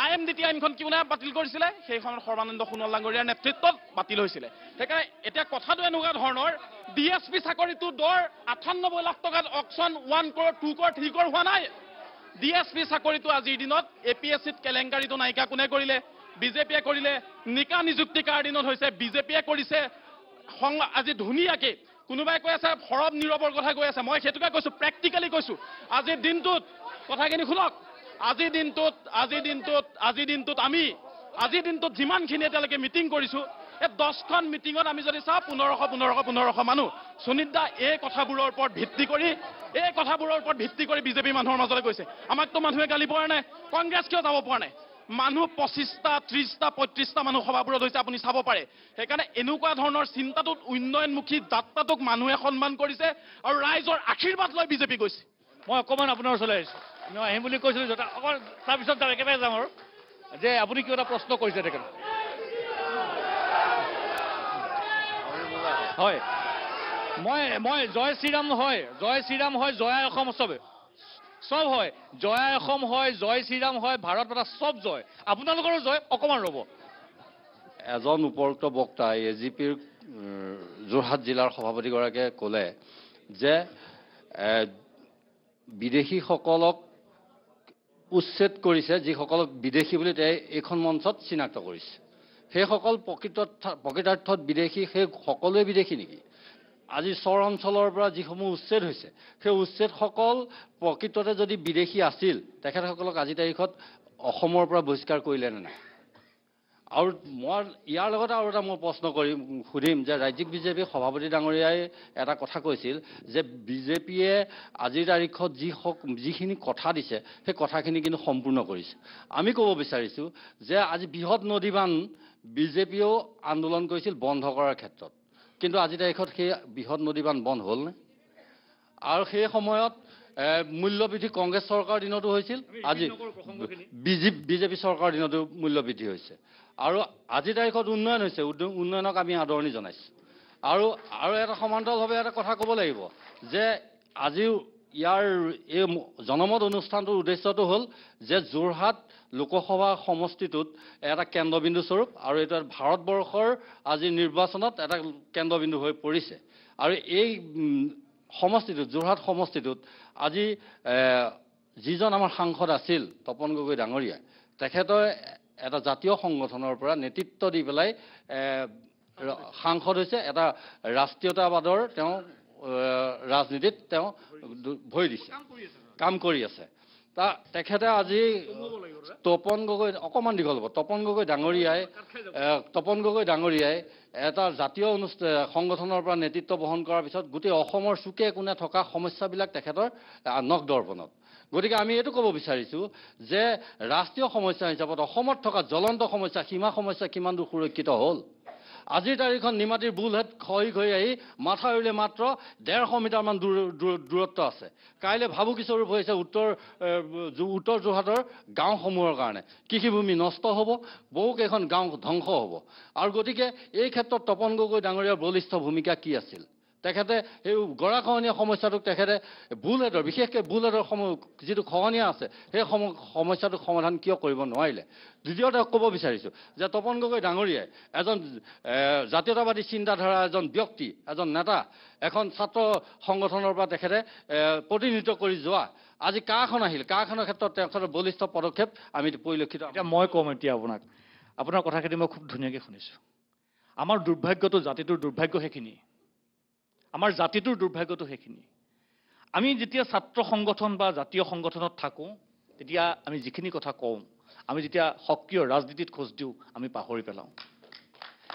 IMDT আইনখন কোনে বাতিল কৰিছিলে? সেইখনত সৰ্বানন্দ সোণোৱাল ডাঙৰীয়াৰ নেতৃত্বত বাতিল হৈছিলে। সেইকাৰণে এতিয়া কথাটো এনেকুৱা ধৰণৰ, DSP চাকৰিটো দৰ 98 লাখ টকাত অকশ্যন 1 crore 2 crore 3 crore হোৱা নাই। DSP চাকৰিটো আজিৰ দিনত APSCত কেলেংকাৰীটো নাইকিয়া কোনে কৰিলে? বিজেপিয়ে কৰিলে। নিকা নিযুক্তি কাৰ দিনত হৈছে? বিজেপিয়ে কৰিছে। আজি ধুনীয়াকৈ কোনোবাই কৈ আছে সৰব নীৰৱৰ কথা কৈ আছে। মই সেইটোকে কৈছোঁ, প্ৰেক্টিকেলি কৈছোঁ। আজিৰ দিনটোত কথাখিনি শুনক। আজিৰ দিনটোত যিমানখিনি এতিয়ালৈকে মিটিং কৰিছোঁ, এই 10খন মিটিঙত আমি যদি চাওঁ 1500 মানুহ। সুনীত দা এই কথাবোৰৰ ওপৰত ভিত্তি কৰি বিজেপি মানুহৰ মাজলৈ গৈছে। আমাকতো মানুহে গালি পৰা নাই, কংগ্ৰেছ কিয় যাব পৰা নাই? মানুহ 25টা 30টা 35টা মানুহ সভাবোৰত হৈছে, আপুনি চাব পাৰে। সেইকাৰণে এনেকুৱা ধৰণৰ চিন্তাটোত উন্নয়নমুখী যাত্ৰাটোক মানুহে সন্মান কৰিছে আৰু ৰাইজৰ আশীৰ্বাদ লৈ বিজেপি গৈছে। মই অকণমান আপোনাৰ ওচৰলৈ আহিছোঁ। মই আহিম বুলি কৈছিলোঁ য'ত অকল তাৰপিছত একেবাৰে যাম আৰু যে আপুনি কিবা এটা প্ৰশ্ন কৰিছে তেখেত। হয়, মই জয় শ্ৰীৰাম হয়, জয় অসম চব হয়, জয় অসম হয়, জয় শ্ৰীৰাম হয়, ভাৰত মাতা চব জয়। আপোনালোকৰো জয়। অকণমান ৰ'ব। এজন উপৰোক্ত বক্তাই AGPৰ যোৰহাট জিলাৰ সভাপতিগৰাকীয়ে ক'লে যে বিদেশীসকলক উচ্ছেদ কৰিছে, যিসকলক বিদেশী বুলি এইখন মঞ্চত চিনাক্ত কৰিছে। সেইসকল প্ৰকৃতাৰ্থত বিদেশী, সেই সকলোৱে বিদেশী নেকি? আজি চৰ অঞ্চলৰ পৰা যিসমূহ উচ্ছেদ হৈছে, সেই উচ্ছেদসকল প্ৰকৃততে যদি বিদেশী আছিল, তেখেতসকলক আজি তাৰিখত অসমৰ পৰা বহিষ্কাৰ কৰিলে নে নাই? আৰু মই ইয়াৰ লগতে আৰু এটা মই প্ৰশ্ন সুধিম যে ৰাজ্যিক বিজেপি সভাপতি ডাঙৰীয়াই এটা কথা কৈছিল যে বিজেপিয়ে আজিৰ তাৰিখত যিখিনি কথা দিছে, সেই কথাখিনি কিন্তু সম্পূৰ্ণ কৰিছে। আমি ক'ব বিচাৰিছোঁ যে আজি বৃহৎ নদীবান্ধ বিজেপিয়েও আন্দোলন কৰিছিল বন্ধ কৰাৰ ক্ষেত্ৰত, কিন্তু আজি তাৰিখত সেই বৃহৎ নদীবান্ধ বন্ধ হ'লনে? আৰু সেই সময়ত মূল্যবৃদ্ধি কংগ্ৰেছ চৰকাৰৰ দিনতো হৈছিল, আজি বিজেপি চৰকাৰৰ দিনতো মূল্যবৃদ্ধি হৈছে। আৰু আজিৰ তাৰিখত উন্নয়ন হৈছে, উন্নয়নক আমি আদৰণি জনাইছোঁ। আৰু এটা সমান্তৰালভাৱে এটা কথা ক'ব লাগিব যে আজিও ইয়াৰ এই জনমত অনুষ্ঠানটোৰ উদ্দেশ্যটো হ'ল যে যোৰহাট লোকসভা সমষ্টিটোত এটা কেন্দ্ৰবিন্দু স্বৰূপ, আৰু এইটো ভাৰতবৰ্ষৰ আজি নিৰ্বাচনত এটা কেন্দ্ৰবিন্দু হৈ পৰিছে। আৰু এই সমষ্টিটোত, যোৰহাট সমষ্টিটোত আজি যিজন আমাৰ সাংসদ আছিল তপন গগৈ ডাঙৰীয়া, তেখেতৰ এটা জাতীয় সংগঠনৰ পৰা নেতৃত্ব দি পেলাই সাংসদ হৈছে, এটা ৰাষ্ট্ৰীয়তাবাদৰ তেওঁ ৰাজনীতিত তেওঁ ভৰি দিছে, কাম কৰি আছে। তেখেতে আজি তপন গগৈ অকণমান দীঘল হ'ব, তপন গগৈ ডাঙৰীয়াই এটা জাতীয় সংগঠনৰ পৰা নেতৃত্ব বহন কৰাৰ পিছত গোটেই অসমৰ চুকে কোণে থকা সমস্যাবিলাক তেখেতৰ নখ দৰ্পণত। গতিকে আমি এইটো ক'ব বিচাৰিছোঁ যে ৰাষ্ট্ৰীয় সমস্যা হিচাপত অসমত থকা জ্বলন্ত সমস্যা, সীমা সমস্যা কিমান দূৰ সুৰক্ষিত হ'ল? আজিৰ তাৰিখত নিমাতীৰ বুলহেড খহি আহি মাথাউৰিলে মাত্ৰ 150 মিটাৰমান দূৰত্ব আছে। কাইলৈ ভাবুকি স্বৰূপ হৈছে উত্তৰ যোৰহাটৰ গাঁওসমূহৰ কাৰণে। কৃষিভূমি নষ্ট হ'ব, বহুকেইখন গাঁও ধ্বংস হ'ব। আৰু গতিকে এই ক্ষেত্ৰত তপন গগৈ ডাঙৰীয়াৰ বলিষ্ঠ ভূমিকা কি আছিল? তেখেতে সেই গৰাখহনীয়া সমস্যাটোক তেখেতে বুলহেডৰ বিশেষকৈ বুলহেডৰ যিটো খহনীয়া আছে সেই সমস্যাটোক সমাধান কিয় কৰিব নোৱাৰিলে। দ্বিতীয়তে ক'ব বিচাৰিছোঁ যে তপন গগৈ ডাঙৰীয়াই এজন জাতীয়তাবাদী চিন্তাধাৰা এজন ব্যক্তি এজন নেতা এখন ছাত্ৰ সংগঠনৰ পৰা তেখেতে প্ৰতিনিধিত্ব কৰি যোৱা আজি কাখন আহিল কাখনৰ ক্ষেত্ৰত তেখেতৰ বলিষ্ঠ পদক্ষেপ আমি পৰিলক্ষিত। এতিয়া মই ক'ম এতিয়া আপোনাৰ কথাখিনি মই খুব ধুনীয়াকৈ শুনিছোঁ। আমাৰ দুৰ্ভাগ্যটো জাতিটোৰ দুৰ্ভাগ্য সেইখিনি, আমাৰ জাতিটোৰ দুৰ্ভাগ্যটো সেইখিনি। আমি যেতিয়া ছাত্ৰ সংগঠন বা জাতীয় সংগঠনত থাকোঁ তেতিয়া আমি যিখিনি কথা কওঁ, আমি যেতিয়া সক্ৰিয় ৰাজনীতিত খোজ দিওঁ আমি পাহৰি পেলাওঁ।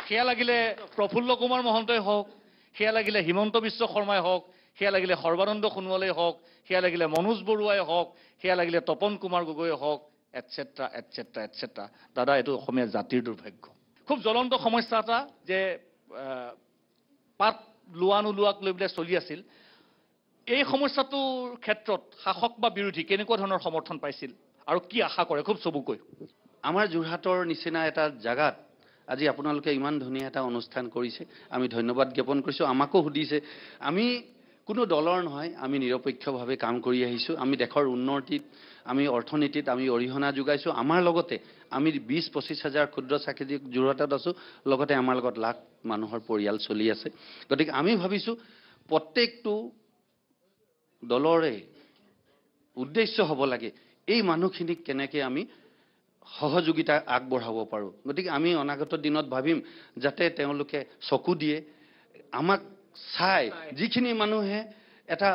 সেয়া লাগিলে প্ৰফুল্ল কুমাৰ মহন্তই হওক, সেয়া লাগিলে হিমন্ত বিশ্ব শৰ্মাই হওক, সেয়া লাগিলে সৰ্বানন্দ সোণোৱালেই হওক, সেয়া লাগিলে মনোজ বৰুৱাই হওক, সেয়া লাগিলে তপন কুমাৰ গগৈয়ে হওক, এটচেট্ৰা এটচেট্ৰা এটচেট্ৰা। দাদা, এইটো অসমীয়া জাতিৰ দুৰ্ভাগ্য। খুব জ্বলন্ত সমস্যা এটা যে পাত লোৱা নোলোৱাক লৈ পেলাই চলি আছিল। এই সমস্যাটোৰ ক্ষেত্ৰত শাসক বা বিৰোধী কেনেকুৱা ধৰণৰ সমৰ্থন পাইছিল আৰু কি আশা কৰে খুব চমুকৈ? আমাৰ যোৰহাটৰ নিচিনা এটা জাগাত আজি আপোনালোকে ইমান ধুনীয়া এটা অনুষ্ঠান কৰিছে, আমি ধন্যবাদ জ্ঞাপন কৰিছোঁ। আমাকো সুধিছে, আমি কোনো দলৰ নহয়, আমি নিৰপেক্ষভাৱে কাম কৰি আহিছোঁ। আমি দেশৰ উন্নতিত আমি অৰ্থনীতিত আমি অৰিহণা যোগাইছোঁ। আমাৰ লগতে আমি 20-25 হাজাৰ ক্ষুদ্ৰ চাকৰি যোৰহাটত আছোঁ, লগতে আমাৰ লগত লাখ মানুহৰ পৰিয়াল চলি আছে। গতিকে আমি ভাবিছোঁ প্ৰত্যেকটো দলৰে উদ্দেশ্য হ'ব লাগে এই মানুহখিনিক কেনেকৈ আমি সহযোগিতা আগবঢ়াব পাৰোঁ। গতিকে আমি অনাগত দিনত ভাবিম যাতে তেওঁলোকে চকু দিয়ে, আমাক চাই যিখিনি মানুহে এটা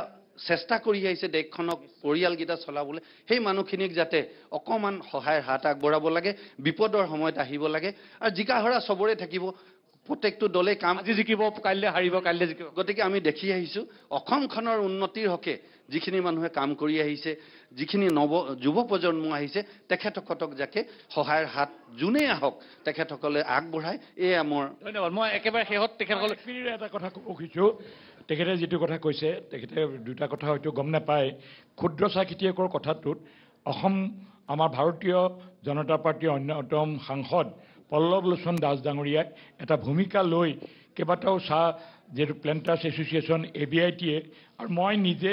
চেষ্টা কৰি আহিছে দেশখনক পৰিয়ালকেইটা চলাবলৈ, সেই মানুহখিনিক যাতে অকণমান সহায়ৰ হাত আগবঢ়াব লাগে, বিপদৰ সময়ত আহিব লাগে। আৰু জিকা হৰা চবৰে থাকিব, প্ৰত্যেকটো দলে কাম আজি জিকিব, কাইলৈ হাৰিব, কাইলৈ জিকিব। গতিকে আমি দেখি আহিছোঁ অসমখনৰ উন্নতিৰ হকে যিখিনি মানুহে কাম কৰি আহিছে, যিখিনি যুৱ প্ৰজন্ম আহিছে, তেখেতসকলক যাতে সহায়ৰ হাত যোনেই আহক তেখেতসকলে আগবঢ়ায়, এয়া মোৰ ধন্যবাদ। মই একেবাৰে শেষত তেখেতসকলে এটা কথা ক'ব খুজিছোঁ। তেখেতে যিটো কথা কৈছে, তেখেতে দুটা কথা হয়তো গম নাপায়। ক্ষুদ্ৰ চাহ খেতিয়কৰ কথাটোত অসম আমাৰ ভাৰতীয় জনতা পাৰ্টীৰ অন্যতম সাংসদ পল্লৱ লোচন দাস ডাঙৰীয়াই এটা ভূমিকা লৈ কেইবাটাও চাহ যিহেতু প্লেণ্টাৰ্ছ এছ'চিয়েশ্যন ABITয়ে আৰু মই নিজে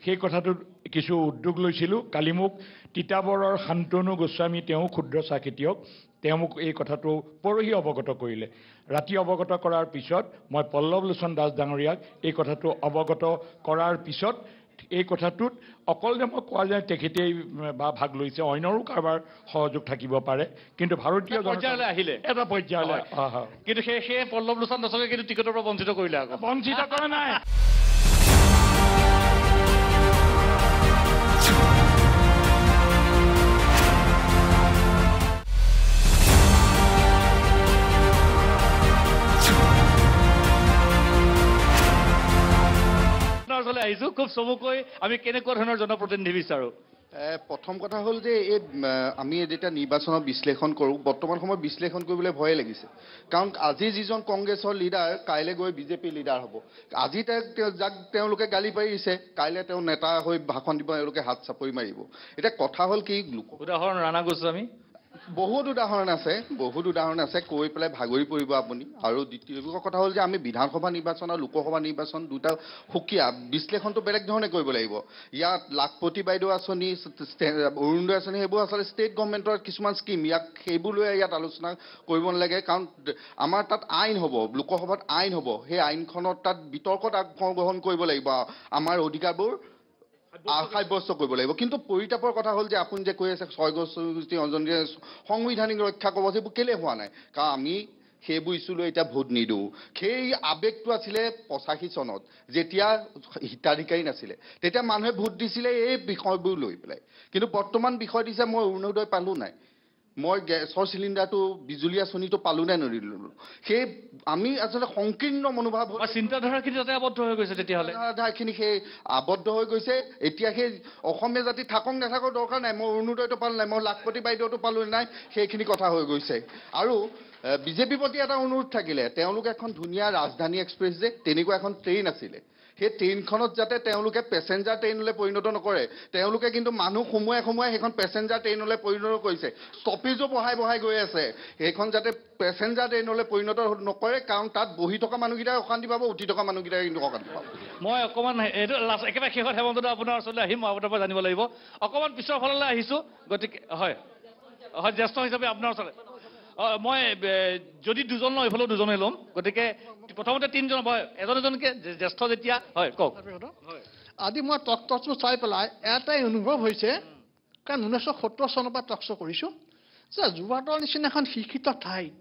সেই কথাটোত কিছু উদ্যোগ লৈছিলোঁ। কালি মোক তিতাবৰৰ শান্তনু গোস্বামী, তেওঁ ক্ষুদ্ৰ চাহ খেতিয়ক, তেওঁ মোক এই কথাটো পৰহি অৱগত কৰিলে। ৰাতি অৱগত কৰাৰ পিছত মই পল্লৱ লোচন দাস ডাঙৰীয়াক এই কথাটো অৱগত কৰাৰ পিছত এই কথাটোত অকল যে মই কোৱা যায় তেখেতেই বা ভাগ লৈছে, অন্যৰো কাৰোবাৰ সহযোগ থাকিব পাৰে, কিন্তু ভাৰতীয় পৰ্যায়লৈ আহিলে এটা পৰ্যায়লৈ কিন্তু সেই পল্লৱ লোচন দাসকে কিন্তু টিকটৰ পৰা বঞ্চিত কৰিলে। আকৌ বঞ্চিত কৰা নাই। আহিছোঁ খুব চমুকৈ আমি কেনেকুৱা ধৰণৰ জনপ্ৰতিনিধি বিচাৰোঁ? প্ৰথম কথা হ'ল যে আমি যেতিয়া নিৰ্বাচনৰ বিশ্লেষণ কৰোঁ, বৰ্তমান সময়ত বিশ্লেষণ কৰিবলৈ ভয়ে লাগিছে। কাৰণ আজি যিজন কংগ্ৰেছৰ লিডাৰ কাইলৈ গৈ BJP লিডাৰ হ'ব। আজি যাক তেওঁলোকে গালি পাৰিছে, কাইলৈ তেওঁ নেতা হৈ ভাষণ দিব, তেওঁলোকে হাত চাপৰি মাৰিব। এতিয়া কথা হ'ল কি, উদাহৰণ ৰাণা গোস্বামী, বহুত উদাহৰণ আছে, কৈ পেলাই ভাগৰি পৰিব আপুনি। আৰু দ্বিতীয় কথা হ'ল যে আমি বিধানসভা নিৰ্বাচন আৰু লোকসভা নিৰ্বাচন দুটা সুকীয়া বিশ্লেষণটো বেলেগ ধৰণে কৰিব লাগিব। ইয়াত লাখপতি বাইদেউ আঁচনি, অৰুণোদয় আঁচনি, সেইবোৰ আচলতে ষ্টেট গভৰ্ণমেণ্টৰ কিছুমান স্কিম, সেইবোৰ লৈ ইয়াত আলোচনা কৰিব নালাগে। কাৰণ আমাৰ তাত আইন হ'ব, লোকসভাত আইন হ'ব, সেই আইনখনত তাত বিতৰ্কত গ্ৰহণ কৰিব লাগিব, আমাৰ অধিকাৰবোৰ সাব্যস্ত কৰিব লাগিব। কিন্তু পৰিতাপৰ কথা হ'ল যে আপুনি যে কৈ আছে 6 গছ অঞ্জনীয়ে সংবিধানিক ৰক্ষা কবচ, সেইবোৰ কেলে হোৱা নাই? কাৰণ আমি সেইবোৰ ইছ্যু লৈ এতিয়া ভোট নিদিওঁ। সেই আৱেগটো আছিলে 85 চনত, যেতিয়া হিতাধিকাৰী নাছিলে, তেতিয়া মানুহে ভোট দিছিলে এই বিষয়বোৰ লৈ পেলাই। কিন্তু বৰ্তমান বিষয় দিছে মই অৰুণোদয় পালোঁ নাই, মই গেছৰ চিলিণ্ডাৰটো, বিজুলী আঁচনিটো পালোঁ নে নদিলোঁ। সেই আমি আচলতে সংকীৰ্ণ মনোভাৱ, চিন্তাধাৰাখিনি তাতে আবদ্ধ হৈ গৈছে। তেতিয়াহ'লে চিন্তাধাৰাখিনি সেই আবদ্ধ হৈ গৈছে। এতিয়া সেই অসমীয়া জাতি থাকক নাথাকক দৰকাৰ নাই, মই অৰুণোদয়টো পালোঁ নাই, মই লাখপতি বাইদেউটো পালোঁ নাই, সেইখিনি কথা হৈ গৈছে। আৰু BJPৰ প্ৰতি এটা অনুৰোধ থাকিলে, তেওঁলোকে এখন ধুনীয়া ৰাজধানী এক্সপ্ৰেছ যে তেনেকুৱা এখন ট্ৰেইন আছিলে, সেই ট্ৰেইনখনত যাতে তেওঁলোকে পেছেঞ্জাৰ ট্ৰেইনলৈ পৰিণত নকৰে, তেওঁলোকে কিন্তু মানুহ সোমোৱাই সেইখন পেছেঞ্জাৰ ট্ৰেইনলৈ পৰিণত কৰিছে। ষ্টপেজো বঢ়াই গৈ আছে, সেইখন যাতে পেছেঞ্জাৰ ট্ৰেইনলৈ পৰিণত নকৰে, কাৰণ তাত বহি থকা মানুহকেইটাই অশান্তি পাব, উঠি থকা মানুহকেইটাই কিন্তু অশান্তি পাব। মই অকণমান এইটো একেবাৰে শেষত হেমন্ত দা আপোনাৰ ওচৰলৈ আহিম, মই আপোনাৰ পৰা জানিব লাগিব। অকণমান পিছৰ ফাললৈ আহিছোঁ, গতিকে হয় জ্যেষ্ঠ হিচাপে আপোনাৰ ওচৰলৈ মই যদি দুজন লওঁ এইফালেও দুজনেই ল'ম, গতিকে প্ৰথমতে তিনিজন এজনকে জ্যেষ্ঠ যেতিয়া হয় কওক। আজি মই টকটো চাই পেলাই এটাই অনুভৱ হৈছে, কাৰণ 1970 চনৰ পৰা টক শ্ব' কৰিছোঁ, যে যোৰহাটৰ নিচিনা এখন শিক্ষিত ঠাইত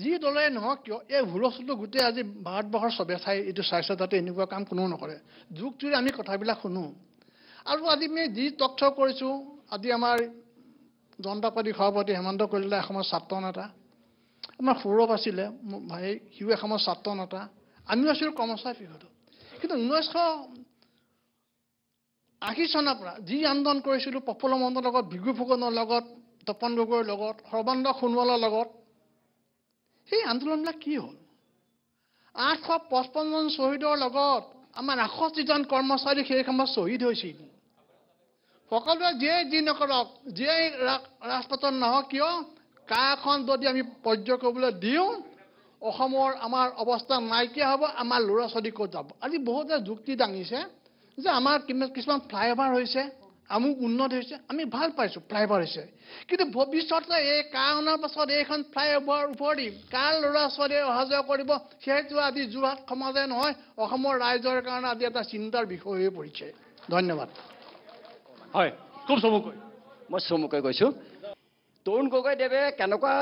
যি দলে নহওক কিয় এই হুলস্থুলটো গোটেই আজি ভাৰতবৰ্ষৰ চবে ঠাই এইটো চাইছে, যাতে এনেকুৱা কাম কোনেও নকৰে। যুগটোৰে আমি কথাবিলাক শুনো। আৰু আজি আমি যি টক শ্ব' কৰিছোঁ, আজি আমাৰ জনতা পাৰ্টীৰ সভাপতি হেমন্ত কলিতা এসময়ত ছাত্ৰ নেতা, আমাৰ সৌৰভ আছিলে ভাই, সিও এসময়ত ছাত্ৰ নেতা, আমিও আছিলোঁ কৰ্মচাৰী বিভাগত। কিন্তু 1980 চনৰ পৰা যি আন্দোলন কৰিছিলোঁ প্ৰফুল্ল মহন্তৰ লগত, ভিগু ফুকনৰ লগত, তপন গগৈৰ লগত, সৰ্বানন্দ সোণোৱালৰ লগত, সেই আন্দোলনবিলাক কি হ'ল? 855 জন শ্বহীদৰ লগত আমাৰ 68জন কৰ্মচাৰী সেই সময়ত শ্বহীদ হৈছিল। সকলোৱে যিয়ে যি নকৰক, যিয়ে ৰাজপথত নহওক কিয়, কা এখন যদি আমি পৰ্যায় কৰিবলৈ দিওঁ, অসমৰ আমাৰ অৱস্থা নাইকিয়া হ'ব, আমাৰ ল'ৰা ছোৱালী ক'ত যাব। আজি বহুতে যুক্তি দাঙিছে যে আমাৰ কিছুমান ফ্লাইঅভাৰ হৈছে, আমুক উন্নত হৈছে, আমি ভাল পাইছোঁ ফ্লাইঅভাৰ হৈছে, কিন্তু ভৱিষ্যতে এই কাৰ অনাৰ পাছত এইখন ফ্লাইঅভাৰ ওপৰেদি কাৰ ল'ৰা ছোৱালীয়ে অহা যোৱা কৰিব, সেইটো আজি যোৰহাট সমাজে নহয় অসমৰ ৰাইজৰ কাৰণে আজি এটা চিন্তাৰ বিষয় হৈ পৰিছে। ধন্যবাদ। হয়, খুব চমুকৈ মই চমুকৈ কৈছোঁ, তৰুণ গগৈদেৱে কেনেকুৱা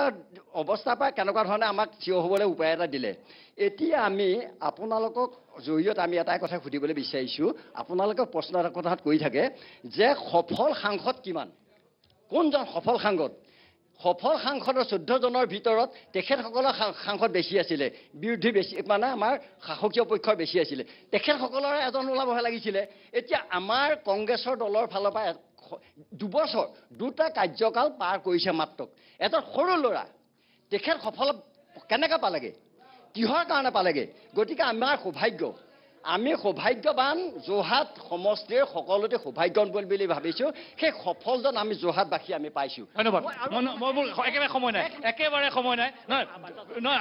অৱস্থাৰ পৰা কেনেকুৱা ধৰণে আমাক থিয় হ'বলৈ উপায় এটা দিলে। এতিয়া আমি আপোনালোকক জৰিয়তে আমি এটাই কথা সুধিবলৈ বিচাৰিছোঁ, আপোনালোকে প্ৰশ্ন এটা কথাত কৈ থাকে যে সফল সাংসদ কিমান, কোনজন সফল সাংসদ? সফল সাংসদৰ 14 জনৰ ভিতৰত তেখেতসকলৰ সাংসদ বেছি আছিলে, বিৰোধী বেছি, মানে আমাৰ শাসকীয় পক্ষৰ বেছি আছিলে, তেখেতসকলৰ এজন ওলাবহে লাগিছিলে। এতিয়া আমাৰ কংগ্ৰেছৰ দলৰ ফালৰ পৰা 2 বছৰ 2টা কাৰ্যকাল পাৰ কৰিছে মাত্ৰ, এটা সৰু ল'ৰা, তেখেত সফল কেনেকৈ পালেগৈ, কিহৰ কাৰণে পালেগৈ? গতিকে আমাৰ সৌভাগ্য, আমি সৌভাগ্যৱান, যোৰহাট সমষ্টিৰ সকলোতে সৌভাগ্যৱান বুলি ভাবিছোঁ, সেই সফলজন আমি যোৰহাটবাসী আমি পাইছোঁ। ধন্যবাদ। মই একেবাৰে সময় নাই, নহয়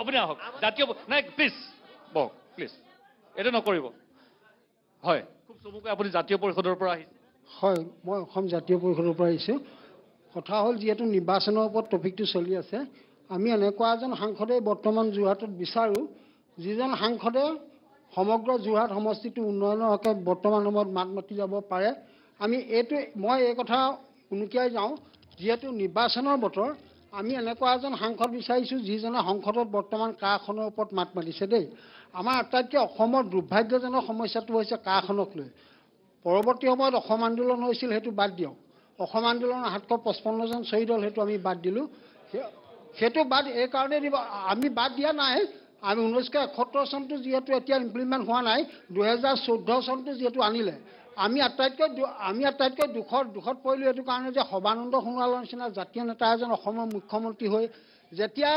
আপুনি আহক, জাতীয় নাই প্লিজ বহক প্লিজ, এইটো নকৰিব। হয়, খুব চমুকৈ আপুনি জাতীয় পৰিষদৰ পৰা আহিছে। হয়, মই অসম জাতীয় পৰিষদৰ পৰা আহিছোঁ। কথা হ'ল, যিহেতু নিৰ্বাচনৰ ওপৰত টপিকটো চলি আছে, আমি এনেকুৱা এজন সাংসদে বৰ্তমান যোৰহাটত বিচাৰোঁ, যিজন সাংসদে সমগ্ৰ যোৰহাট সমষ্টিটো উন্নয়নৰ হকে বৰ্তমান সময়ত মাত মাতি যাব পাৰে। মই এই কথা উনুকিয়াই যাওঁ, যিহেতু নিৰ্বাচনৰ বতৰ, আমি এনেকুৱা এজন সাংসদ বিচাৰিছোঁ যিজনে সংসদত বৰ্তমান কাখনৰ ওপৰত মাত মাতিছে দেই। আমাৰ আটাইতকৈ অসমৰ দুৰ্ভাগ্যজনক সমস্যাটো হৈছে কাখনক লৈ। পৰৱৰ্তী সময়ত অসম আন্দোলন হৈছিল, সেইটো বাদ দিয়ক। অসম আন্দোলনৰ 755 জন শ্বহীদ হ'ল, সেইটো আমি বাদ দিলোঁ। সেইটো বাদ এই কাৰণে আমি বাদ দিয়া নাই, আমি 1971 চনটো যিহেতু এতিয়া ইমপ্লিমেণ্ট হোৱা নাই, 2014 চনটো যিহেতু আনিলে, আমি আটাইতকৈ দুখত পৰিলোঁ এইটো কাৰণে যে সৰ্বানন্দ সোণোৱালৰ নিচিনা জাতীয় নেতা এজন অসমৰ মুখ্যমন্ত্ৰী হৈ যেতিয়া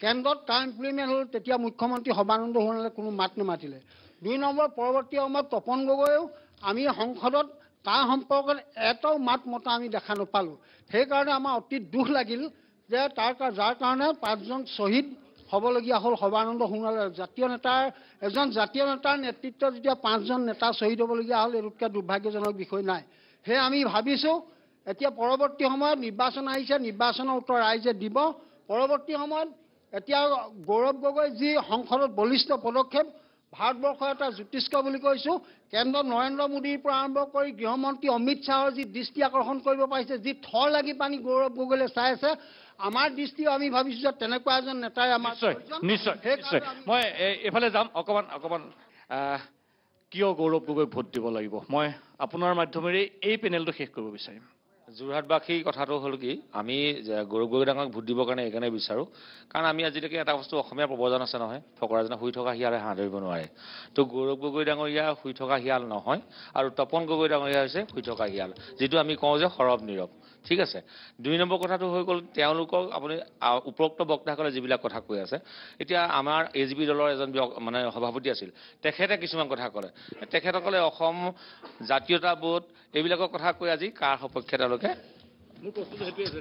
কেন্দ্ৰত তাৰ ইমপ্লিমেণ্ট হ'ল, তেতিয়া মুখ্যমন্ত্ৰী সৰ্বানন্দ সোণোৱালে কোনো মাত নামাতিলে। 2 নম্বৰ, পৰৱৰ্তী সময়ত তপন গগৈয়েও আমি সংসদত তাৰ সম্পৰ্কত এটাও মাত মতা আমি দেখা নাপালোঁ। সেইকাৰণে আমাৰ অতি দুখ লাগিল যে যাৰ কাৰণে 5 জন শ্বহীদ হ'বলগীয়া হ'ল সৰ্বানন্দ সোণোৱালে। এজন জাতীয় নেতাৰ নেতৃত্বত যেতিয়া 5 জন নেতা শ্বহীদ হ'বলগীয়া হ'ল, এইটোতকৈ দুৰ্ভাগ্যজনক বিষয় নাই। সেয়ে আমি ভাবিছোঁ এতিয়া পৰৱৰ্তী সময়ত নিৰ্বাচন আহিছে, নিৰ্বাচনৰ উত্তৰ ৰাইজে দিব। পৰৱৰ্তী সময়ত এতিয়া গৌৰৱ গগৈ যি সংসদত বলিষ্ঠ পদক্ষেপ, ভাৰতবৰ্ষৰ এটা জ্যোতিষ্ক বুলি কৈছোঁ, কেন্দ্ৰত নৰেন্দ্ৰ মোদীৰ পৰা আৰম্ভ কৰি গৃহমন্ত্ৰী অমিত শ্বাহৰ যি দৃষ্টি আকৰ্ষণ কৰিব পাৰিছে, যি থৰ লাগি পানী গৌৰৱ গগৈলৈ চাই আছে, আমাৰ দৃষ্টিও আমি ভাবিছোঁ যে তেনেকুৱা এজন নেতাই আমাৰ নিশ্চয়। মই এইফালে যাম অকণমান। কিয় গৌৰৱ গগৈক ভোট দিব লাগিব, মই আপোনাৰ মাধ্যমেৰে এই পেনেলটো শেষ কৰিব বিচাৰিম। যোৰহাটবাসীৰ কথাটো হ'ল কি, আমি গৌৰৱ গগৈ ডাঙৰক ভোট দিবৰ কাৰণে এইকাৰণে বিচাৰোঁ, কাৰণ আমি আজিলৈকে এটা বস্তু অসমীয়া প্ৰবচন আছে নহয়, ফকৰাজনে শুই থকা শিয়ালে হাঁহ ধৰিব নোৱাৰে। তো গৌৰৱ গগৈ ডাঙৰীয়া শুই থকা শিয়াল নহয়, আৰু তপন গগৈ ডাঙৰীয়া হৈছে শুই থকা শিয়াল, যিটো আমি কওঁ যে সৰব নীৰৱ। ঠিক আছে 2 নম্বৰ কথাটো হৈ গ'ল তেওঁলোকক আপুনি উপৰোক্ত বক্তাসকলে যিবিলাক কথা কৈ আছে এতিয়া আমাৰ এজিবি দলৰ এজন মানে সভাপতি আছিল তেখেতে কিছুমান কথা ক'লে তেখেতসকলে অসম জাতীয়তাবোধ এইবিলাকৰ কথা কৈ আজি কাৰ সপক্ষে তেওঁলোকে মোৰ প্ৰশ্নটো হেতুই আছে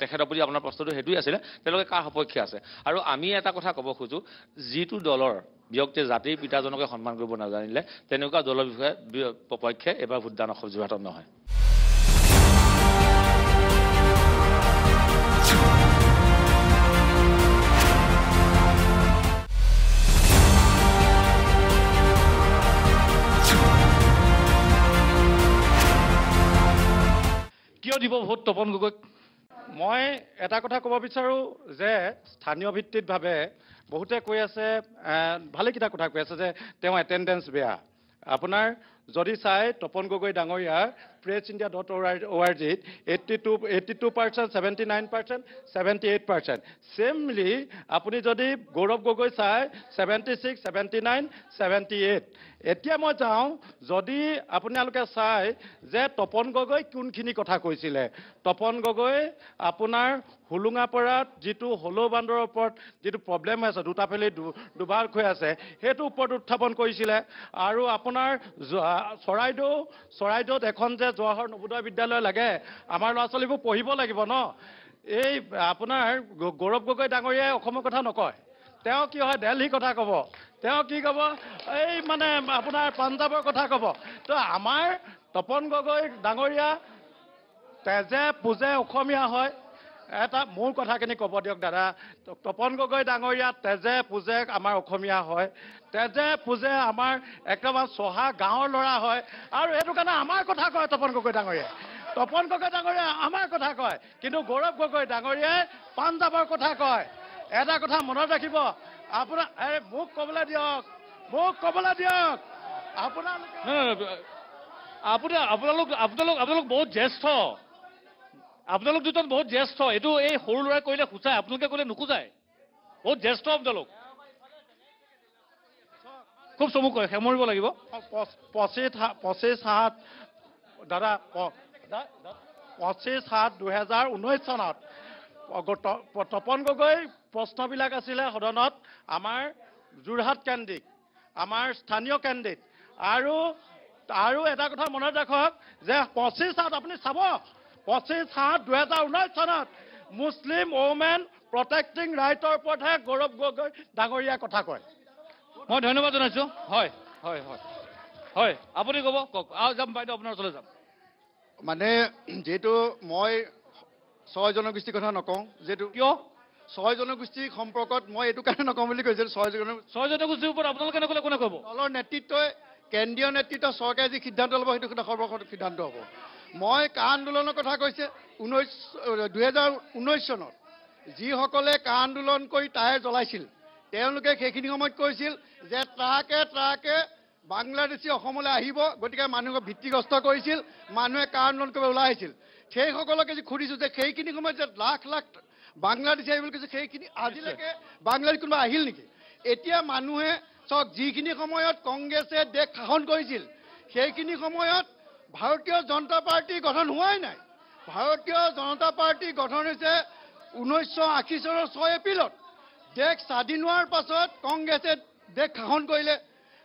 তেখেতৰ প্ৰতি আপোনাৰ প্ৰশ্নটো হেতুই আছিলে তেওঁলোকে কাৰ সপক্ষে আছে আৰু আমি এটা কথা ক'ব খোজো যিটো দলৰ ব্যক্তিয়ে জাতিৰ পিতাজনকে সন্মান কৰিব নাজানিলে তেনেকুৱা দলৰ বিষয়ে পক্ষে এবাৰ ভোটদান অসম যোৰহাটত নহয় কিয় দিব ভোট তপন গগৈক মই এটা কথা ক'ব বিচাৰোঁ যে স্থানীয় ভিত্তিতভাৱে বহুতে কৈ আছে ভালেকেইটা কথা কৈ আছে যে তেওঁ এটেণ্ডেঞ্চ বেয়া আপোনাৰ যদি চাই তপন গগৈ ডাঙৰীয়াৰ pressindia.org-ত 82%, 79%, 78%. Similarly, আপুনি যদি গৌৰৱ গগৈ চাই 76, 79, 78. এতিয়া মই যাওঁ যদি আপোনালোকে চাই যে তপন গগৈ কোনখিনি কথা কৈছিলে তপন গগৈ আপোনাৰ হুলুঙাপৰাত যিটো হলো বান্দৰৰ ওপৰত যিটো প্ৰব্লেম আছে দুটা ফেলি দুবাৰ হৈ আছে সেইটো ওপৰত উত্থাপন কৰিছিলে আৰু আপোনাৰ চৰাইদেউত এখন যে জৱাহৰ নবোদয় বিদ্যালয় লাগে আমাৰ ল'ৰা ছোৱালীবোৰ পঢ়িব লাগিব ন এই আপোনাৰ গৌৰৱ গগৈ ডাঙৰীয়াই অসমৰ কথা নকয় তেওঁ কি হয় দিল্লীৰ কথা ক'ব তেওঁ কি ক'ব এই মানে আপোনাৰ পাঞ্জাৱৰ কথা ক'ব তো আমাৰ তপন গগৈ ডাঙৰীয়া তেজে পূজে অসমীয়া হয় এটা মোৰ কথাখিনি ক'ব দিয়ক দাদা তপন গগৈ ডাঙৰীয়া তেজে পূজে আমাৰ অসমীয়া হয় তেজে পূজে আমাৰ একেবাৰে চহা গাঁৱৰ ল'ৰা হয় আৰু সেইটো কাৰণে আমাৰ কথা কয় তপন গগৈ ডাঙৰীয়াই আমাৰ কথা কয় কিন্তু গৌৰৱ গগৈ ডাঙৰীয়াই পাঞ্জাৱৰ কথা কয় এটা কথা মনত ৰাখিব আপোনাৰ মোক ক'বলৈ দিয়ক আপোনালোক বহুত জ্যেষ্ঠ আপোনালোক দুজন বহুত জ্যেষ্ঠ এইটো এই সৰু ল'ৰাই কৰিলে খুচাই আপোনালোকে কৰিলে নুখুচায় বহুত জ্যেষ্ঠ আপোনালোক খুব চমুকৈ সামৰিব লাগিব 25/7 দাদা 25/7/2019 চনত তপন গগৈ প্ৰশ্নবিলাক আছিলে সদনত আমাৰ যোৰহাট কেন্দ্ৰিক আমাৰ স্থানীয় কেন্দ্ৰিক আৰু এটা কথা মনত ৰাখক যে 25/7 আপুনি চাব 25/7/2019 চনত মুছলিম ওমেন প্ৰটেক্টিং ৰাইটৰ ওপৰতহে গৌৰৱ গগৈ ডাঙৰীয়াই কথা কয় মই ধন্যবাদ জনাইছোঁ হয় হয় হয় হয় আপুনি ক'ব কওক যাম বাইদেউ আপোনাৰ ওচৰলৈ যাম মানে যিহেতু মই 6 জনগোষ্ঠীৰ কথা নকওঁ যিহেতু কিয় 6 জনগোষ্ঠীৰ সম্পৰ্কত মই এইটো কাৰণে নকওঁ বুলি কৈছিলোঁ 6 জনগোষ্ঠীৰ ওপৰত আপোনালোকে নক'লে কোনে ক'ব দলৰ নেতৃত্বই কেন্দ্ৰীয় নেতৃত্ব চৰকাৰে যি সিদ্ধান্ত ল'ব সেইটো সৰ্বশেষ সিদ্ধান্ত হ'ব মই কা আন্দোলনৰ কথা কৈছে 2019 চনত যিসকলে কা আন্দোলন কৰি টায়াৰ জ্বলাইছিল তেওঁলোকে সেইখিনি সময়ত কৈছিল যে ট্ৰাকে বাংলাদেশী অসমলৈ আহিব গতিকে মানুহক ভিত্তিগ্ৰস্ত কৰিছিল মানুহে কা আন্দোলন কৰিব ওলাই আহিছিল সেইসকলকে যে সুধিছোঁ যে সেইখিনি সময়ত যে লাখ লাখ বাংলাদেশী আহিব কৈছে সেইখিনি আজিলৈকে বাংলাদেশ কোনোবা আহিল নেকি এতিয়া মানুহে চাওক যিখিনি সময়ত কংগ্ৰেছে দেশ শাসন কৰিছিল সেইখিনি সময়ত ভাৰতীয় জনতা পাৰ্টি গঠন হোৱাই নাই ভাৰতীয় জনতা পাৰ্টি গঠন হৈছে 1980 চনৰ 6 এপ্ৰিলত দেশ স্বাধীন হোৱাৰ পাছত কংগ্ৰেছে দেশ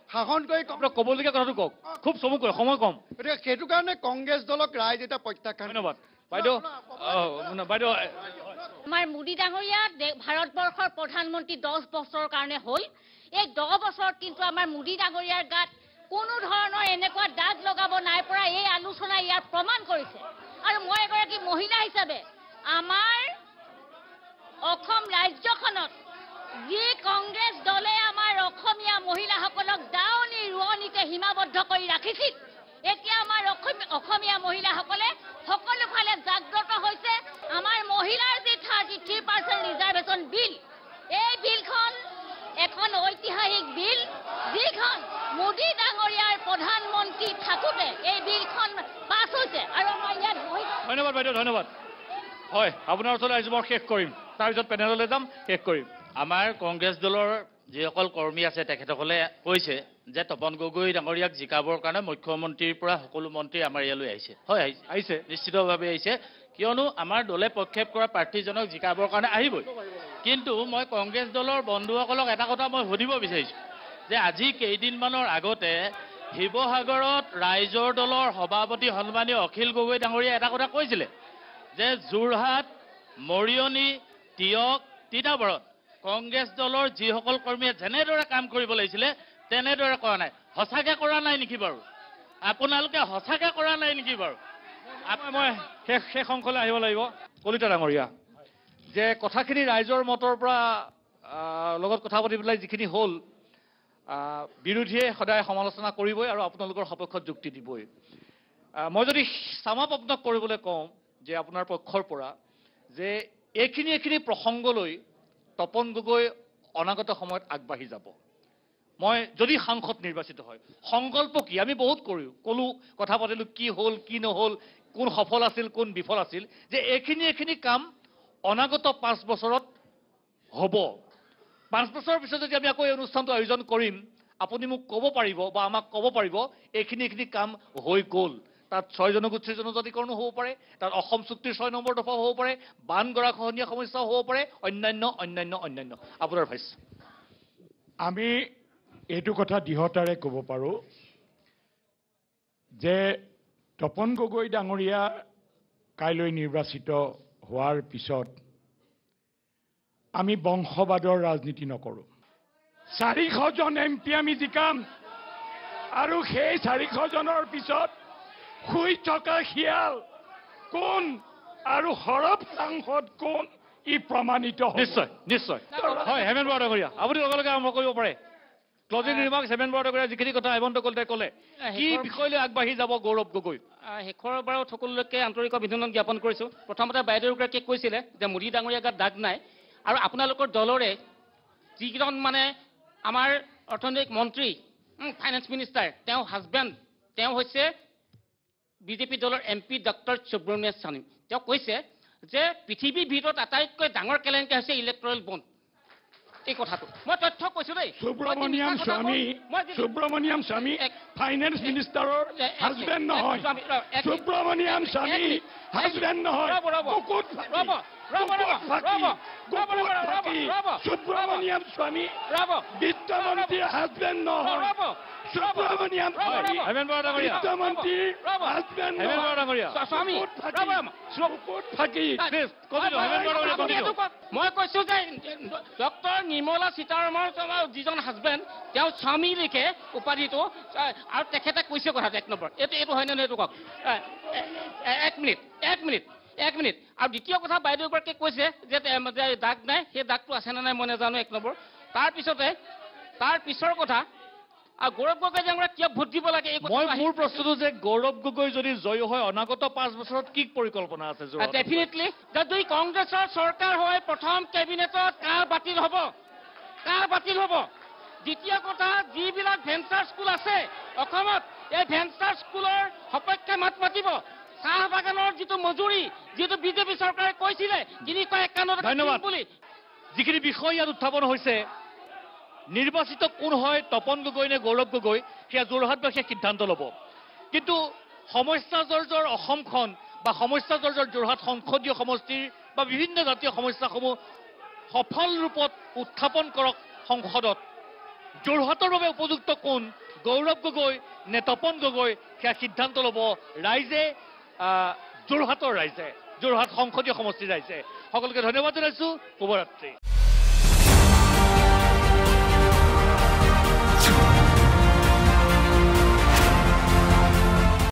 শাসন কৰি ক'বলগীয়া কথাটো কওক খুব চমুকৈ সময় কম গতিকে সেইটো কাৰণে কংগ্ৰেছ দলক ৰাইজ এটা প্ৰত্যাখ্যান ধন্যবাদ বাইদেউ আমাৰ মোদী ডাঙৰীয়া ভাৰতবৰ্ষৰ প্ৰধানমন্ত্ৰী 10 বছৰৰ কাৰণে হ'ল এই 10 বছৰত কিন্তু আমাৰ মোদী ডাঙৰীয়াৰ গাত কোনো ধৰণৰ এনেকুৱা দাগ লগাব নাই পৰা এই আলোচনা ইয়াৰ প্ৰমাণ কৰিছে আৰু মই এগৰাকী মহিলা হিচাপে আমাৰ অসম ৰাজ্যখনত যি কংগ্ৰেছ দলে আমাৰ অসমীয়া মহিলাসকলক দাৱনী ৰোৱনীতে সীমাবদ্ধ কৰি ৰাখিছিল এতিয়া আমাৰ অসমীয়া মহিলাসকলে সকলো ফালে জাগ্ৰত হৈছে আমাৰ মহিলাৰ যি 33% ৰিজাৰ্ভেশ্যন বিল এই বিলখন এখন ঐতিহাসিক বিল যিখন মোদী ডাঙৰীয়াৰ প্ৰধানমন্ত্ৰী থাকোঁতে এই বিলখন পাছ হৈছে আৰু আমাৰ ইয়াত ধন্যবাদ বাইদেউ ধন্যবাদ হয় আপোনাৰ ওচৰলৈ আহিছোঁ মই শেষ কৰিম তাৰপিছত পেনেললৈ যাম শেষ কৰিম আমাৰ কংগ্ৰেছ দলৰ যিসকল কৰ্মী আছে তেখেতসকলে কৈছে যে তপন গগৈ ডাঙৰীয়াক জিকাবৰ কাৰণে মুখ্যমন্ত্ৰীৰ পৰা সকলো মন্ত্ৰী আমাৰ ইয়ালৈ আহিছে হয় আহিছে নিশ্চিতভাৱে আহিছে কিয়নো আমাৰ দলে প্ৰক্ষেপ কৰা প্ৰাৰ্থীজনক জিকাবৰ কাৰণে আহিবই কিন্তু মই কংগ্ৰেছ দলৰ বন্ধুসকলক এটা কথা মই সুধিব বিচাৰিছোঁ যে আজি কেইদিনমানৰ আগতে শিৱসাগৰত ৰাইজৰ দলৰ সভাপতি সন্মানীয় অখিল গগৈ ডাঙৰীয়াই এটা কথা কৈছিলে যে যোৰহাট মৰিয়নি তিয়ক তিতাবৰত কংগ্ৰেছ দলৰ যিসকল কৰ্মীয়ে যেনেদৰে কাম কৰিব লাগিছিলে তেনেদৰে কৰা নাই সঁচাকৈ কৰা নাই নেকি বাৰু আপোনালোকে সঁচাকৈ কৰা নাই নেকি বাৰু মই শেষ অংশলৈ আহিব লাগিব কলিতা ডাঙৰীয়া যে কথাখিনি ৰাইজৰ মতৰ পৰা লগত কথা পাতি পেলাই যিখিনি হ'ল বিৰোধীয়ে সদায় সমালোচনা কৰিবই আৰু আপোনালোকৰ সপক্ষত যুক্তি দিবই মই যদি চামাপ আপোনাক কৰিবলৈ কওঁ যে আপোনাৰ পক্ষৰ পৰা যে এইখিনি প্ৰসংগলৈ তপন গগৈ অনাগত সময়ত আগবাঢ়ি যাব মই যদি সাংসদ নিৰ্বাচিত হয় সংকল্প কি আমি বহুত ক'লো কথা পাতিলোঁ কি হ'ল কি নহ'ল কোন সফল আছিল কোন বিফল আছিল যে এইখিনি কাম অনাগত 5 বছৰত হ'ব 5 বছৰৰ পিছত যদি আমি আকৌ এই অনুষ্ঠানটো আয়োজন কৰিম আপুনি মোক ক'ব পাৰিব বা আমাক ক'ব পাৰিব এইখিনি কাম হৈ গ'ল তাত 6 জনগোষ্ঠীৰ জনজাতিকৰণো হ'ব পাৰে তাত অসম চুক্তিৰ 6 নম্বৰ দফাও হ'ব পাৰে বান গৰাখহনীয়া সমস্যাও হ'ব পাৰে অন্যান্য আপোনাৰ ভাষ্য আমি এইটো কথা দৃঢ়তাৰে ক'ব পাৰোঁ যে তপন গগৈ ডাঙৰীয়া কাইলৈ নিৰ্বাচিত হোৱাৰ পিছত আমি বংশবাদৰ ৰাজনীতি নকৰোঁ 400 জন MP আমি জিকাম আৰু সেই 400 জনৰ পিছত শুই থকা শিয়াল কোন আৰু সৰব সাংসদ কোন ই প্ৰমাণিত নিশ্চয় হয় হেমেন বৰা ডাঙৰীয়া আপুনি লগে আৰম্ভ কৰিব পাৰে ক্লজিং ৰিমাৰ্কছ হেমেন বৰা ডাঙৰীয়া যিখিনি কথা হেমন্ত কলিতাই ক'লে কি বিষয়লৈ আগবাঢ়ি যাব গৌৰৱ গগৈ শেষৰ বাৰত সকলোকে আন্তৰিক অভিনন্দন জ্ঞাপন কৰিছোঁ প্ৰথমতে বাইদেউগৰাকীয়ে কৈছিলে যে মোদী ডাঙৰীয়া গাত দাগ নাই আৰু আপোনালোকৰ দলৰে যিজন মানে আমাৰ অৰ্থনৈতিক মন্ত্ৰী ফাইনেন্স মিনিষ্টাৰ তেওঁ হাজবেণ্ড তেওঁ হৈছে বিজেপি দলৰ MP ডক্টৰ সুব্ৰমণ্যম স্বামী তেওঁ কৈছে যে পৃথিৱীৰ ভিতৰত আটাইতকৈ ডাঙৰ কেলেংকাৰী হৈছে ইলেক্ট্ৰল বণ্ড এই কথাটো মই তথ্য কৈছোঁ দেই সুব্ৰমণ্যম স্বামী ফাইনেন্স মিনিষ্টাৰৰ হাজবেণ্ড নহয় সুব্ৰমণ্যম স্বামী হাজবেণ্ড নহয় সুব্ৰমণ্যম স্বামী বিত্তমন্ত্ৰীৰ হাজবেণ্ড নহয় সুব্ৰমণ্যম স্বামী বিত্তমন্ত্ৰীৰ হাজবেণ্ড মই কৈছো যে ডক্টৰ নিৰ্মলা সীতাৰামন যিজন হাজবেণ্ড তেওঁ স্বামী লিখে উপাধিটো আৰু তেখেতে কৈছে কথাটো 1 নম্বৰ এইটো হয়নে নহয় এইটো কওক 1 মিনিট আৰু দ্বিতীয় কথা বাইদেউগৰাকীয়ে কৈছে যে দাগ নাই সেই দাগটো আছে নে নাই মই নাজানো 1 নম্বৰ তাৰ পিছৰ কথা আৰু গৌৰৱ গগৈ ডাঙৰীয়াক কিয় ভোট দিব লাগে মোৰ প্ৰশ্নটো যে গৌৰৱ গগৈ যদি জয় হয় অনাগত 5 বছৰত কি পৰিকল্পনা আছে ডেফিনেটলি যদি কংগ্ৰেছৰ চৰকাৰ হয় প্ৰথম কেবিনেটত কাৰ বাতিল হ'ব দ্বিতীয় কথা যিবিলাক ভেঞ্চাৰ স্কুল আছে অসমত এই ভেঞ্চাৰ স্কুলৰ সপক্ষে মাত মাতিব চাহ বাগানৰ যিটো মজুৰি যিটো বিজেপি চৰকাৰে কৈছিলে 351 বুলি যিখিনি বিষয় ইয়াত উত্থাপন হৈছে নিৰ্বাচিত কোন হয় তপন গগৈ নে গৌৰৱ গগৈ সেয়া যোৰহাটবাসীয়ে সিদ্ধান্ত ল'ব কিন্তু সমস্যাজৰ্জৰ অসমখন বা সমস্যাজৰ্জৰ যোৰহাট সংসদীয় সমষ্টিৰ বা বিভিন্ন জাতীয় সমস্যাসমূহ সফল ৰূপত উত্থাপন কৰক সংসদত যোৰহাটৰ বাবে উপযুক্ত কোন গৌৰৱ গগৈ নে তপন গগৈ সেয়া সিদ্ধান্ত ল'ব ৰাইজে যোৰহাটৰ ৰাইজে যোৰহাট সংসদীয় সমষ্টিৰ ৰাইজে সকলোকে ধন্যবাদ জনাইছোঁ শুভৰাত্ৰি